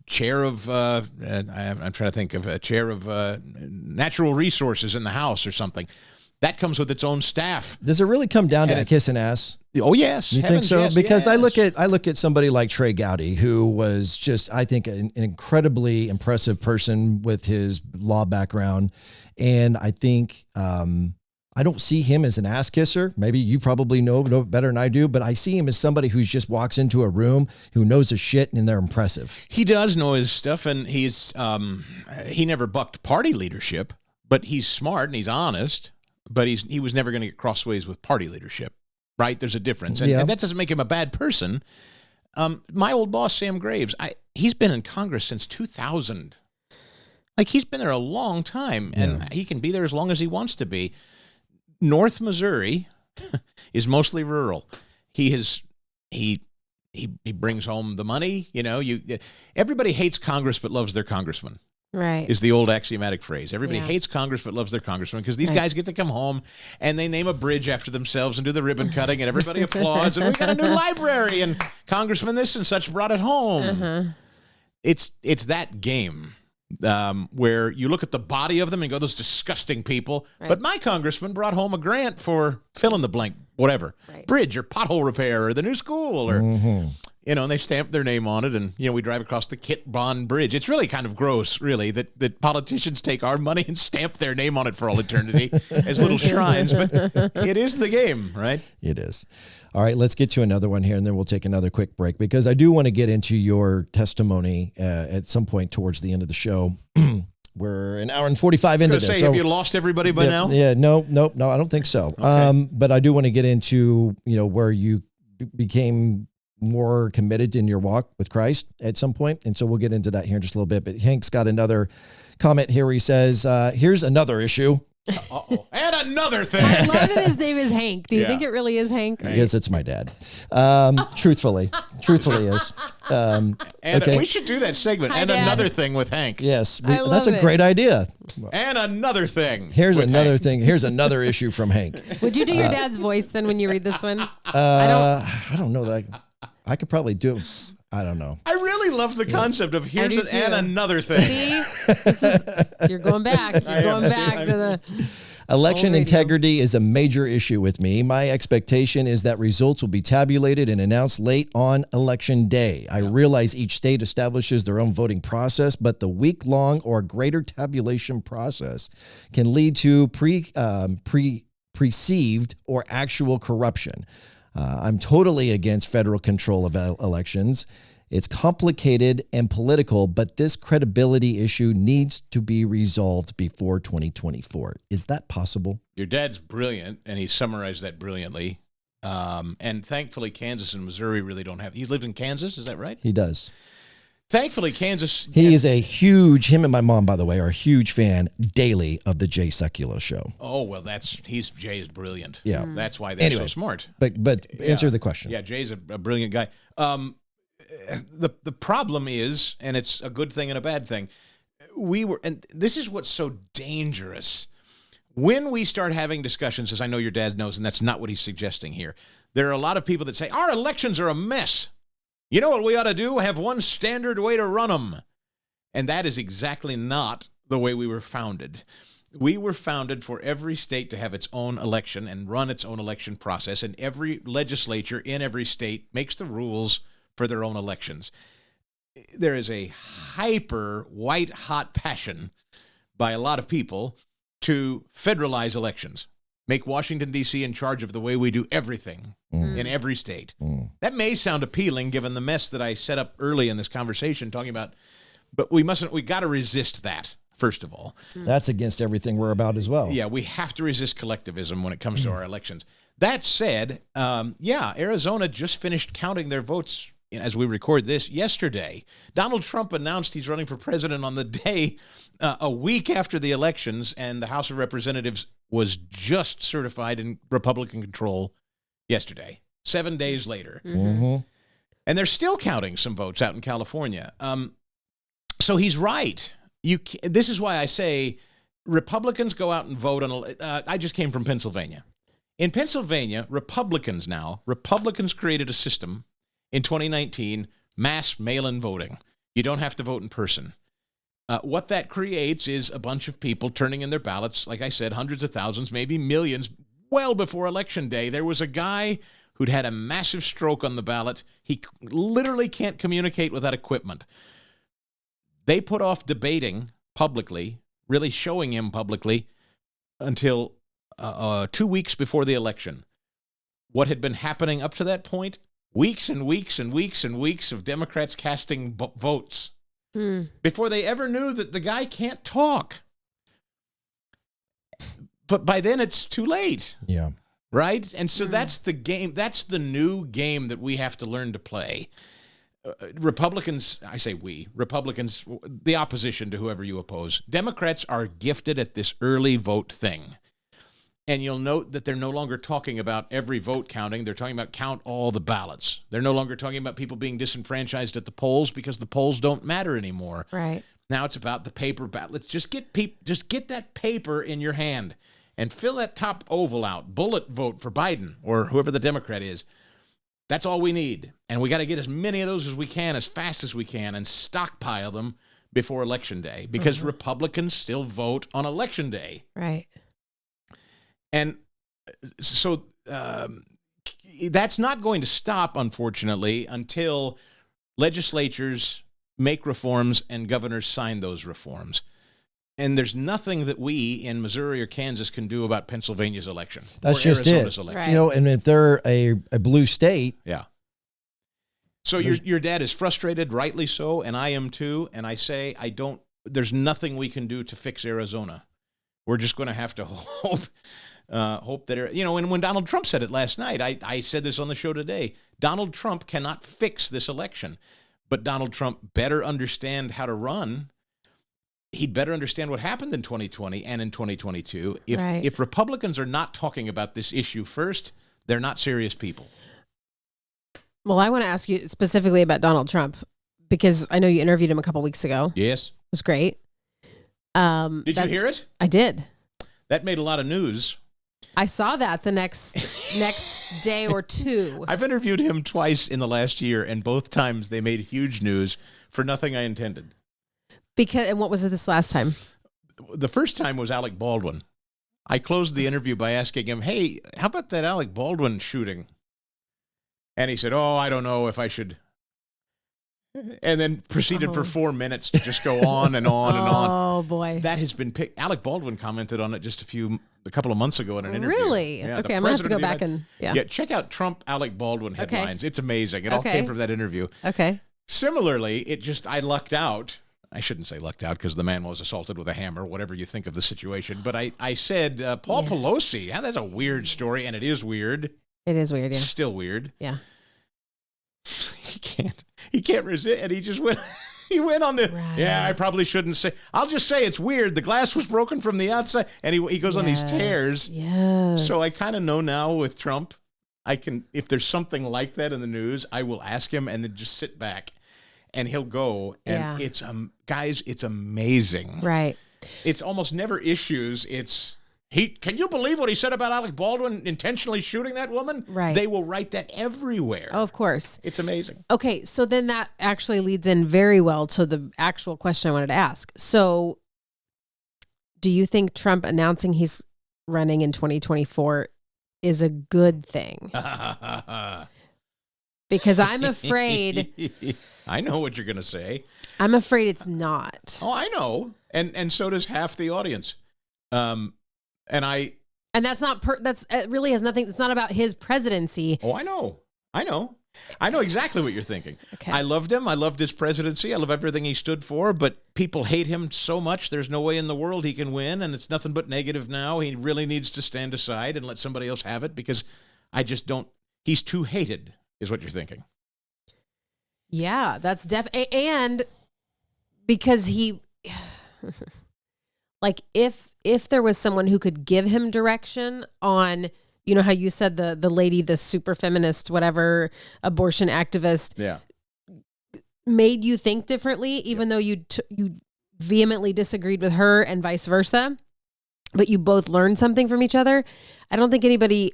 chair of, I'm trying to think of a chair of natural resources in the House or something. That comes with its own staff. Does it really come down to kissing ass? Oh, yes. You think so? Yes, because yes. I look at somebody like Trey Gowdy, who was just, I think, an incredibly impressive person with his law background. And I think I don't see him as an ass kisser. Maybe you probably know better than I do, but I see him as somebody who just walks into a room, who knows his shit, and they're impressive. He does know his stuff, and he's he never bucked party leadership, but he's smart and he's honest. But he was never going to get crossways with party leadership, right? There's a difference, and that doesn't make him a bad person. My old boss, Sam Graves, he's been in Congress since 2000. Like, he's been there a long time, and he can be there as long as he wants to be. North Missouri is mostly rural. He brings home the money. You know, everybody hates Congress but loves their congressman. Right. Is the old axiomatic phrase. Everybody hates Congress but loves their congressman, because these guys get to come home and they name a bridge after themselves and do the ribbon cutting, and everybody applauds, and we got a new library, and Congressman this and such brought it home. Uh-huh. It's that game. Where you look at the body of them and go, those disgusting people. Right. But my congressman brought home a grant for fill in the blank, whatever, bridge or pothole repair or the new school, or and they stamp their name on it, and we drive across the Kit Bond Bridge. It's really kind of gross, really, that politicians take our money and stamp their name on it for all eternity as little shrines. But it is the game, right? It is. All right, let's get to another one here, and then we'll take another quick break, because I do want to get into your testimony at some point towards the end of the show. We're an hour and 45 into this. Have you lost everybody by now? Yeah, no, I don't think so. Okay. But I do want to get into where you became more committed in your walk with Christ at some point, and so we'll get into that here in just a little bit. But Hank's got another comment here. He says, "Here's another issue." Uh-oh. And another thing. I love that his name is Hank. Do you think it really is Hank? I guess it's my dad. Truthfully is. We should do that segment. Hi, and Dad. Another thing with Hank. Yes, that's a great idea. And another thing. Here's another thing. Here's another issue from Hank. Would you do your dad's voice then when you read this one? I don't know that I could probably do. I don't know. I really love the concept of here's and another thing. See, you're going back. You're going back to the election integrity is a major issue with me. My expectation is that results will be tabulated and announced late on election day. I realize each state establishes their own voting process, but the week-long or greater tabulation process can lead to perceived or actual corruption. I'm totally against federal control of elections. It's complicated and political, but this credibility issue needs to be resolved before 2024. Is that possible? Your dad's brilliant, and he summarized that brilliantly. And thankfully, Kansas and Missouri really don't have. He lived in Kansas, is that right? He does. Thankfully, Kansas. He is a huge, him and my mom, by the way, are a huge fan daily of the Jay Sekulow show. Oh, well, Jay is brilliant. Yeah. That's why they're so smart. But answer the question. Yeah, Jay's a brilliant guy. The problem is, and it's a good thing and a bad thing, and this is what's so dangerous. When we start having discussions, as I know your dad knows, and that's not what he's suggesting here, there are a lot of people that say, our elections are a mess. You know what we ought to do? Have one standard way to run them. And that is exactly not the way we were founded. We were founded for every state to have its own election and run its own election process, and every legislature in every state makes the rules for their own elections. There is a hyper white-hot passion by a lot of people to federalize elections, make Washington, D.C. in charge of the way we do everything in every state. That may sound appealing given the mess that I set up early in this conversation talking about, but we got to resist that. First of all, that's against everything we're about as well. Yeah, we have to resist collectivism when it comes to our elections. That said, Arizona just finished counting their votes as we record this yesterday. Donald Trump announced he's running for president on the day, a week after the elections, and the House of Representatives was just certified in Republican control yesterday, 7 days later. And they're still counting some votes out in California. So he's right. This is why I say Republicans go out and vote on. I just came from Pennsylvania. In Pennsylvania, Republicans created a system in 2019, mass mail-in voting. You don't have to vote in person. What that creates is a bunch of people turning in their ballots, like I said, hundreds of thousands, maybe millions, well before Election Day. There was a guy who'd had a massive stroke on the ballot. He literally can't communicate without equipment. They put off debating publicly, really showing him publicly, until 2 weeks before the election. What had been happening up to that point? Weeks and weeks and weeks and weeks of Democrats casting votes before they ever knew that the guy can't talk. But by then it's too late. Yeah. Right? And so that's the game. That's the new game that we have to learn to play. Republicans, I say we, Republicans, the opposition to whoever you oppose, Democrats are gifted at this early vote thing. And you'll note that they're no longer talking about every vote counting. They're talking about count all the ballots. They're no longer talking about people being disenfranchised at the polls because the polls don't matter anymore. Right. Now it's about the paper ballot. Let's just get that paper in your hand and fill that top oval out. Bullet vote for Biden or whoever the Democrat is. That's all we need. And we got to get as many of those as we can, as fast as we can, and stockpile them before Election Day because Republicans still vote on Election Day. Right. And so that's not going to stop, unfortunately, until legislatures make reforms and governors sign those reforms. And there's nothing that we in Missouri or Kansas can do about Pennsylvania's election. That's just Arizona's it. election. Right. You know, and if they're a blue state. Yeah. So your dad is frustrated, rightly so, and I am too. And I say, there's nothing we can do to fix Arizona. We're just going to have to hope that, and when Donald Trump said it last night, I said this on the show today, Donald Trump cannot fix this election, but Donald Trump better understand how to run. He'd better understand what happened in 2020 and in 2022. If Republicans are not talking about this issue first, they're not serious people. Well, I want to ask you specifically about Donald Trump because I know you interviewed him a couple weeks ago. Yes. It was great. Did you hear it? I did. That made a lot of news. I saw that the next day or two. I've interviewed him twice in the last year, and both times they made huge news for nothing I intended. And what was it this last time? The first time was Alec Baldwin. I closed the interview by asking him, hey, how about that Alec Baldwin shooting? And he said, I don't know if I should. And then proceeded for 4 minutes to just go on and on and on. Oh, boy. That has been picked. Alec Baldwin commented on it just a couple of months ago in an interview. Really? Yeah, okay, I'm going to have to go back and, Yeah, check out Trump Alec Baldwin headlines. It's amazing. It all came from that interview. Okay. Similarly, I lucked out. I shouldn't say lucked out because the man was assaulted with a hammer, whatever you think of the situation. But I said, Paul Pelosi, that's a weird story, and it is weird. It is weird, yeah. Still weird. Yeah. He can't resist, and he just went. He went on the. Right. Yeah, I probably shouldn't say. I'll just say it's weird. The glass was broken from the outside, and he goes on these tears. Yes. So I kind of know now with Trump, if there's something like that in the news, I will ask him, and then just sit back, and he'll go, and it's guys, it's amazing. Right. It's almost never issues. It's. Can you believe what he said about Alec Baldwin intentionally shooting that woman? Right. They will write that everywhere. Oh, of course. It's amazing. Okay, so then that actually leads in very well to the actual question I wanted to ask. So do you think Trump announcing he's running in 2024 is a good thing? Because I'm afraid. I know what you're going to say. I'm afraid it's not. Oh, I know. And so does half the audience. And that's not it really has nothing. It's not about his presidency. Oh, I know exactly what you're thinking. Okay. I loved him. I loved his presidency. I love everything he stood for, but people hate him so much. There's no way in the world he can win, and it's nothing but negative now. He really needs to stand aside and let somebody else have it, because I just don't. He's too hated, is what you're thinking. Yeah, that's and because he, like, if there was someone who could give him direction on, you know how you said the lady, the super feminist, whatever, abortion activist, made you think differently, even though you vehemently disagreed with her and vice versa, but you both learned something from each other. I don't think anybody,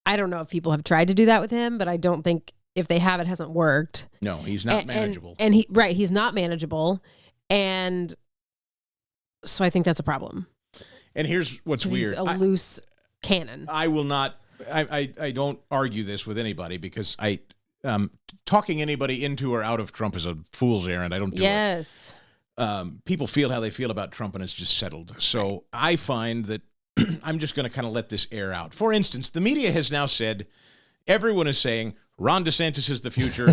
I don't know if people have tried to do that with him, but I don't think if they have, it hasn't worked. No, he's not manageable. And he's not manageable. And so I think that's a problem. And here's what's weird. He's a loose cannon. I will not, I don't argue this with anybody, because talking anybody into or out of Trump is a fool's errand. I don't do it. Yes. People feel how they feel about Trump, and it's just settled. So I find that I'm just going to kind of let this air out. For instance, the media has now said, everyone is saying, Ron DeSantis is the future.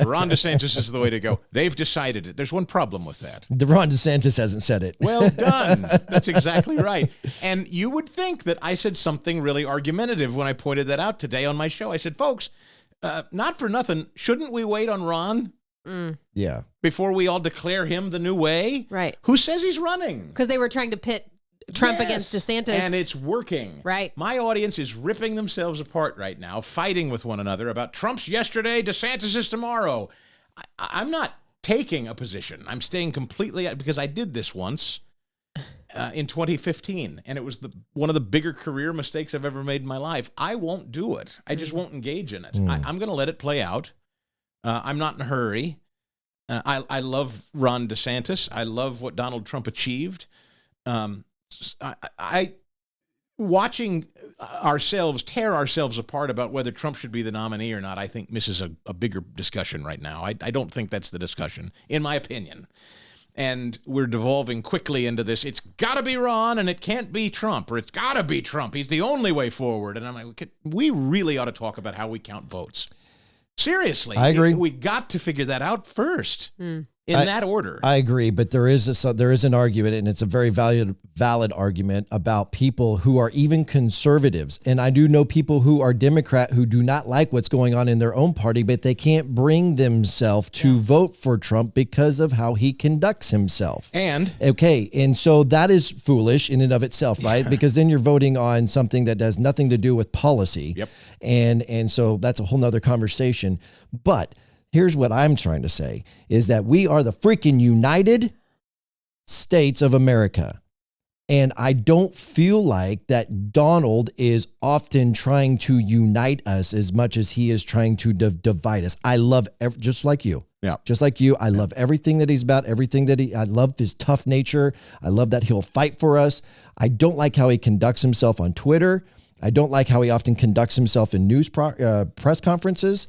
Ron DeSantis is the way to go. They've decided it. There's one problem with that. Ron DeSantis hasn't said it. Well done. That's exactly right. And you would think that I said something really argumentative when I pointed that out today on my show. I said, folks, not for nothing, shouldn't we wait on Ron? Yeah. Before we all declare him the new way? Right. Who says he's running? Because they were trying to pit Trump against DeSantis. And it's working. Right. My audience is ripping themselves apart right now, fighting with one another about Trump's yesterday, DeSantis is tomorrow. I'm not taking a position. I'm staying completely, because I did this once in 2015, and it was one of the bigger career mistakes I've ever made in my life. I won't do it. I just won't engage in it. I'm going to let it play out. I'm not in a hurry. I love Ron DeSantis. I love what Donald Trump achieved. Watching ourselves tear ourselves apart about whether Trump should be the nominee or not, I think misses a bigger discussion right now. I don't think that's the discussion, in my opinion. And we're devolving quickly into this. It's got to be Ron, and it can't be Trump, or it's got to be Trump. He's the only way forward. And I'm like, we really ought to talk about how we count votes. Seriously. I agree. We got to figure that out first. In that order. I agree, but there is an argument, and it's a very valid argument about people who are even conservatives. And I do know people who are Democrat who do not like what's going on in their own party, but they can't bring themselves to vote for Trump because of how he conducts himself. And so that is foolish in and of itself, right? Because then you're voting on something that has nothing to do with policy. Yep. And so that's a whole nother conversation. But here's what I'm trying to say is that we are the freaking United States of America. And I don't feel like that Donald is often trying to unite us as much as he is trying to divide us. I love, just like you. Yeah. Just like you. I love everything that he's about, I love his tough nature. I love that he'll fight for us. I don't like how he conducts himself on Twitter. I don't like how he often conducts himself in news press conferences.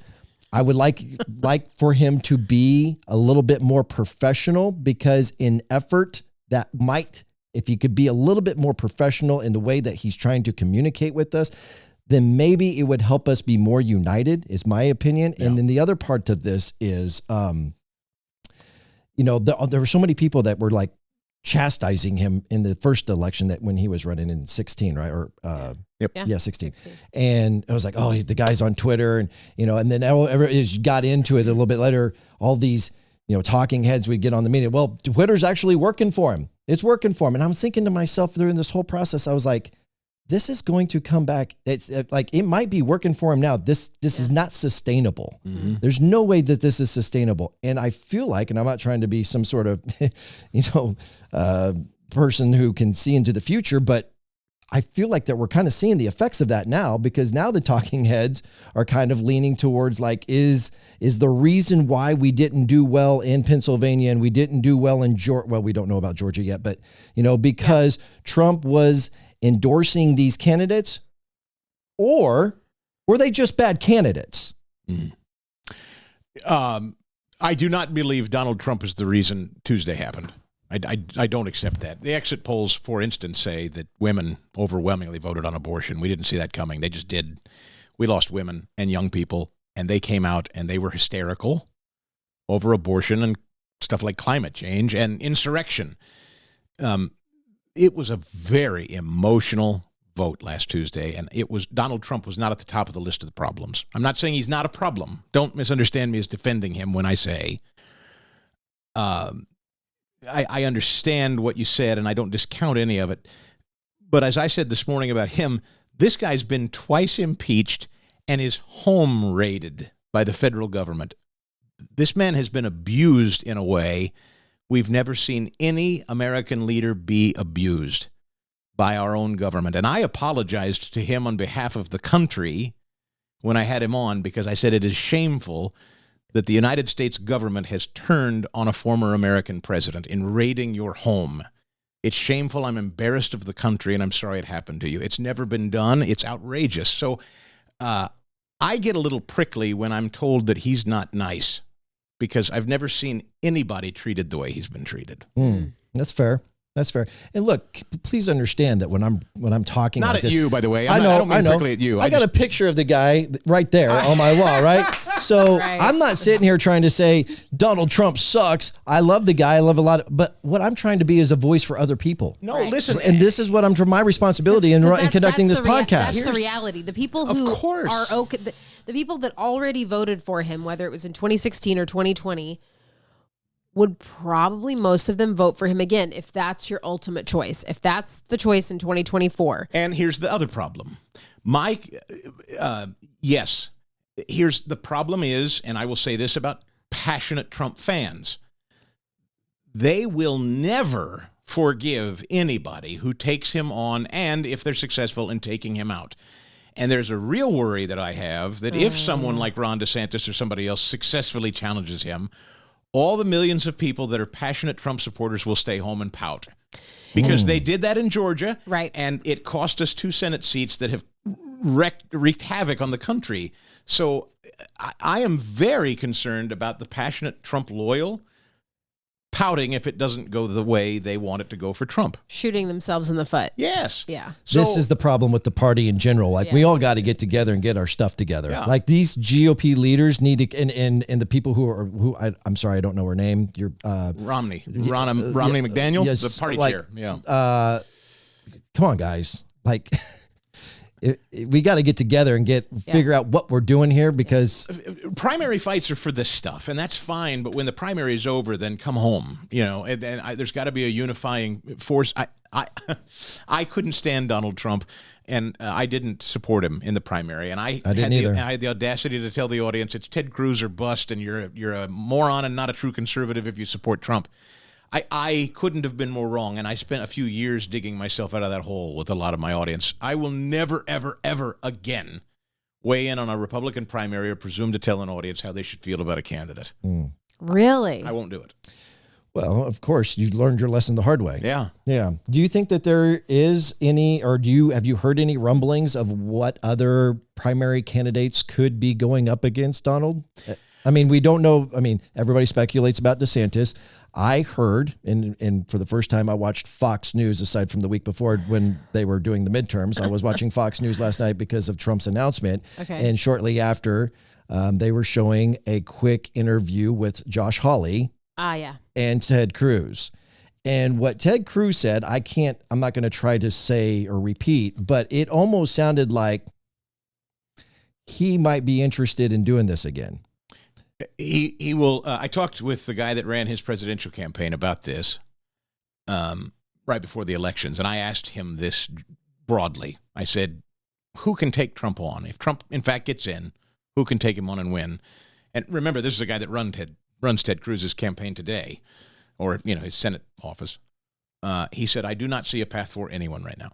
I would like for him to be a little bit more professional, because in effort that might, if he could be a little bit more professional in the way that he's trying to communicate with us, then maybe it would help us be more united, is my opinion. Yeah. And then the other part of this is, there were so many people that were like chastising him in the first election, that when he was running in 16, right? Or, 16. And I was like, oh, the guy's on Twitter, and, and then as you got into it a little bit later, all these, talking heads would get on the media. Well, Twitter's actually working for him. It's working for him. And I'm thinking to myself during this whole process, I was like, this is going to come back. It's like, it might be working for him now. This is not sustainable. Mm-hmm. There's no way that this is sustainable. And I feel like, and I'm not trying to be some sort of, person who can see into the future, but I feel like that we're kind of seeing the effects of that now, because now the talking heads are kind of leaning towards like, is the reason why we didn't do well in Pennsylvania and we didn't do well in Georgia? Well, we don't know about Georgia yet, but because Trump was endorsing these candidates, or were they just bad candidates? I do not believe Donald Trump is the reason Tuesday happened. I don't accept that. The exit polls, for instance, say that women overwhelmingly voted on abortion. We didn't see that coming. They just did. We lost women and young people, and they came out and they were hysterical over abortion and stuff like climate change and insurrection. It was a very emotional vote last Tuesday, and Donald Trump was not at the top of the list of the problems. I'm not saying he's not a problem. Don't misunderstand me as defending him when I say I understand what you said, and I don't discount any of it. But as I said this morning about him, this guy's been twice impeached and is home raided by the federal government. This man has been abused in a way we've never seen any American leader be abused by our own government. And I apologized to him on behalf of the country when I had him on, because I said it is shameful that the United States government has turned on a former American president in raiding your home. It's shameful. I'm embarrassed of the country, and I'm sorry it happened to you. It's never been done. It's outrageous. So I get a little prickly when I'm told that he's not nice, because I've never seen anybody treated the way he's been treated. That's fair. That's fair. And look, please understand that when I'm talking not like at this, you, by the way. I know. Prickly at you. I got a picture of the guy right there on my wall, right? So Right. I'm not sitting here trying to say Donald Trump sucks. I love the guy. I love a lot. But what I'm trying to be is a voice for other people. No, Right. listen. And this is what my responsibility in conducting this podcast. That's the reality. The people who Of course. are okay, the people that already voted for him, whether it was in 2016 or 2020, would probably most of them vote for him again if that's your ultimate choice. If that's the choice in 2024. And here's the other problem. Yes, here's the problem is, and I will say this about passionate Trump fans, they will never forgive anybody who takes him on, and if they're successful in taking him out. And there's a real worry that I have that if someone like Ron DeSantis or somebody else successfully challenges him, all the millions of people that are passionate Trump supporters will stay home and pout, because they did that in Georgia. Right. And it cost us 2 Senate seats that have wreaked havoc on the country. So I am very concerned about the passionate Trump loyal pouting if it doesn't go the way they want it to go for Trump. Shooting themselves in the foot. Yes. Yeah. So, This is the problem with the party in general. Like, we Yeah. all got to get together and get our stuff together. Yeah. Like, these GOP leaders need to, and the people I'm sorry, I don't know her name. You're Romney McDaniel, yes, the party like, chair. Yeah. Come on, guys. Like, we got to get together and figure out what we're doing here, because Primary fights are for this stuff, and that's fine. But when the primary is over, then come home. And there's got to be a unifying force. I couldn't stand Donald Trump, and I didn't support him in the primary. And I didn't either. I had the audacity to tell the audience it's Ted Cruz or bust, and you're a moron and not a true conservative if you support Trump. I couldn't have been more wrong, and I spent a few years digging myself out of that hole with a lot of my audience. I will never, ever, ever again weigh in on a Republican primary or presume to tell an audience how they should feel about a candidate. Really? I won't do it. well, of course, you learned your lesson the hard way. Yeah. Yeah. Do you think that there is any, or have you heard any rumblings of what other primary candidates could be going up against Donald? I mean, we don't know. I mean, everybody speculates about DeSantis. I heard, and for the first time I watched Fox News, aside from the week before when they were doing the midterms. I was watching Fox News last night because of Trump's announcement. Okay. And shortly after, they were showing a quick interview with Josh Hawley Yeah. and Ted Cruz. And what Ted Cruz said, I'm not going to try to say or repeat, but it almost sounded like he might be interested in doing this again. He will. I talked with the guy that ran his presidential campaign about this right before the elections, and I asked him this broadly. I said, who can take Trump on? If Trump, in fact, gets in, who can take him on and win? And remember, this is a guy that runs Ted Cruz's campaign today, or his Senate office. He said, I do not see a path for anyone right now.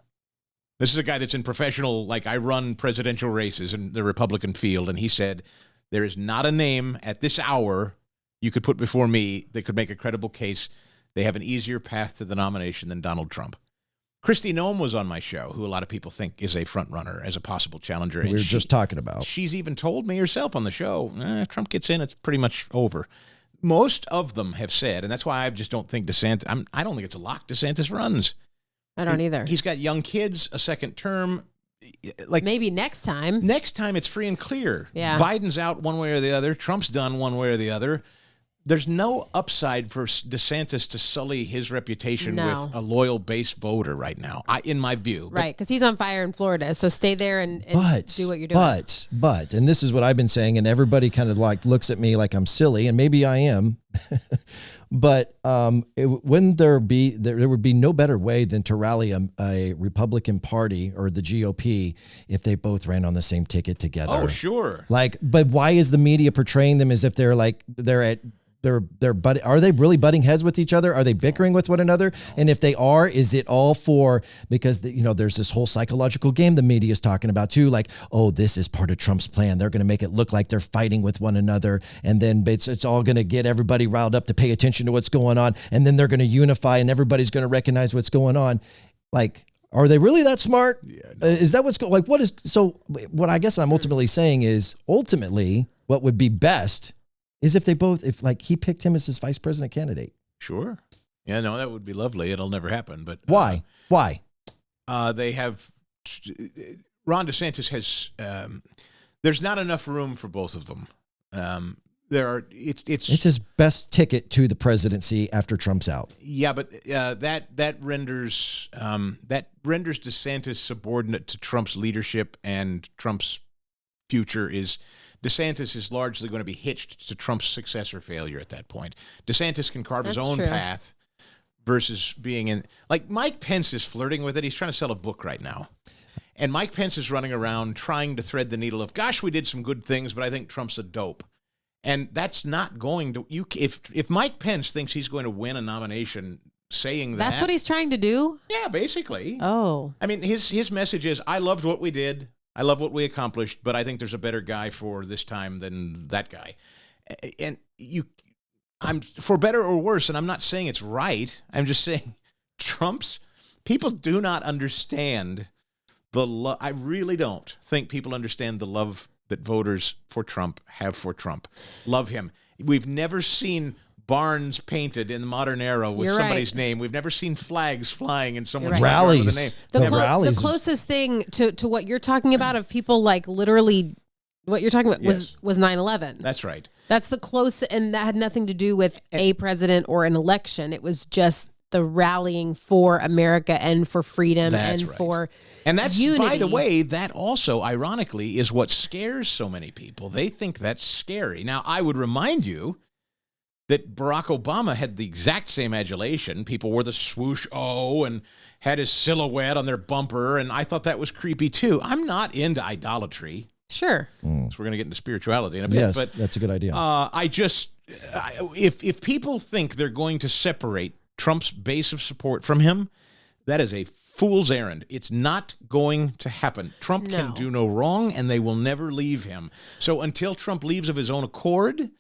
This is a guy that's in professional, like I run presidential races in the Republican field, and he said, there is not a name at this hour you could put before me that could make a credible case they have an easier path to the nomination than Donald Trump. Kristi Noem was on my show, who a lot of people think is a front runner as a possible challenger. We were just talking about. She's even told me herself on the show, Trump gets in, it's pretty much over. Most of them have said, and that's why I just don't think DeSantis, I don't think it's a lock DeSantis runs. I don't either. He's got young kids, a second term. Like maybe next time. Next time it's free and clear. Yeah. Biden's out one way or the other. Trump's done one way or the other. There's no upside for DeSantis to sully his reputation with a loyal base voter right now, in my view. Right, because he's on fire in Florida. So stay there and do what you're doing. But, and this is what I've been saying, and everybody kind of like looks at me like I'm silly, and maybe I am. But wouldn't there would be no better way than to rally a Republican Party or the GOP if they both ran on the same ticket together? Oh, sure. Like, but why is the media portraying them as if they're are they really butting heads with each other? Are they bickering with one another? And if they are, is it all for, because there's this whole psychological game the media is talking about too, like, oh, this is part of Trump's plan. They're going to make it look like they're fighting with one another. And then it's all going to get everybody riled up to pay attention to what's going on. And then they're going to unify and everybody's going to recognize what's going on. Like, are they really that smart? Yeah, no. Is that what's like? What I guess I'm ultimately saying is what would be best is if he picked him as his vice president candidate. Sure. Yeah, no, that would be lovely. It'll never happen. But why? They have Ron DeSantis has. There's not enough room for both of them. It's his best ticket to the presidency after Trump's out. Yeah, but that renders DeSantis subordinate to Trump's leadership, and Trump's future is. DeSantis is largely going to be hitched to Trump's success or failure at that point. DeSantis can carve his own path versus being in... Like, Mike Pence is flirting with it. He's trying to sell a book right now. And Mike Pence is running around trying to thread the needle of, gosh, we did some good things, but I think Trump's a dope. And that's not going to... If Mike Pence thinks he's going to win a nomination saying that... That's what he's trying to do? Yeah, basically. Oh. I mean, his message is, I loved what we did. I love what we accomplished, but I think there's a better guy for this time than that guy. And I'm for better or worse, and I'm not saying it's right. I'm just saying people do not understand the love. I really don't think people understand the love that voters for Trump have for Trump. Love him. We've never seen barns painted in the modern era with somebody's name. We've never seen flags flying in someone's rallies. With a name. The closest thing to what you're talking about of people like literally what you're talking about was 9/11. That's right. That's the close, and that had nothing to do with a president or an election. It was just the rallying for America and for freedom for and that's unity. By the way, that also ironically is what scares so many people. They think that's scary. Now, I would remind you that Barack Obama had the exact same adulation. People wore the swoosh O and had his silhouette on their bumper, and I thought that was creepy too. I'm not into idolatry. Sure. So we're going to get into spirituality in a bit. Yes, but that's a good idea. If people think they're going to separate Trump's base of support from him, that is a fool's errand. It's not going to happen. Trump can do no wrong, and they will never leave him. So until Trump leaves of his own accord,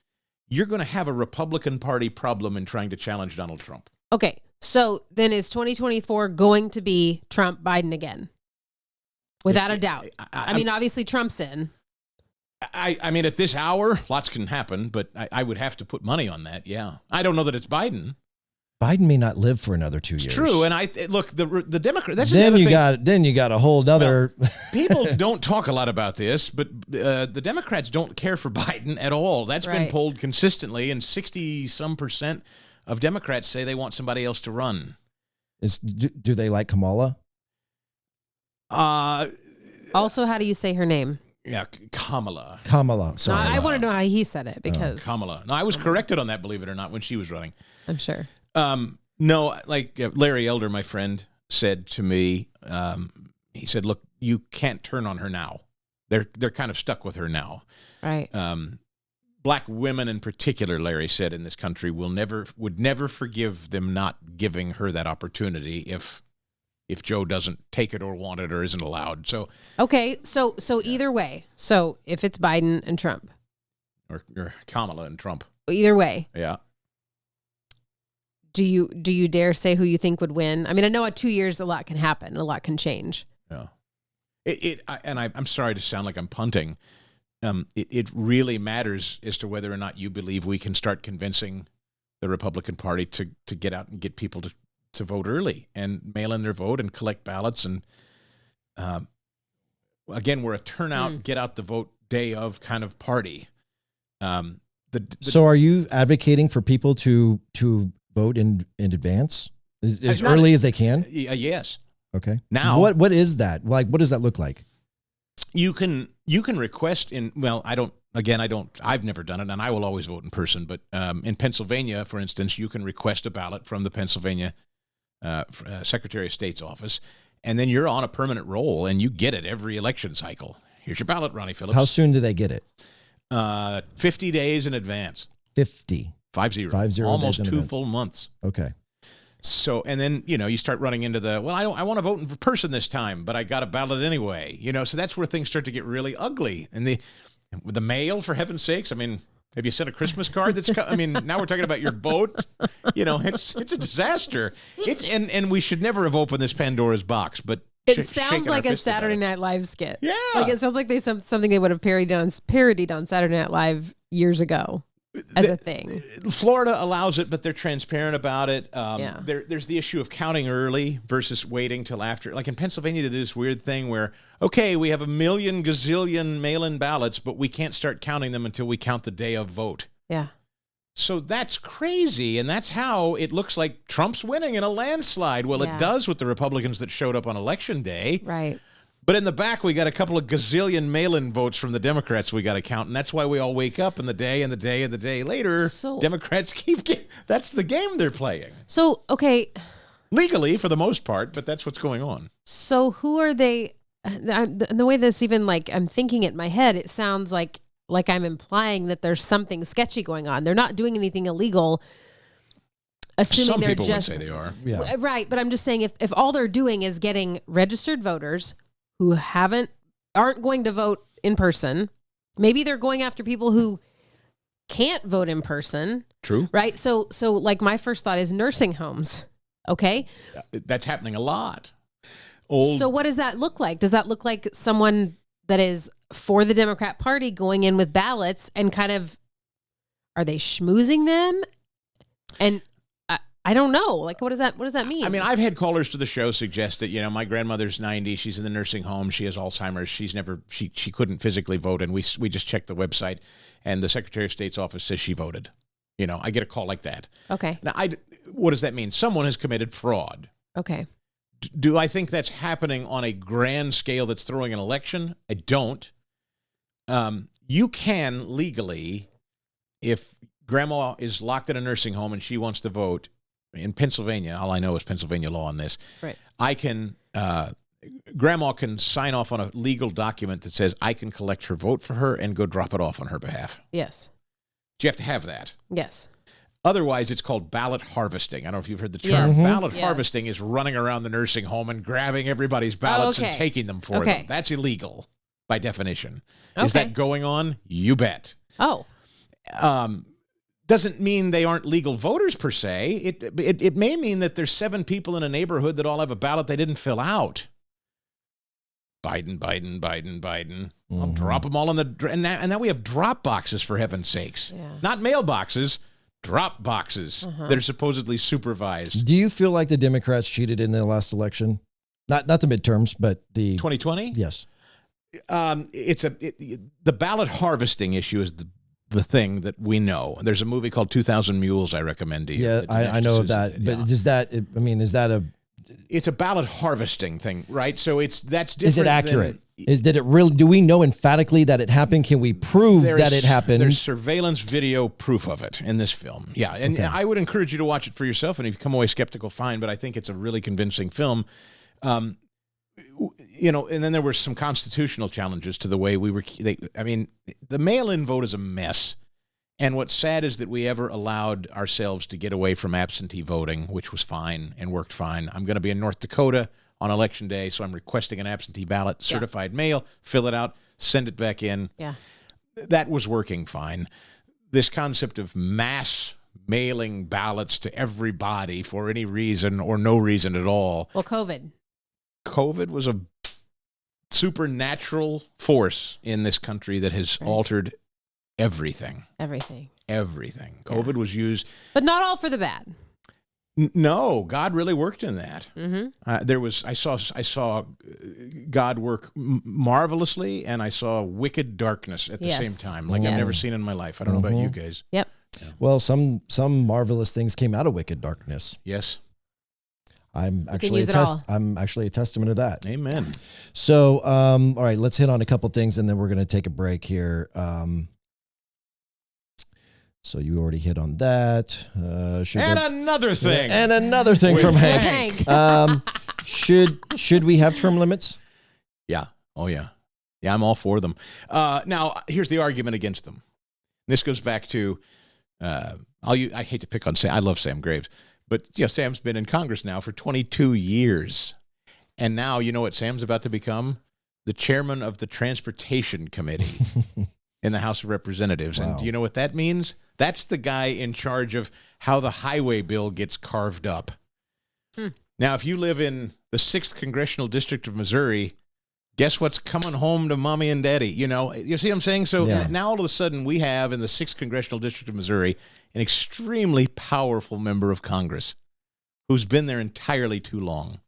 you're going to have a Republican Party problem in trying to challenge Donald Trump. Okay, so then is 2024 going to be Trump-Biden again? Without a doubt. I mean, obviously Trump's in. I mean, at this hour, lots can happen, but I would have to put money on that, yeah. I don't know that it's Biden. Biden may not live for another 2 years. It's true, and look, the Democrat. That's then you got a whole other. Well, people don't talk a lot about this, but the Democrats don't care for Biden at all. That's been polled consistently, and 60% of Democrats say they want somebody else to run. Do they like Kamala? Also, how do you say her name? Yeah, Kamala. Sorry. No, I want to know how he said it because Kamala. No, I was corrected on that, believe it or not, when she was running. I'm sure. No, like Larry Elder, my friend, said to me, he said, look, you can't turn on her now. They're kind of stuck with her now. Right. Black women in particular, Larry said, in this country would never forgive them not giving her that opportunity if if Joe doesn't take it or want it or isn't allowed. So Okay, so either way, so if it's Biden and Trump, or Kamala and Trump. either way, Yeah. do you dare say who you think would win? I mean, I know at 2 years a lot can happen, a lot can change. Yeah. I'm sorry to sound like I'm punting. It really matters as to whether or not you believe we can start convincing the Republican Party to get out and get people to vote early and mail in their vote and collect ballots. And again, we're a turnout, get out the vote day of kind of party. So are you advocating for people to vote in advance as early as they can? Yes. Okay. Now, what is that? Like, what does that look like? You can request I've never done it, and I will always vote in person. But in Pennsylvania, for instance, you can request a ballot from the Pennsylvania Secretary of State's office, and then you're on a permanent roll, and you get it every election cycle. Here's your ballot, Ronnie Phillips. How soon do they get it? 50 days in advance. 50. 50. Almost 2 full months. Okay. So, and then, you start running into I want to vote in person this time, but I got a ballot anyway, so that's where things start to get really ugly. And with the mail, for heaven's sakes, I mean, have you sent a Christmas card? Now we're talking about your vote. It's a disaster. And we should never have opened this Pandora's box, but it sounds like a Saturday Night Live skit. Yeah. Like it sounds like something they would have parodied on Saturday Night Live years ago as a thing. Florida allows it, but they're transparent about it. Yeah. There's the issue of counting early versus waiting till after. Like in Pennsylvania, they do this weird thing where, okay, we have a million gazillion mail-in ballots, but we can't start counting them until we count the day of vote. Yeah. So that's crazy, and that's how it looks like Trump's winning in a landslide. Well, It does with the Republicans that showed up on Election Day. Right. But in the back, we got a couple of gazillion mail-in votes from the Democrats we got to count, and that's why we all wake up in the day and the day and the day later. So, Democrats that's the game they're playing. So, okay. Legally, for the most part, but that's what's going on. So who are they? The way this even, like, I'm thinking it in my head, it sounds like I'm implying that there's something sketchy going on. They're not doing anything illegal. Assuming Some they're people just would say they are. Yeah. Right, but I'm just saying if all they're doing is getting registered voters who aren't going to vote in person, maybe they're going after people who can't vote in person. True. Right? So like my first thought is nursing homes. Okay? That's happening a lot. So what does that look like? Does that look like someone that is for the Democrat Party going in with ballots and kind of, are they schmoozing them? And I don't know. Like, what does that mean? I mean, I've had callers to the show suggest that, my grandmother's 90. She's in the nursing home. She has Alzheimer's. She couldn't physically vote. And we just checked the website and the Secretary of State's office says she voted. I get a call like that. Okay. Now, what does that mean? Someone has committed fraud. Okay. Do I think that's happening on a grand scale that's throwing an election? I don't. You can legally, if grandma is locked in a nursing home and she wants to vote, in Pennsylvania, all I know is Pennsylvania law on this. Right. Grandma can sign off on a legal document that says I can collect her vote for her and go drop it off on her behalf. Yes. Do you have to have that? Yes. Otherwise, it's called ballot harvesting. I don't know if you've heard the term. Yes. Ballot Yes. harvesting is running around the nursing home and grabbing everybody's ballots and taking them for them. That's illegal by definition. Is that going on? You bet. Oh. Doesn't mean they aren't legal voters per se. It may mean that there's 7 people in a neighborhood that all have a ballot they didn't fill out. Biden. I'll drop them all in the... And now we have drop boxes, for heaven's sakes. Yeah. Not mailboxes, drop boxes. They're supposedly supervised. Do you feel like the Democrats cheated in the last election? Not the midterms, but the... 2020? Yes. The ballot harvesting issue is the thing that we know. There's a movie called 2000 Mules I recommend to you. Yeah, I know of that. But is that a... It's a ballot harvesting thing, right? So that's different. Is it accurate? Did it really? Do we know emphatically that it happened? Can we prove that it happened? There's surveillance video proof of it in this film. Yeah, and I would encourage you to watch it for yourself. And if you come away skeptical, fine. But I think it's a really convincing film. And then there were some constitutional challenges to the way we were. The mail-in vote is a mess. And what's sad is that we ever allowed ourselves to get away from absentee voting, which was fine and worked fine. I'm going to be in North Dakota on Election Day, so I'm requesting an absentee ballot, certified mail, fill it out, send it back in. Yeah. That was working fine. This concept of mass mailing ballots to everybody for any reason or no reason at all. Well, COVID was a supernatural force in this country that has altered everything. Everything. COVID was used. But not all for the bad. No, God really worked in that. Mm-hmm. I saw God work marvelously, and I saw wicked darkness at the same time, like I've never seen in my life. I don't know about you guys. Yep. Yeah. Well, some marvelous things came out of wicked darkness. Yes. I'm actually a testament of that. Amen. So, all right, let's hit on a couple things, and then we're going to take a break here. So you already hit on that. Another thing. And another thing from Hank. Should we have term limits? Yeah. Oh, yeah. Yeah, I'm all for them. Now, here's the argument against them. This goes back to, I hate to pick on Sam. I love Sam Graves. But, Sam's been in Congress now for 22 years. And now, you know what Sam's about to become? The chairman of the Transportation Committee in the House of Representatives. Wow. And do you know what that means? That's the guy in charge of how the highway bill gets carved up. Now, if you live in the 6th Congressional District of Missouri, guess what's coming home to mommy and daddy? You see what I'm saying? So now all of a sudden we have in the 6th Congressional District of Missouri an extremely powerful member of Congress who's been there entirely too long.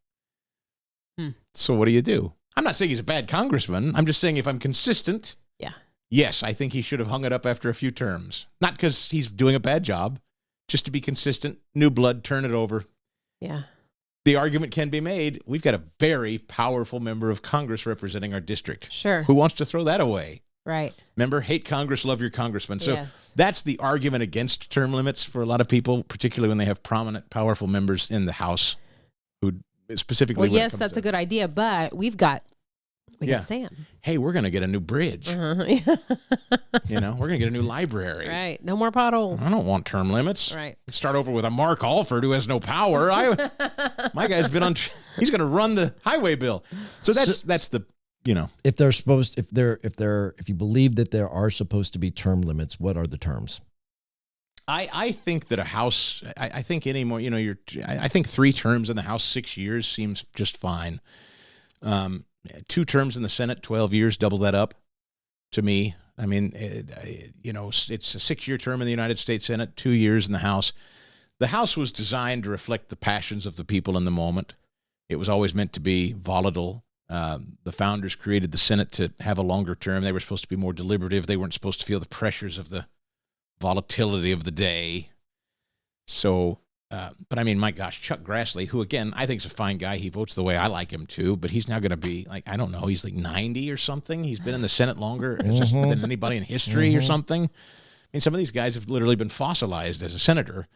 So what do? I'm not saying he's a bad congressman. I'm just saying if I'm consistent, yes, I think he should have hung it up after a few terms. Not because he's doing a bad job, just to be consistent, new blood, turn it over. Yeah. The argument can be made, we've got a very powerful member of Congress representing our district. Sure. Who wants to throw that away? Right. Remember, hate Congress, love your congressman. So that's the argument against term limits for a lot of people, particularly when they have prominent, powerful members in the House who specifically... Well, yes, that's a good idea, but we got Sam. Hey, we're going to get a new bridge. Uh-huh. We're going to get a new library. Right. No more potholes. I don't want term limits. Right. Start over with a Mark Alford who has no power. My guy's been on. He's going to run the highway bill. So that's the. If you believe that there are supposed to be term limits, what are the terms? I think that a House. I think anymore. I think 3 terms in the House, 6 years seems just fine. 2 terms in the Senate, 12 years, double that up to me. I mean, it's a 6-year term in the United States Senate, 2 years in the House. The House was designed to reflect the passions of the people in the moment. It was always meant to be volatile. The founders created the Senate to have a longer term. They were supposed to be more deliberative. They weren't supposed to feel the pressures of the volatility of the day. So... but I mean, my gosh, Chuck Grassley, who again, I think is a fine guy. He votes the way I like him to, but he's now going to be like, I don't know, he's like 90 or something. He's been in the Senate longer than anybody in history or something. I mean, some of these guys have literally been fossilized as a senator.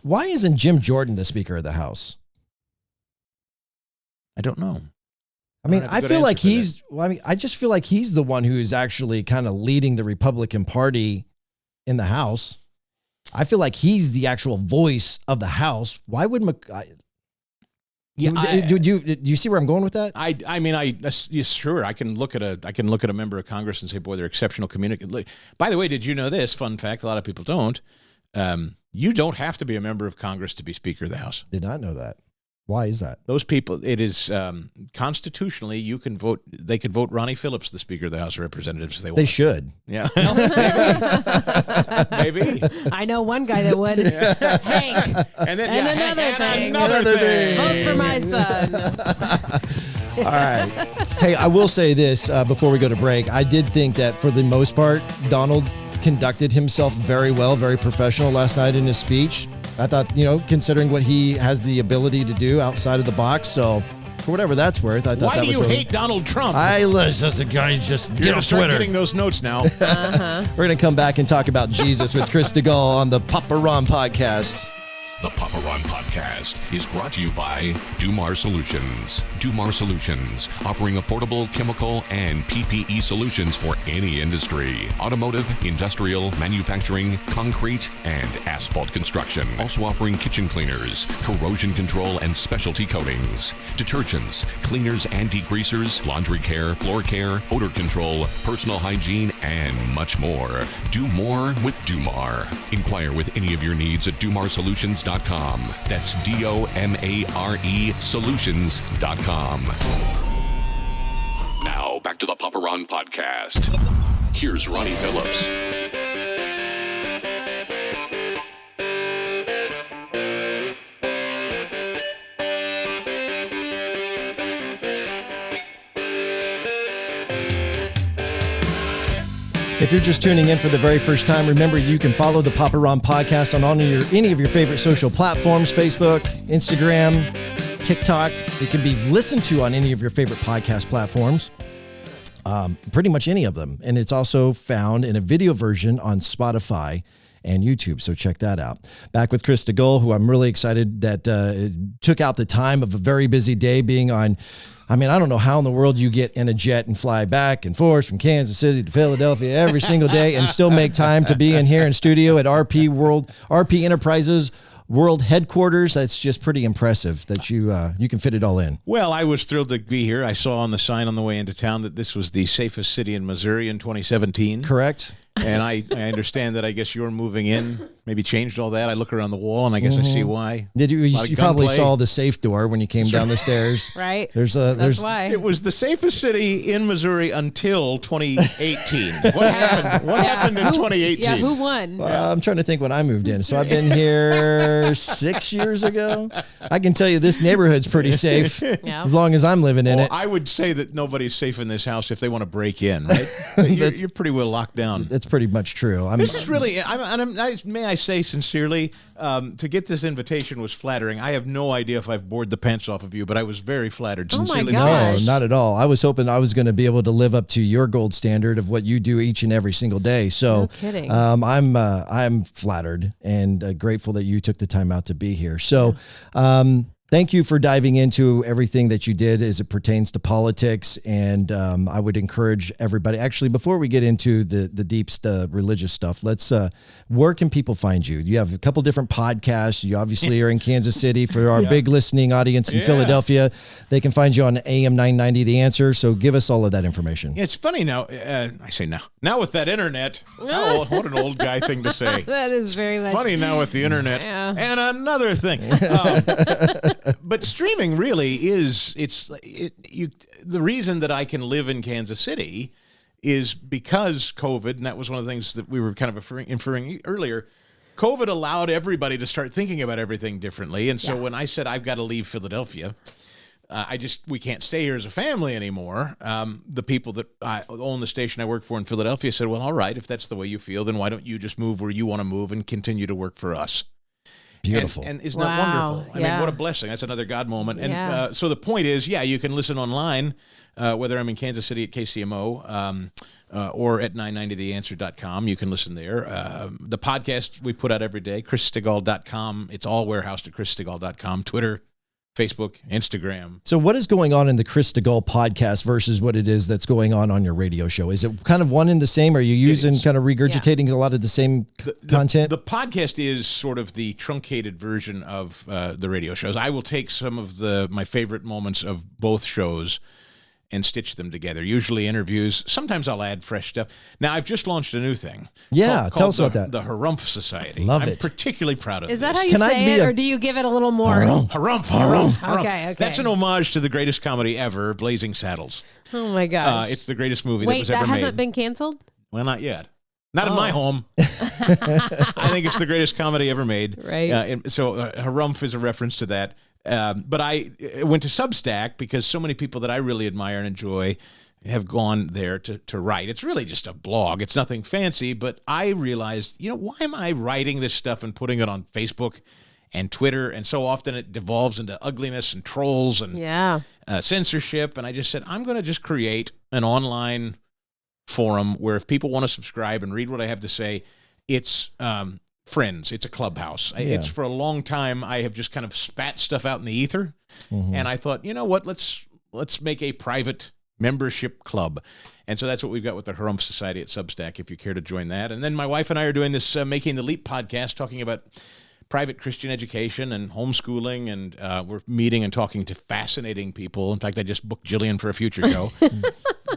Why isn't Jim Jordan the Speaker of the House? I don't know. I mean, I feel like I just feel like he's the one who is actually kind of leading the Republican Party in the House. I feel like he's the actual voice of the House. Why would do you see where I'm going with that? Sure. I can look at a member of Congress and say, boy, they're exceptional communicators. By the way, did you know this? Fun fact: a lot of people don't. You don't have to be a member of Congress to be Speaker of the House. Did not know that. Why is that? Those people, it is constitutionally, you can vote. They could vote Ronnie Phillips the Speaker of the House of Representatives if they want. They should. Yeah. Maybe. I know one guy that would. Hank. And then another thing. Vote for my son. All right. Hey, I will say this before we go to break. I did think that for the most part, Donald conducted himself very well, very professional last night in his speech. I thought, considering what he has the ability to do outside of the box, so for whatever that's worth, I thought Why that was do you hate Donald Trump? Just a guy just get off Twitter. Getting those notes now. We're going to come back and talk about Jesus with Chris DeGaulle on the Papa Ron podcast. The Papa Ron Podcast is brought to you by Dumar Solutions. Dumar Solutions, offering affordable chemical and PPE solutions for any industry. Automotive, industrial, manufacturing, concrete, and asphalt construction. Also offering kitchen cleaners, corrosion control, and specialty coatings. Detergents, cleaners and degreasers, laundry care, floor care, odor control, personal hygiene, and much more. Do more with Dumar. Inquire with any of your needs at DumarSolutions.com. That's DOMARE Solutions.com. Now, back to the Papa Ron Podcast. Here's Ronnie Phillips. If you're just tuning in for the very first time, remember you can follow the Papa Ron Podcast on any of your favorite social platforms, Facebook, Instagram, TikTok. It can be listened to on any of your favorite podcast platforms, pretty much any of them. And it's also found in a video version on Spotify and YouTube, so check that out. Back with Chris DeGull, who I'm really excited that took out the time of a very busy day being on. I mean, I don't know how in the world you get in a jet and fly back and forth from Kansas City to Philadelphia every single day and still make time to be in here in studio at RP Enterprises World Headquarters. That's just pretty impressive that you can fit it all in. Well, I was thrilled to be here. I saw on the sign on the way into town that this was the safest city in Missouri in 2017. Correct. And I understand that I guess you're moving in, maybe changed all that. I look around the wall and I guess I see why. Did you probably saw the safe door when you came down the stairs. Right. There's why. It was the safest city in Missouri until 2018. What happened? What happened in 2018? Yeah, who won? I'm trying to think when I moved in. So I've been here 6 years ago. I can tell you this neighborhood's pretty safe as long as I'm living in it. I would say that nobody's safe in this house if they want to break in, right? You're pretty well locked down. That's pretty much true. This is really, may I say sincerely, to get this invitation was flattering. I have no idea if I've bored the pants off of you, but I was very flattered. Sincerely. Oh my gosh. No, not at all. I was hoping I was going to be able to live up to your gold standard of what you do each and every single day. So no kidding. I'm flattered and grateful that you took the time out to be here. So, thank you for diving into everything that you did as it pertains to politics. And I would encourage everybody, actually, before we get into the deep religious stuff, where can people find you? You have a couple different podcasts. You obviously are in Kansas City for our big listening audience in Philadelphia. They can find you on AM 990, The Answer. So give us all of that information. It's funny now. I say now with that internet. What an old guy thing to say. That is very much funny now with the internet. Yeah. And another thing. But streaming really is the reason that I can live in Kansas City is because COVID, and that was one of the things that we were kind of inferring earlier. COVID allowed everybody to start thinking about everything differently. And so when I said I've got to leave Philadelphia, we can't stay here as a family anymore. The people that own the station I work for in Philadelphia said, well, all right, if that's the way you feel, then why don't you just move where you want to move and continue to work for us? Beautiful. And isn't that wonderful? I mean, what a blessing. That's another God moment. And so the point is, you can listen online, whether I'm in Kansas City at KCMO or at 990theanswer.com. You can listen there. The podcast we put out every day, chrisstegall.com. It's all warehoused at chrisstegall.com. Twitter, Facebook, Instagram. So what is going on in the Chris DeGull podcast versus what it is that's going on your radio show? Is it kind of one and the same? Are you using kind of regurgitating a lot of the same content? The podcast is sort of the truncated version of the radio shows. I will take some of my favorite moments of both shows and stitch them together. Usually interviews. Sometimes I'll add fresh stuff. Now, I've just launched a new thing. Yeah, tell us about that. The Harumph Society. Love I'm it. particularly proud of this. Is that how you say it, or do you give it a little more? Harumph. Okay. That's an homage to the greatest comedy ever, Blazing Saddles. Oh, my gosh. It's the greatest movie that was ever made. Wait, that hasn't been canceled? Well, not yet. Not in my home. I think it's the greatest comedy ever made. Right. So Harumph is a reference to that. But I went to Substack because so many people that I really admire and enjoy have gone there to write. It's really just a blog. It's nothing fancy, but I realized, why am I writing this stuff and putting it on Facebook and Twitter? And so often it devolves into ugliness and trolls and censorship. And I just said, I'm going to just create an online forum where if people want to subscribe and read what I have to say, it's friends. It's a clubhouse. It's for a long time I have just kind of spat stuff out in the ether, and I thought, you know what? Let's make a private membership club. And so that's what we've got with the Harumph Society at Substack, if you care to join that. And then my wife and I are doing this Making the Leap podcast, talking about private Christian education and homeschooling, and we're meeting and talking to fascinating people. In fact, I just booked Jillian for a future show.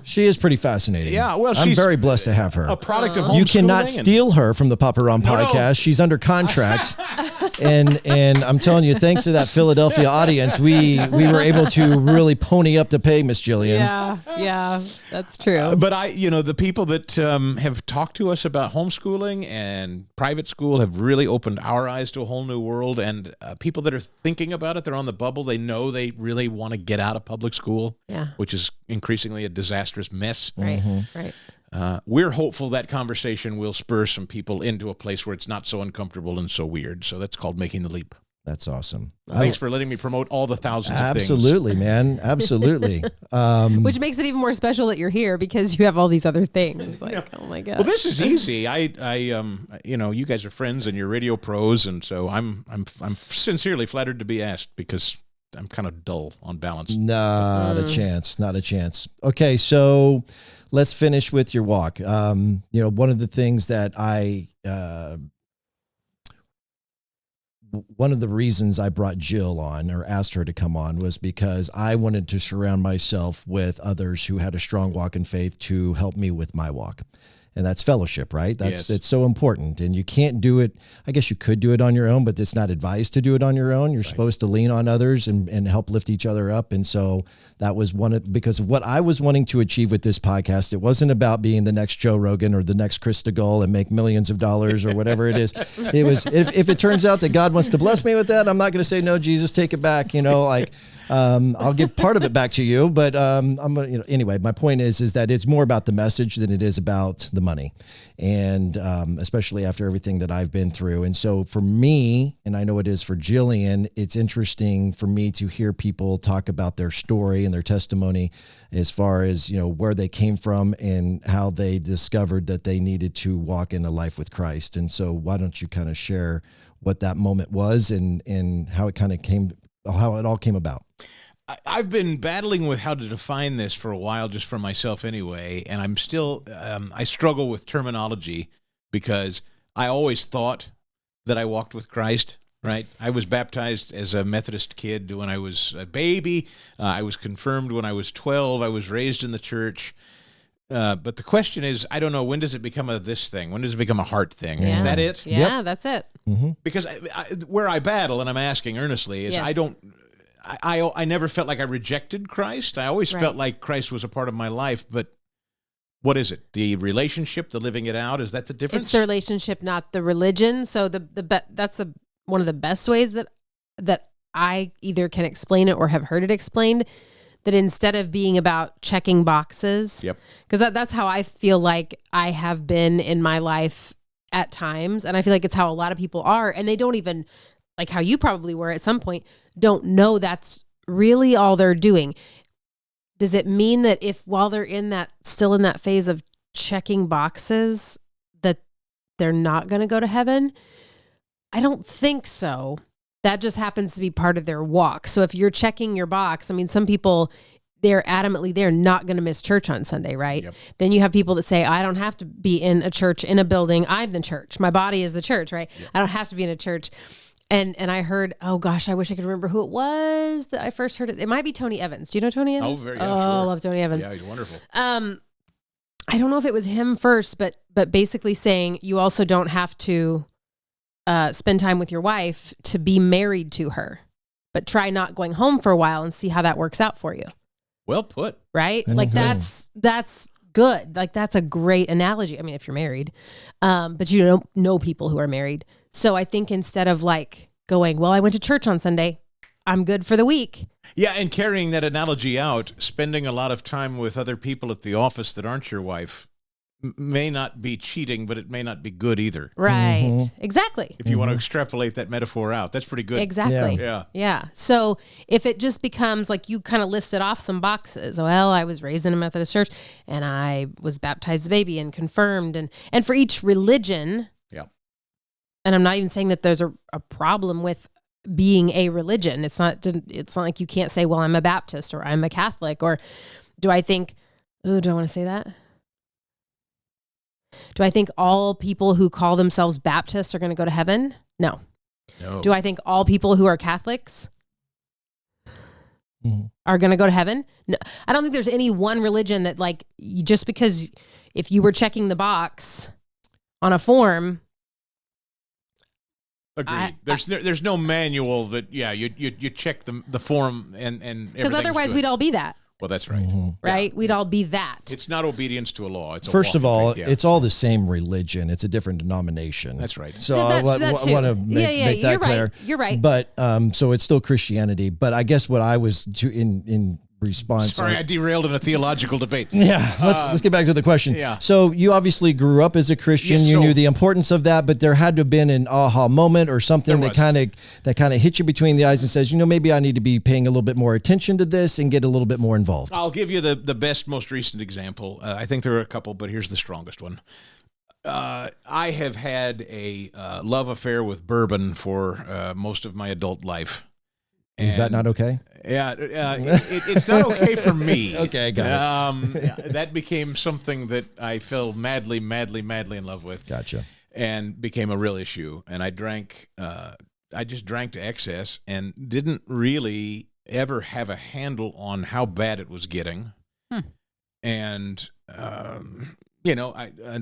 She is pretty fascinating. Yeah, well, I'm she's very blessed to have her. A product of homeschooling. You cannot steal her from the Papa Ron podcast. She's under contract. and I'm telling you, thanks to that Philadelphia audience, we were able to really pony up to pay Miss Jillian. Yeah, that's true. But the people that have talked to us about homeschooling and private school have really opened our eyes to a whole new world. And people that are thinking about it, they're on the bubble. They know they really want to get out of public school, which is increasingly a disastrous mess. Right, right. We're hopeful that conversation will spur some people into a place where it's not so uncomfortable and so weird. So that's called Making the Leap. That's awesome. Thanks for letting me promote all the thousands of things. Absolutely, man. Absolutely. Which makes it even more special that you're here because you have all these other things. Like, oh my God. Well, this is easy. You guys are friends and you're radio pros, and so I'm sincerely flattered to be asked because I'm kind of dull on balance. Not a chance. Not a chance. Okay, so let's finish with your walk. One of the things that one of the reasons I brought Jill on or asked her to come on was because I wanted to surround myself with others who had a strong walk in faith to help me with my walk. And that's fellowship, right? It's so important. And you can't do it. I guess you could do it on your own, but it's not advised to do it on your own. You're supposed to lean on others and help lift each other up. And so that was because of what I was wanting to achieve with this podcast. It wasn't about being the next Joe Rogan or the next Chris DeGaulle and make millions of dollars or whatever it is. It was, if it turns out that God wants to bless me with that, I'm not going to say, no, Jesus, take it back. I'll give part of it back to you, but anyway, my point is that it's more about the message than it is about the money, and especially after everything that I've been through. And so for me, and I know it is for Jillian, it's interesting for me to hear people talk about their story and their testimony as far as, where they came from and how they discovered that they needed to walk in a life with Christ. And so why don't you kind of share what that moment was and how it all came about? I've been battling with how to define this for a while, just for myself anyway, and I'm still, I struggle with terminology because I always thought that I walked with Christ, right? I was baptized as a Methodist kid when I was a baby. I was confirmed when I was 12. I was raised in the church. But the question is, I don't know, when does it become this thing? When does it become a heart thing? Yeah. Is that it? Yeah, that's it. Mm-hmm. Because where I battle, and I'm asking earnestly, is I never felt like I rejected Christ. I always felt like Christ was a part of my life, but what is it? The relationship, the living it out? Is that the difference? It's the relationship, not the religion. So that's one of the best ways that I either can explain it or have heard it explained, that instead of being about checking boxes, because that's how I feel like I have been in my life at times. And I feel like it's how a lot of people are. And they don't even, like how you probably were at some point, don't know that's really all they're doing. Does it mean that if while they're still in that phase of checking boxes, that they're not going to go to heaven? I don't think so. That just happens to be part of their walk. So if you're checking your box, I mean, some people, they're not going to miss church on Sunday, right? Yep. Then you have people that say, I don't have to be in a church, in a building. I'm the church. My body is the church, right? Yep. I don't have to be in a church. And I heard, oh gosh, I wish I could remember who it was that I first heard it. It might be Tony Evans. Do you know Tony Evans? Sure. I love Tony Evans. Yeah, he's wonderful. I don't know if it was him first, but basically saying you also don't have to spend time with your wife to be married to her, but try not going home for a while and see how that works out for you. Well put. Right? Like that's good. Like that's a great analogy. I mean, if you're married, but you don't know people who are married. So I think instead of like going, well, I went to church on Sunday, I'm good for the week. Yeah, and carrying that analogy out, spending a lot of time with other people at the office that aren't your wife may not be cheating, but it may not be good either. Right. Mm-hmm. Exactly. If you want to extrapolate that metaphor out, that's pretty good. Exactly. Yeah. So if it just becomes like you kind of listed off some boxes, well, I was raised in a Methodist church and I was baptized as a baby and confirmed. And for each religion, And I'm not even saying that there's a problem with being a religion. It's not like you can't say, well, I'm a Baptist or I'm a Catholic, or do I think, do I want to say that? Do I think all people who call themselves Baptists are going to go to heaven? No. Do I think all people who are Catholics are going to go to heaven? No. I don't think there's any one religion that, like, just because if you were checking the box on a form. Agreed. There's no manual that you check the form and because otherwise we'd all be that. Well, that's right. Right? We'd all be that. It's not obedience to a law. It's First of all, it's all the same religion. It's a different denomination. That's right. So I want to make that clear. You're right. But so it's still Christianity. But I guess what I was in response. Sorry, I derailed in a theological debate. Yeah, let's get back to the question. Yeah. So you obviously grew up as a Christian. Yes, you knew the importance of that, but there had to have been an aha moment or something that kind of hit you between the eyes and says, maybe I need to be paying a little bit more attention to this and get a little bit more involved. I'll give you the best, most recent example. I think there are a couple, but here's the strongest one. I have had a love affair with bourbon for most of my adult life. Is that not okay? Yeah, it's not okay for me. Okay, I got it. That became something that I fell madly, madly, madly in love with. Gotcha. And became a real issue. And I drank, I just drank to excess and didn't really ever have a handle on how bad it was getting. And,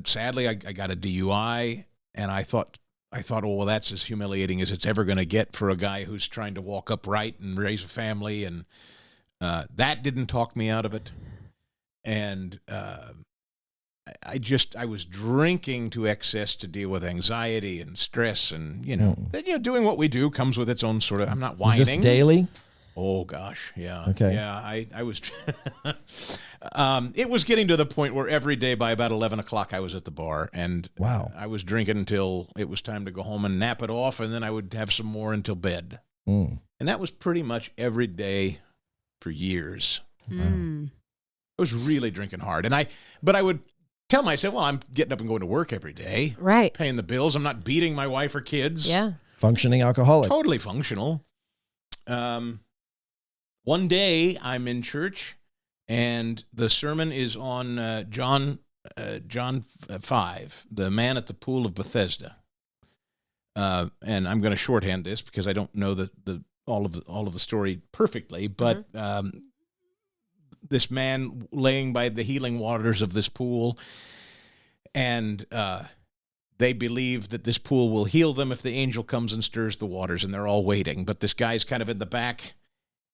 sadly, I got a DUI, and I thought, oh, well, that's as humiliating as it's ever going to get for a guy who's trying to walk upright and raise a family. And that didn't talk me out of it. And I was drinking to excess to deal with anxiety and stress. And, doing what we do comes with its own sort of, I'm not whining. Is this daily? Oh, gosh. Yeah. Okay. Yeah, I was... it was getting to the point where every day by about 11 o'clock I was at the bar, and wow. I was drinking until it was time to go home and nap it off, and then I would have some more until bed. And that was pretty much every day for years. I was really drinking hard. But I would tell myself, well, I'm getting up and going to work every day. Right. Paying the bills. I'm not beating my wife or kids. Yeah. Functioning alcoholic. Totally functional. One day I'm in church, and the sermon is on John 5, the man at the pool of Bethesda. And I'm going to shorthand this because I don't know all of the story perfectly, but this man laying by the healing waters of this pool, and they believe that this pool will heal them if the angel comes and stirs the waters, and they're all waiting. But this guy's kind of in the back,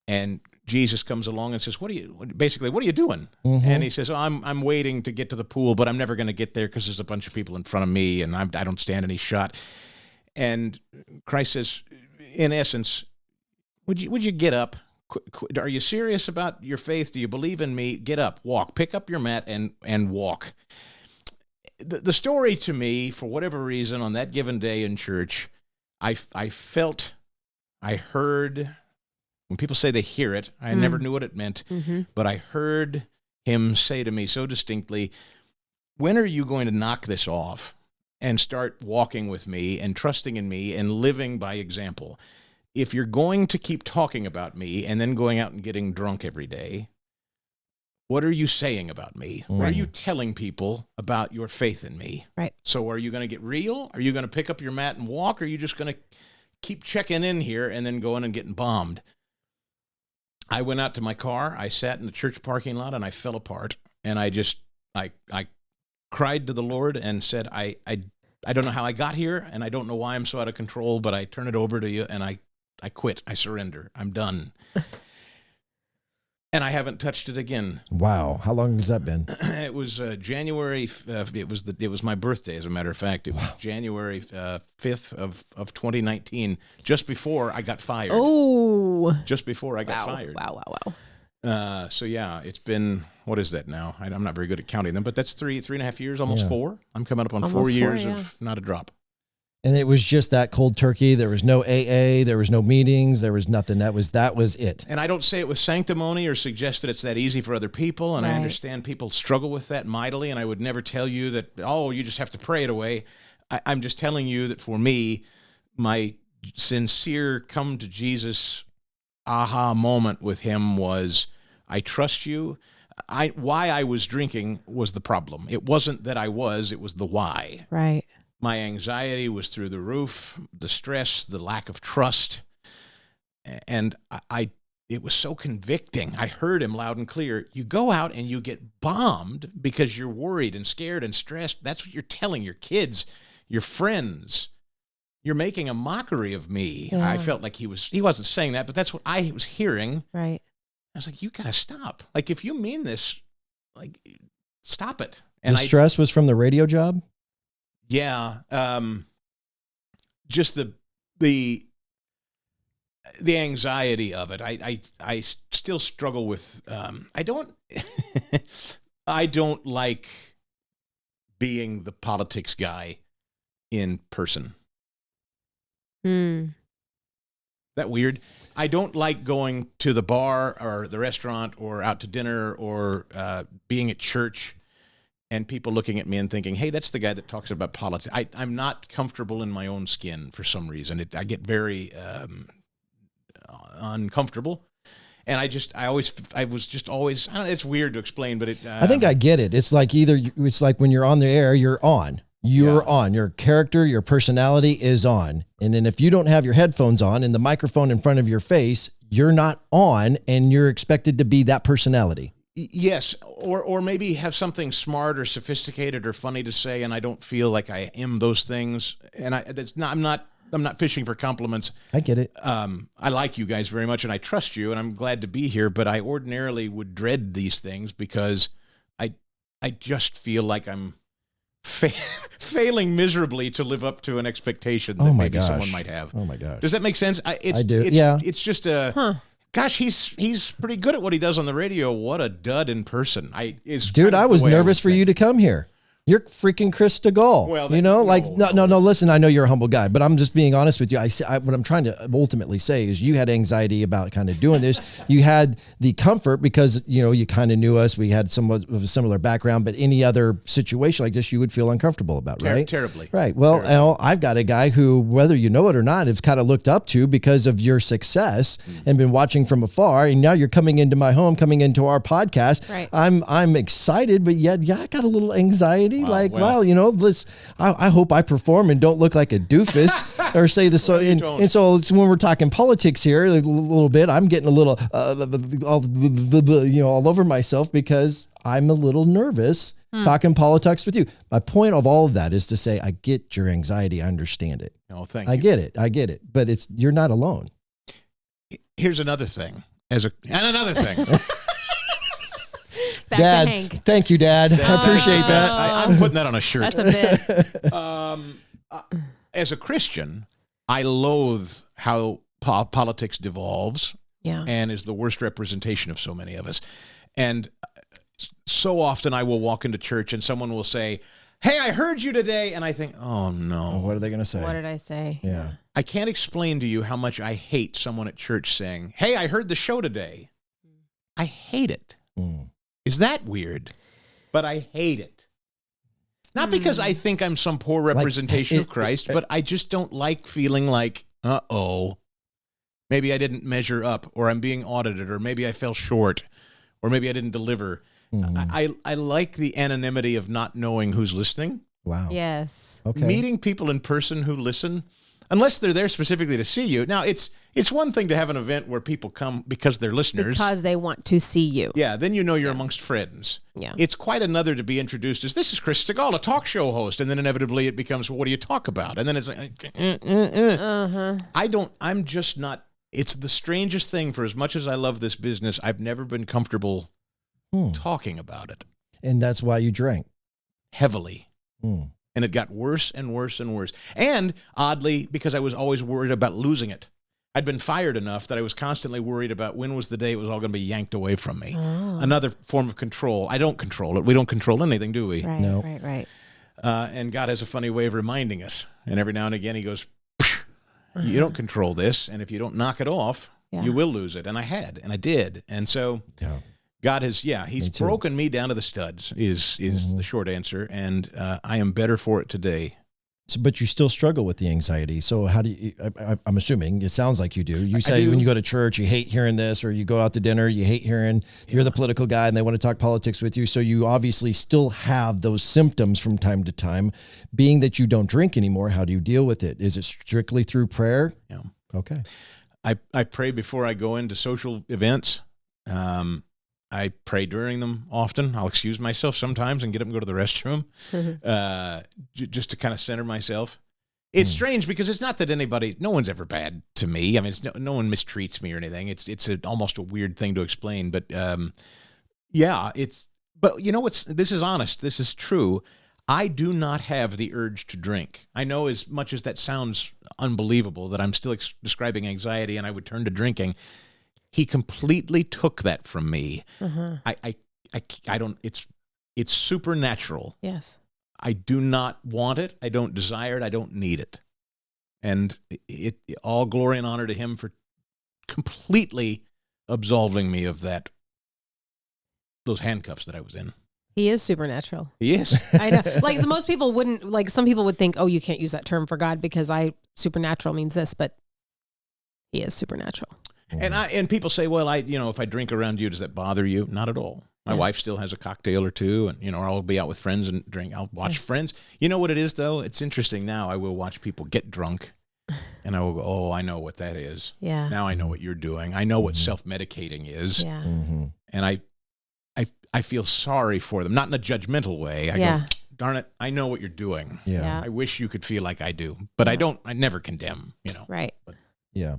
and Jesus comes along and says, what are you doing? And he says, oh, I'm waiting to get to the pool, but I'm never going to get there because there's a bunch of people in front of me, and I don't stand any shot. And Christ says, in essence, would you get up? Are you serious about your faith? Do you believe in me? Get up, walk, pick up your mat and walk. The story to me, for whatever reason, on that given day in church, I heard, when people say they hear it, I never knew what it meant, but I heard him say to me so distinctly, when are you going to knock this off and start walking with me and trusting in me and living by example? If you're going to keep talking about me and then going out and getting drunk every day, what are you saying about me? What are you telling people about your faith in me? Right. So are you going to get real? Are you going to pick up your mat and walk? Or are you just going to keep checking in here and then going and getting bombed? I went out to my car. I sat in the church parking lot and I fell apart. And I cried to the Lord and said, I don't know how I got here, and I don't know why I'm so out of control, but I turn it over to you, and I quit. I surrender. I'm done. And I haven't touched it again. Wow. How long has that been? It was January. It was my birthday, as a matter of fact. It was January 5th of 2019, just before I got fired. Oh. Just before I got fired. Wow. So yeah, it's been, what is that now? I'm not very good at counting them, but that's 3.5 years, almost 4. I'm coming up on almost 4 years of not a drop. And it was just that cold turkey. There was no AA. There was no meetings. There was nothing. That was it. And I don't say it with sanctimony or suggest that it's that easy for other people. And right. I understand people struggle with that mightily. And I would never tell you that, oh, you just have to pray it away. I'm just telling you that for me, my sincere come to Jesus aha moment with him was, I trust you. Why I was drinking was the problem. It wasn't that I was, it was the why. Right. My anxiety was through the roof, the stress, the lack of trust. And it was so convicting. I heard him loud and clear. You go out and you get bombed because you're worried and scared and stressed. That's what you're telling your kids, your friends. You're making a mockery of me. Yeah. I felt like he wasn't saying that, but that's what I was hearing. Right. I was like, you gotta stop. Like, if you mean this, like, stop it. And the stress was from the radio job? Yeah. Just the anxiety of it. I still struggle with, I don't like being the politics guy in person. That weird? I don't like going to the bar or the restaurant or out to dinner or being at church and people looking at me and thinking, hey, that's the guy that talks about politics. I'm not comfortable in my own skin for some reason. I get very uncomfortable. And I was just always, I don't know, it's weird to explain, but I think I get it. It's like it's like when you're on the air, you're on. You're on. Your character, your personality is on. And then if you don't have your headphones on and the microphone in front of your face, you're not on and you're expected to be that personality. Yes, or maybe have something smart or sophisticated or funny to say, and I don't feel like I am those things. And I'm not fishing for compliments. I get it. I like you guys very much, and I trust you, and I'm glad to be here. But I ordinarily would dread these things because I just feel like I'm failing miserably to live up to an expectation that maybe someone might have. Oh my gosh! Does that make sense? I do. Yeah. It's just gosh, he's pretty good at what he does on the radio. What a dud in person. I was nervous for you to come here. You're freaking Chris DeGaulle. Well, no. Listen, I know you're a humble guy, but I'm just being honest with you. What I'm trying to ultimately say is you had anxiety about kind of doing this. You had the comfort because, you kind of knew us. We had somewhat of a similar background, but any other situation like this, you would feel uncomfortable about, right? Terribly. Right. Well, I've got a guy who, whether you know it or not, has kind of looked up to because of your success and been watching from afar. And now you're coming into my home, coming into our podcast. Right. I'm excited, but yet, I got a little anxiety. I hope I perform and don't look like a doofus or say this. And so when we're talking politics here a little bit, I'm getting a little, all over myself because I'm a little nervous talking politics with you. My point of all of that is to say, I get your anxiety. I understand it. Oh, thank you. I get it. But you're not alone. Here's another thing. Another thing. Dad, thank you, Dad. I appreciate that. I'm putting that on a shirt. That's a bit. As a Christian, I loathe how politics devolves and is the worst representation of so many of us. And so often I will walk into church and someone will say, hey, I heard you today. And I think, oh, no. What are they going to say? What did I say? Yeah. I can't explain to you how much I hate someone at church saying, hey, I heard the show today. I hate it. Is that weird? But I hate it. Not because I think I'm some poor representation of Christ, but I just don't like feeling like, maybe I didn't measure up, or I'm being audited, or maybe I fell short, or maybe I didn't deliver. I like the anonymity of not knowing who's listening. Wow. Yes. Okay. Meeting people in person who listen, unless they're there specifically to see you. Now, it's one thing to have an event where people come because they're listeners. Because they want to see you. Yeah, then you're amongst friends. Yeah. It's quite another to be introduced as, this is Chris DeGaulle, a talk show host, and then inevitably it becomes, well, what do you talk about? And then it's like, I'm just not, it's the strangest thing. For as much as I love this business, I've never been comfortable talking about it. And that's why you drank. Heavily. And it got worse and worse and worse. And oddly, because I was always worried about losing it. I'd been fired enough that I was constantly worried about when was the day it was all going to be yanked away from me. Another form of control. I don't control it. We don't control anything, do we? Right, no. Right. And God has a funny way of reminding us. And every now and again he goes, you don't control this. And if you don't knock it off, you will lose it. And I had, and I did. And so God has, he's broken me down to the studs is the short answer. And I am better for it today but you still struggle with the anxiety. So how do you, I'm assuming it sounds like you do. You say when you go to church, you hate hearing this, or you go out to dinner, you hate hearing you're the political guy and they want to talk politics with you. So you obviously still have those symptoms from time to time. Being that you don't drink anymore, how do you deal with it? Is it strictly through prayer? Yeah. Okay. I pray before I go into social events. I pray during them often. I'll excuse myself sometimes and get up and go to the restroom just to kind of center myself. It's strange because it's not that no one's ever bad to me. I mean, no one mistreats me or anything. It's almost a weird thing to explain. But but you know this is honest. This is true. I do not have the urge to drink. I know as much as that sounds unbelievable that I'm still describing anxiety and I would turn to drinking. He completely took that from me. I don't, it's supernatural. Yes. I do not want it. I don't desire it. I don't need it. And it all glory and honor to him for completely absolving me of those handcuffs that I was in. He is supernatural. He is. I know. Like, so most people wouldn't, like, some people would think, oh, you can't use that term for God because supernatural means this, but he is supernatural. And people say, well, if I drink around you, does that bother you? Not at all. My wife still has a cocktail or two, and or I'll be out with friends and drink. I'll watch friends. You know what it is though? It's interesting now. I will watch people get drunk, and I will go, oh, I know what that is. Yeah. Now I know what you're doing. I know what self-medicating is. Yeah. And I feel sorry for them, not in a judgmental way. I go, darn it, I know what you're doing. Yeah. I wish you could feel like I do, but I don't. I never condemn. Right. But, yeah.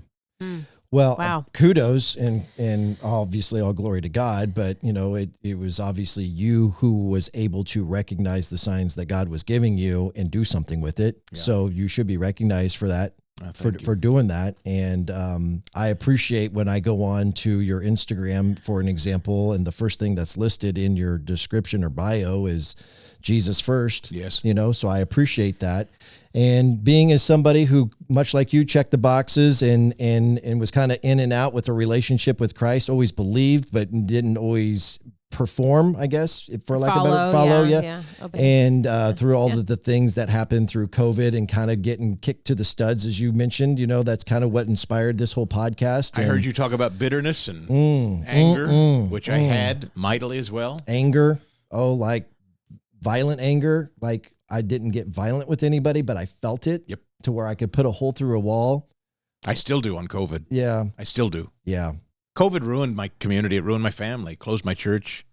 Well, wow. Kudos and obviously all glory to God, but it was obviously you who was able to recognize the signs that God was giving you and do something with it. Yeah. So you should be recognized for that, for doing that. And I appreciate when I go on to your Instagram, for an example, and the first thing that's listed in your description or bio is Jesus first. Yes. So I appreciate that. And being as somebody who, much like you, checked the boxes and was kind of in and out with a relationship with Christ, always believed, but didn't always perform, I guess, for lack of a better follow. Yeah. And through all of the things that happened through COVID and kind of getting kicked to the studs, as you mentioned, that's kind of what inspired this whole podcast. I heard you talk about bitterness and anger, which I had mightily as well. Anger. Oh, like violent anger. Like, I didn't get violent with anybody, but I felt it to where I could put a hole through a wall. I still do on COVID. Yeah. I still do. Yeah. COVID ruined my community. It ruined my family, closed my church.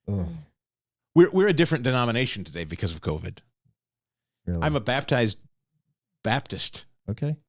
Ugh. We're a different denomination today because of COVID. Really? I'm a baptized Baptist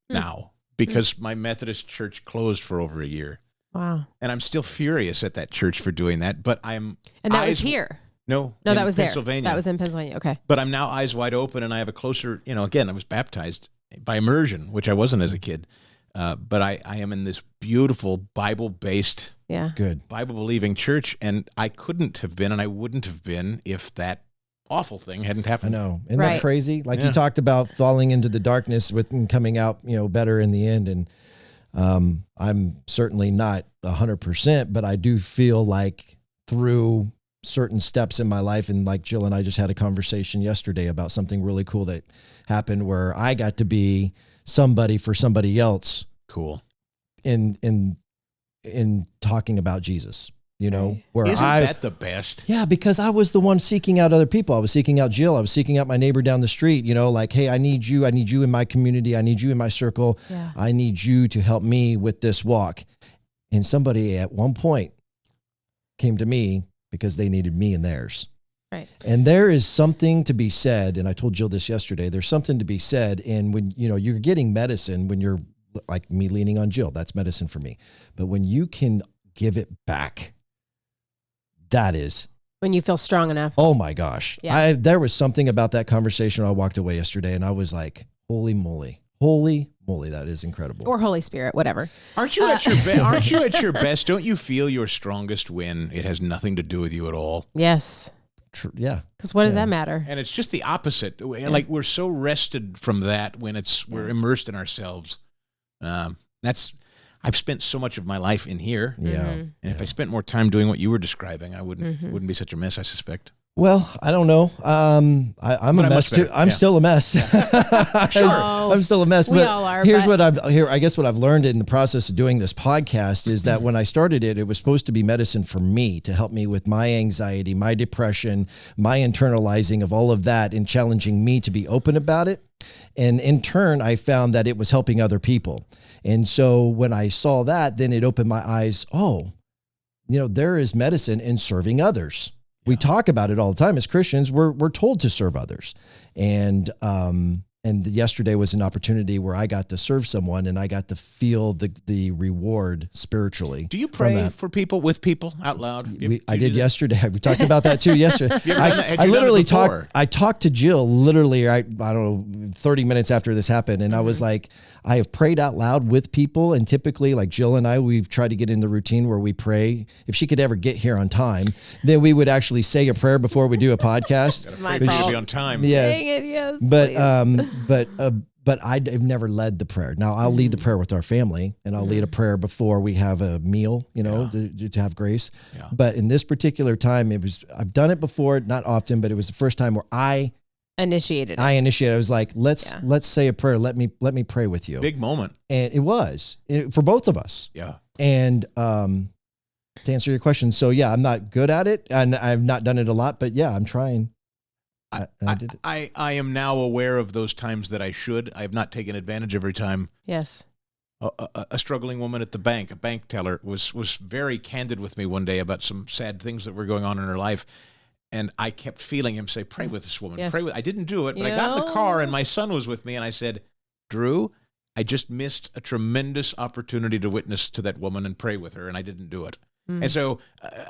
now because my Methodist church closed for over a year. Wow. And I'm still furious at that church for doing that, but And that was here. No, that was Pennsylvania. That was in Pennsylvania. Okay. But I'm now eyes wide open, and I have a closer, again, I was baptized by immersion, which I wasn't as a kid. But I am in this beautiful Bible-based, Bible-believing church, and I couldn't have been, and I wouldn't have been if that awful thing hadn't happened. I know. Isn't that crazy? Like you talked about falling into the darkness and coming out, better in the end. And I'm certainly not 100%, but I do feel like through certain steps in my life, and like Jill and I just had a conversation yesterday about something really cool that happened where I got to be somebody for somebody else. Cool. In talking about Jesus, where isn't that the best? Yeah, because I was the one seeking out other people. I was seeking out Jill. I was seeking out my neighbor down the street, like, hey, I need you in my community. I need you in my circle. Yeah. I need you to help me with this walk. And somebody at one point came to me because they needed me in theirs. Right. And there is something to be said, and I told Jill this yesterday, there's something to be said in when, you're getting medicine, when you're like me leaning on Jill, that's medicine for me. But when you can give it back, that is. When you feel strong enough. Oh my gosh. Yeah. There was something about that conversation. I walked away yesterday and I was like, holy moly, that is incredible. Or Holy Spirit, whatever. Aren't you at your best? Don't you feel your strongest when it has nothing to do with you at all? Yes. Yeah. Because what does that matter? And it's just the opposite. Like we're so rested from that when we're immersed in ourselves. I've spent so much of my life in here. Yeah. And if I spent more time doing what you were describing, I wouldn't be such a mess, I suspect. Well, I don't know. I'm a mess too. I'm still a mess. Sure. I'm still a mess. We but all are, here's but- I guess what I've learned in the process of doing this podcast is that when I started it, it was supposed to be medicine for me to help me with my anxiety, my depression, my internalizing of all of that and challenging me to be open about it. And in turn, I found that it was helping other people. And so when I saw that, then it opened my eyes. Oh, there is medicine in serving others. We talk about it all the time as Christians. We're told to serve others. And yesterday was an opportunity where I got to serve someone and I got to feel the reward spiritually. Do you pray for people with people out loud? I did yesterday. We talked about that too yesterday. I literally talked. I talked to Jill literally, I don't know, 30 minutes after this happened. And I was like, I have prayed out loud with people. And typically, like Jill and I, we've tried to get in the routine where we pray. If she could ever get here on time, then we would actually say a prayer before we do a podcast. My Maybe fault. to be on time. Yeah. Dang it, yes. But I've never led the prayer. Now I'll lead the prayer with our family, and I'll lead a prayer before we have a meal, to have grace. Yeah. But in this particular time, I've done it before, not often, but it was the first time where I initiated. I was like, let's say a prayer. Let me pray with you. Big moment. And it was for both of us. Yeah. And to answer your question, so yeah, I'm not good at it, and I've not done it a lot, but yeah, I'm trying. I did it. I am now aware of those times that I should. I have not taken advantage every time. Yes. A struggling woman at the bank, a bank teller, was very candid with me one day about some sad things that were going on in her life. And I kept feeling him say, pray with this woman. Yes. Pray with. I didn't do it, but I got in the car and my son was with me and I said, Drew, I just missed a tremendous opportunity to witness to that woman and pray with her, and I didn't do it. And so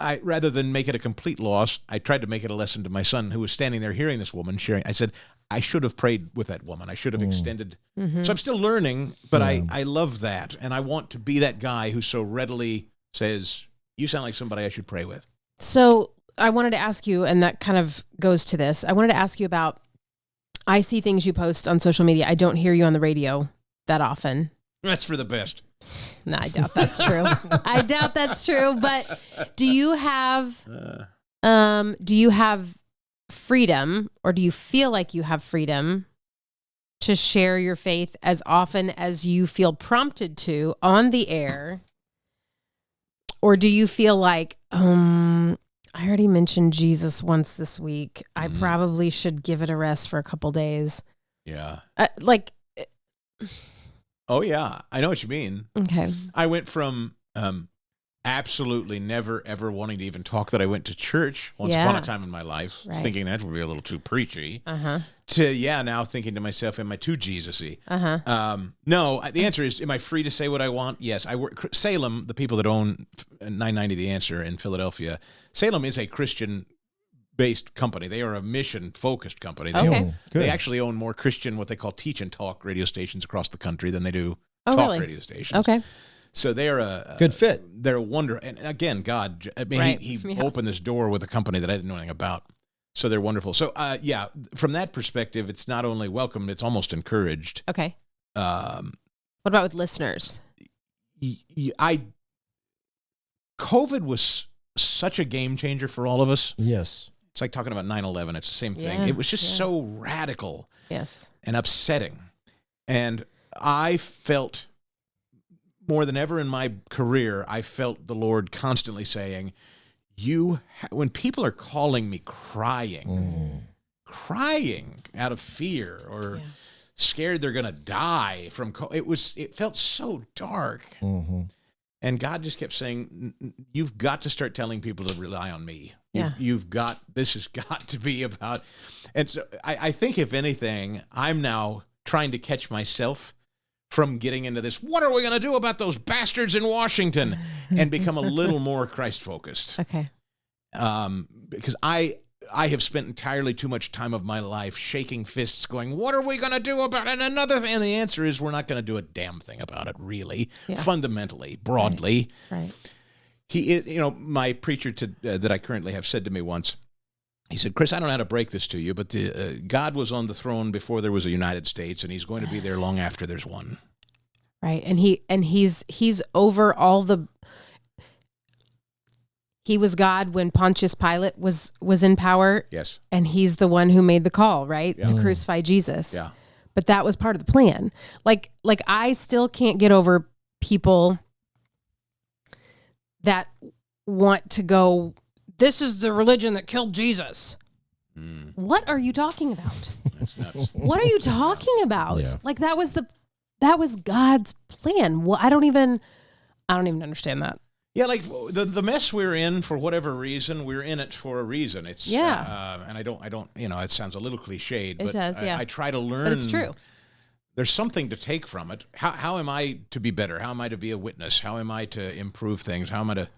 I, rather than make it a complete loss, I tried to make it a lesson to my son who was standing there hearing this woman sharing. I said, I should have prayed with that woman. I should have extended. So I'm still learning, but I love that. And I want to be that guy who so readily says, you sound like somebody I should pray with. So I wanted to ask you, and that kind of goes to this. I wanted to ask you about, I see things you post on social media. I don't hear you on the radio that often. That's for the best. No, I doubt that's true. I doubt that's true. But do you have freedom, or do you feel like you have freedom to share your faith as often as you feel prompted to on the air? Or do you feel like, I already mentioned Jesus once this week. I probably should give it a rest for a couple days. Yeah. Oh, yeah. I know what you mean. Okay. I went from absolutely never, ever wanting to even talk that I went to church once upon a time in my life, thinking that would be a little too preachy, to, now thinking to myself, am I too Jesus-y? No, the answer is, am I free to say what I want? Yes. I work Salem, the people that own 990 The Answer in Philadelphia. Salem is a Christian-based company. They are a mission-focused company. They actually own more Christian, what they call teach and talk radio stations across the country than they do talk radio stations. Okay. So they're a good fit. They're a wonder. And again, God, I mean, he opened this door with a company that I didn't know anything about. So they're wonderful. So from that perspective, it's not only welcomed, it's almost encouraged. Okay. What about with listeners? COVID was such a game changer for all of us. Yes. It's like talking about 9/11. It's the same thing. Yeah, It was just so radical. Yes. And upsetting. And I felt more than ever in my career, I felt the Lord constantly saying, when people are calling me crying out of fear or scared they're going to die from it felt so dark. And God just kept saying, you've got to start telling people to rely on me. This has got to be about. And so I think if anything, I'm now trying to catch myself from getting into this, what are we going to do about those bastards in Washington, and become a little more Christ-focused. Okay. Because I have spent entirely too much time of my life shaking fists going, what are we going to do about it? And another thing, and the answer is we're not going to do a damn thing about it, really, fundamentally, broadly. Right. My preacher that I currently have said to me once, he said, Chris, I don't know how to break this to you, but God was on the throne before there was a United States, and he's going to be there long after there's one. Right. And he's over all he was God when Pontius Pilate was in power. Yes. And he's the one who made the call, right? To crucify Jesus. Yeah. But that was part of the plan. Like I still can't get over people that want to go, this is the religion that killed Jesus. What are you talking about? That's nuts. What are you talking about? Yeah. Like that was God's plan. Well, I don't even understand that. Yeah, like the mess we're in, for whatever reason, we're in it for a reason. It's and I don't. It sounds a little cliched, but It does, yeah. I try to learn. But it's true. There's something to take from it. How am I to be better? How am I to be a witness? How am I to improve things? How am I to?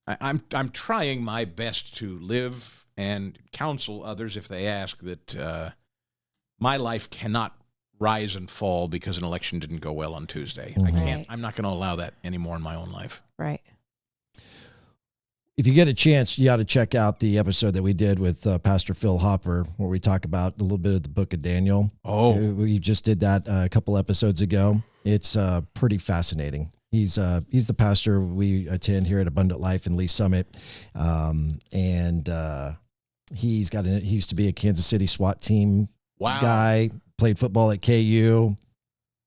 I'm trying my best to live and counsel others if they ask that my life cannot rise and fall because an election didn't go well on Tuesday. I can't. Right. I'm not going to allow that anymore in my own life. Right. If you get a chance, you ought to check out the episode that we did with Pastor Phil Hopper, where we talk about a little bit of the book of Daniel. Oh. We just did that a couple episodes ago. It's pretty fascinating. He's the pastor we attend here at Abundant Life in Lee Summit. He used to be a Kansas City SWAT team guy, played football at KU,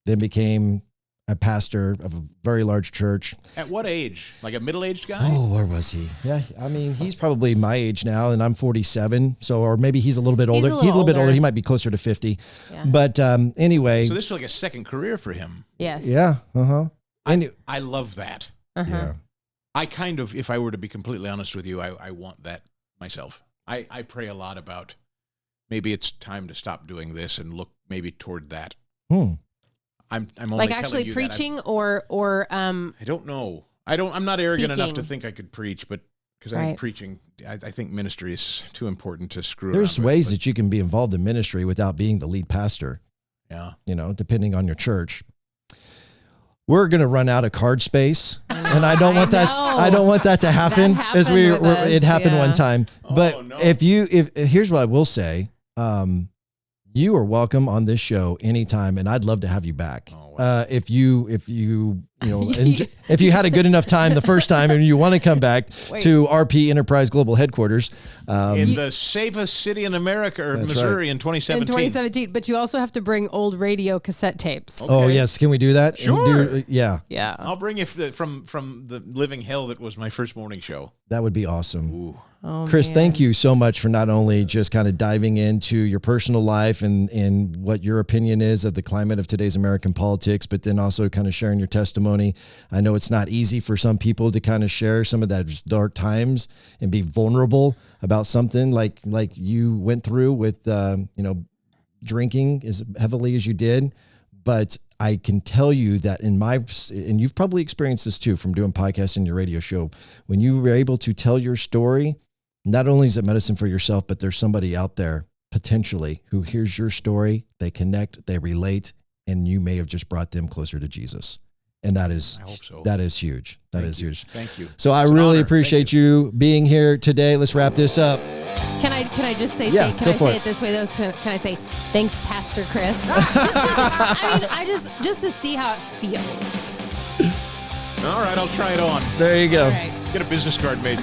then became a pastor of a very large church. At what age? Like a middle-aged guy? Oh, where was he? Yeah, I mean, he's probably my age now, and I'm 47. So, or maybe he's a little bit older. He's a little bit older. He might be closer to 50. Yeah. But anyway. So this is like a second career for him. Yes. Yeah. I love that. Yeah. I kind of, if I were to be completely honest with you, I want that myself. I pray a lot about maybe it's time to stop doing this and look maybe toward that. I'm only like telling actually you preaching that or I don't know. I'm not arrogant enough to speaking. think I could preach, but because I think preaching, I think ministry is too important to screw There's around ways with, that you can be involved in ministry without being the lead pastor. Yeah. Depending on your church. We're going to run out of card space, and I don't want that. I don't want that to happen. That It happened one time. But no. if here's what I will say, you are welcome on this show anytime, and I'd love to have you back. Oh, wow. If you if you had a good enough time the first time and you want to come back to RP Enterprise Global Headquarters in the safest city in America, or Missouri, in 2017. In 2017, but you also have to bring old radio cassette tapes. Okay. Oh yes, can we do that? Sure. Yeah. I'll bring you from the living hell that was my first morning show. That would be awesome. Ooh. Oh, Chris, man. thank you so much for not only just kind of diving into your personal life and what your opinion is of the climate of today's American politics, but then also kind of sharing your testimony. I know it's not easy for some people to kind of share some of that dark times and be vulnerable about something like you went through with, drinking as heavily as you did. But I can tell you that and you've probably experienced this too from doing podcasts and your radio show, when you were able to tell your story, not only is it medicine for yourself, but there's somebody out there potentially who hears your story, they connect, they relate, and you may have just brought them closer to Jesus. And that is, I hope so. That is huge. That is huge. Thank you. So It's I an really honor. appreciate you being here today. Let's wrap this up. Can I just say? Yeah, can go I for say it. it this way though? Can I say thanks, Pastor Chris? just to see how it feels. All right, I'll try it on. There you go. All right. Get a business card made.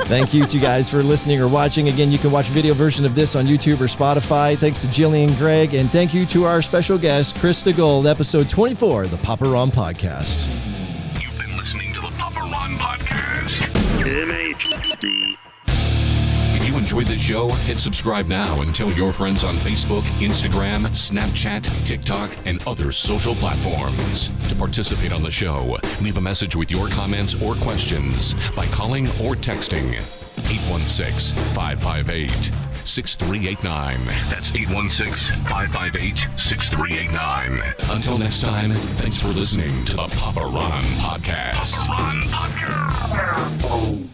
Thank you to you guys for listening or watching. Again, you can watch a video version of this on YouTube or Spotify. Thanks to Jillian Gregg. And thank you to our special guest, Chris DeGold, episode 24 of the Papa Ron Podcast. You've been listening to the Papa Ron Podcast. If you enjoyed this show, hit subscribe now and tell your friends on Facebook, Instagram, Snapchat, TikTok, and other social platforms. To participate on the show, leave a message with your comments or questions by calling or texting 816-558-6389. That's 816-558-6389. Until next time, thanks for listening to the Papa Ron Podcast. Papa Ron Podcast.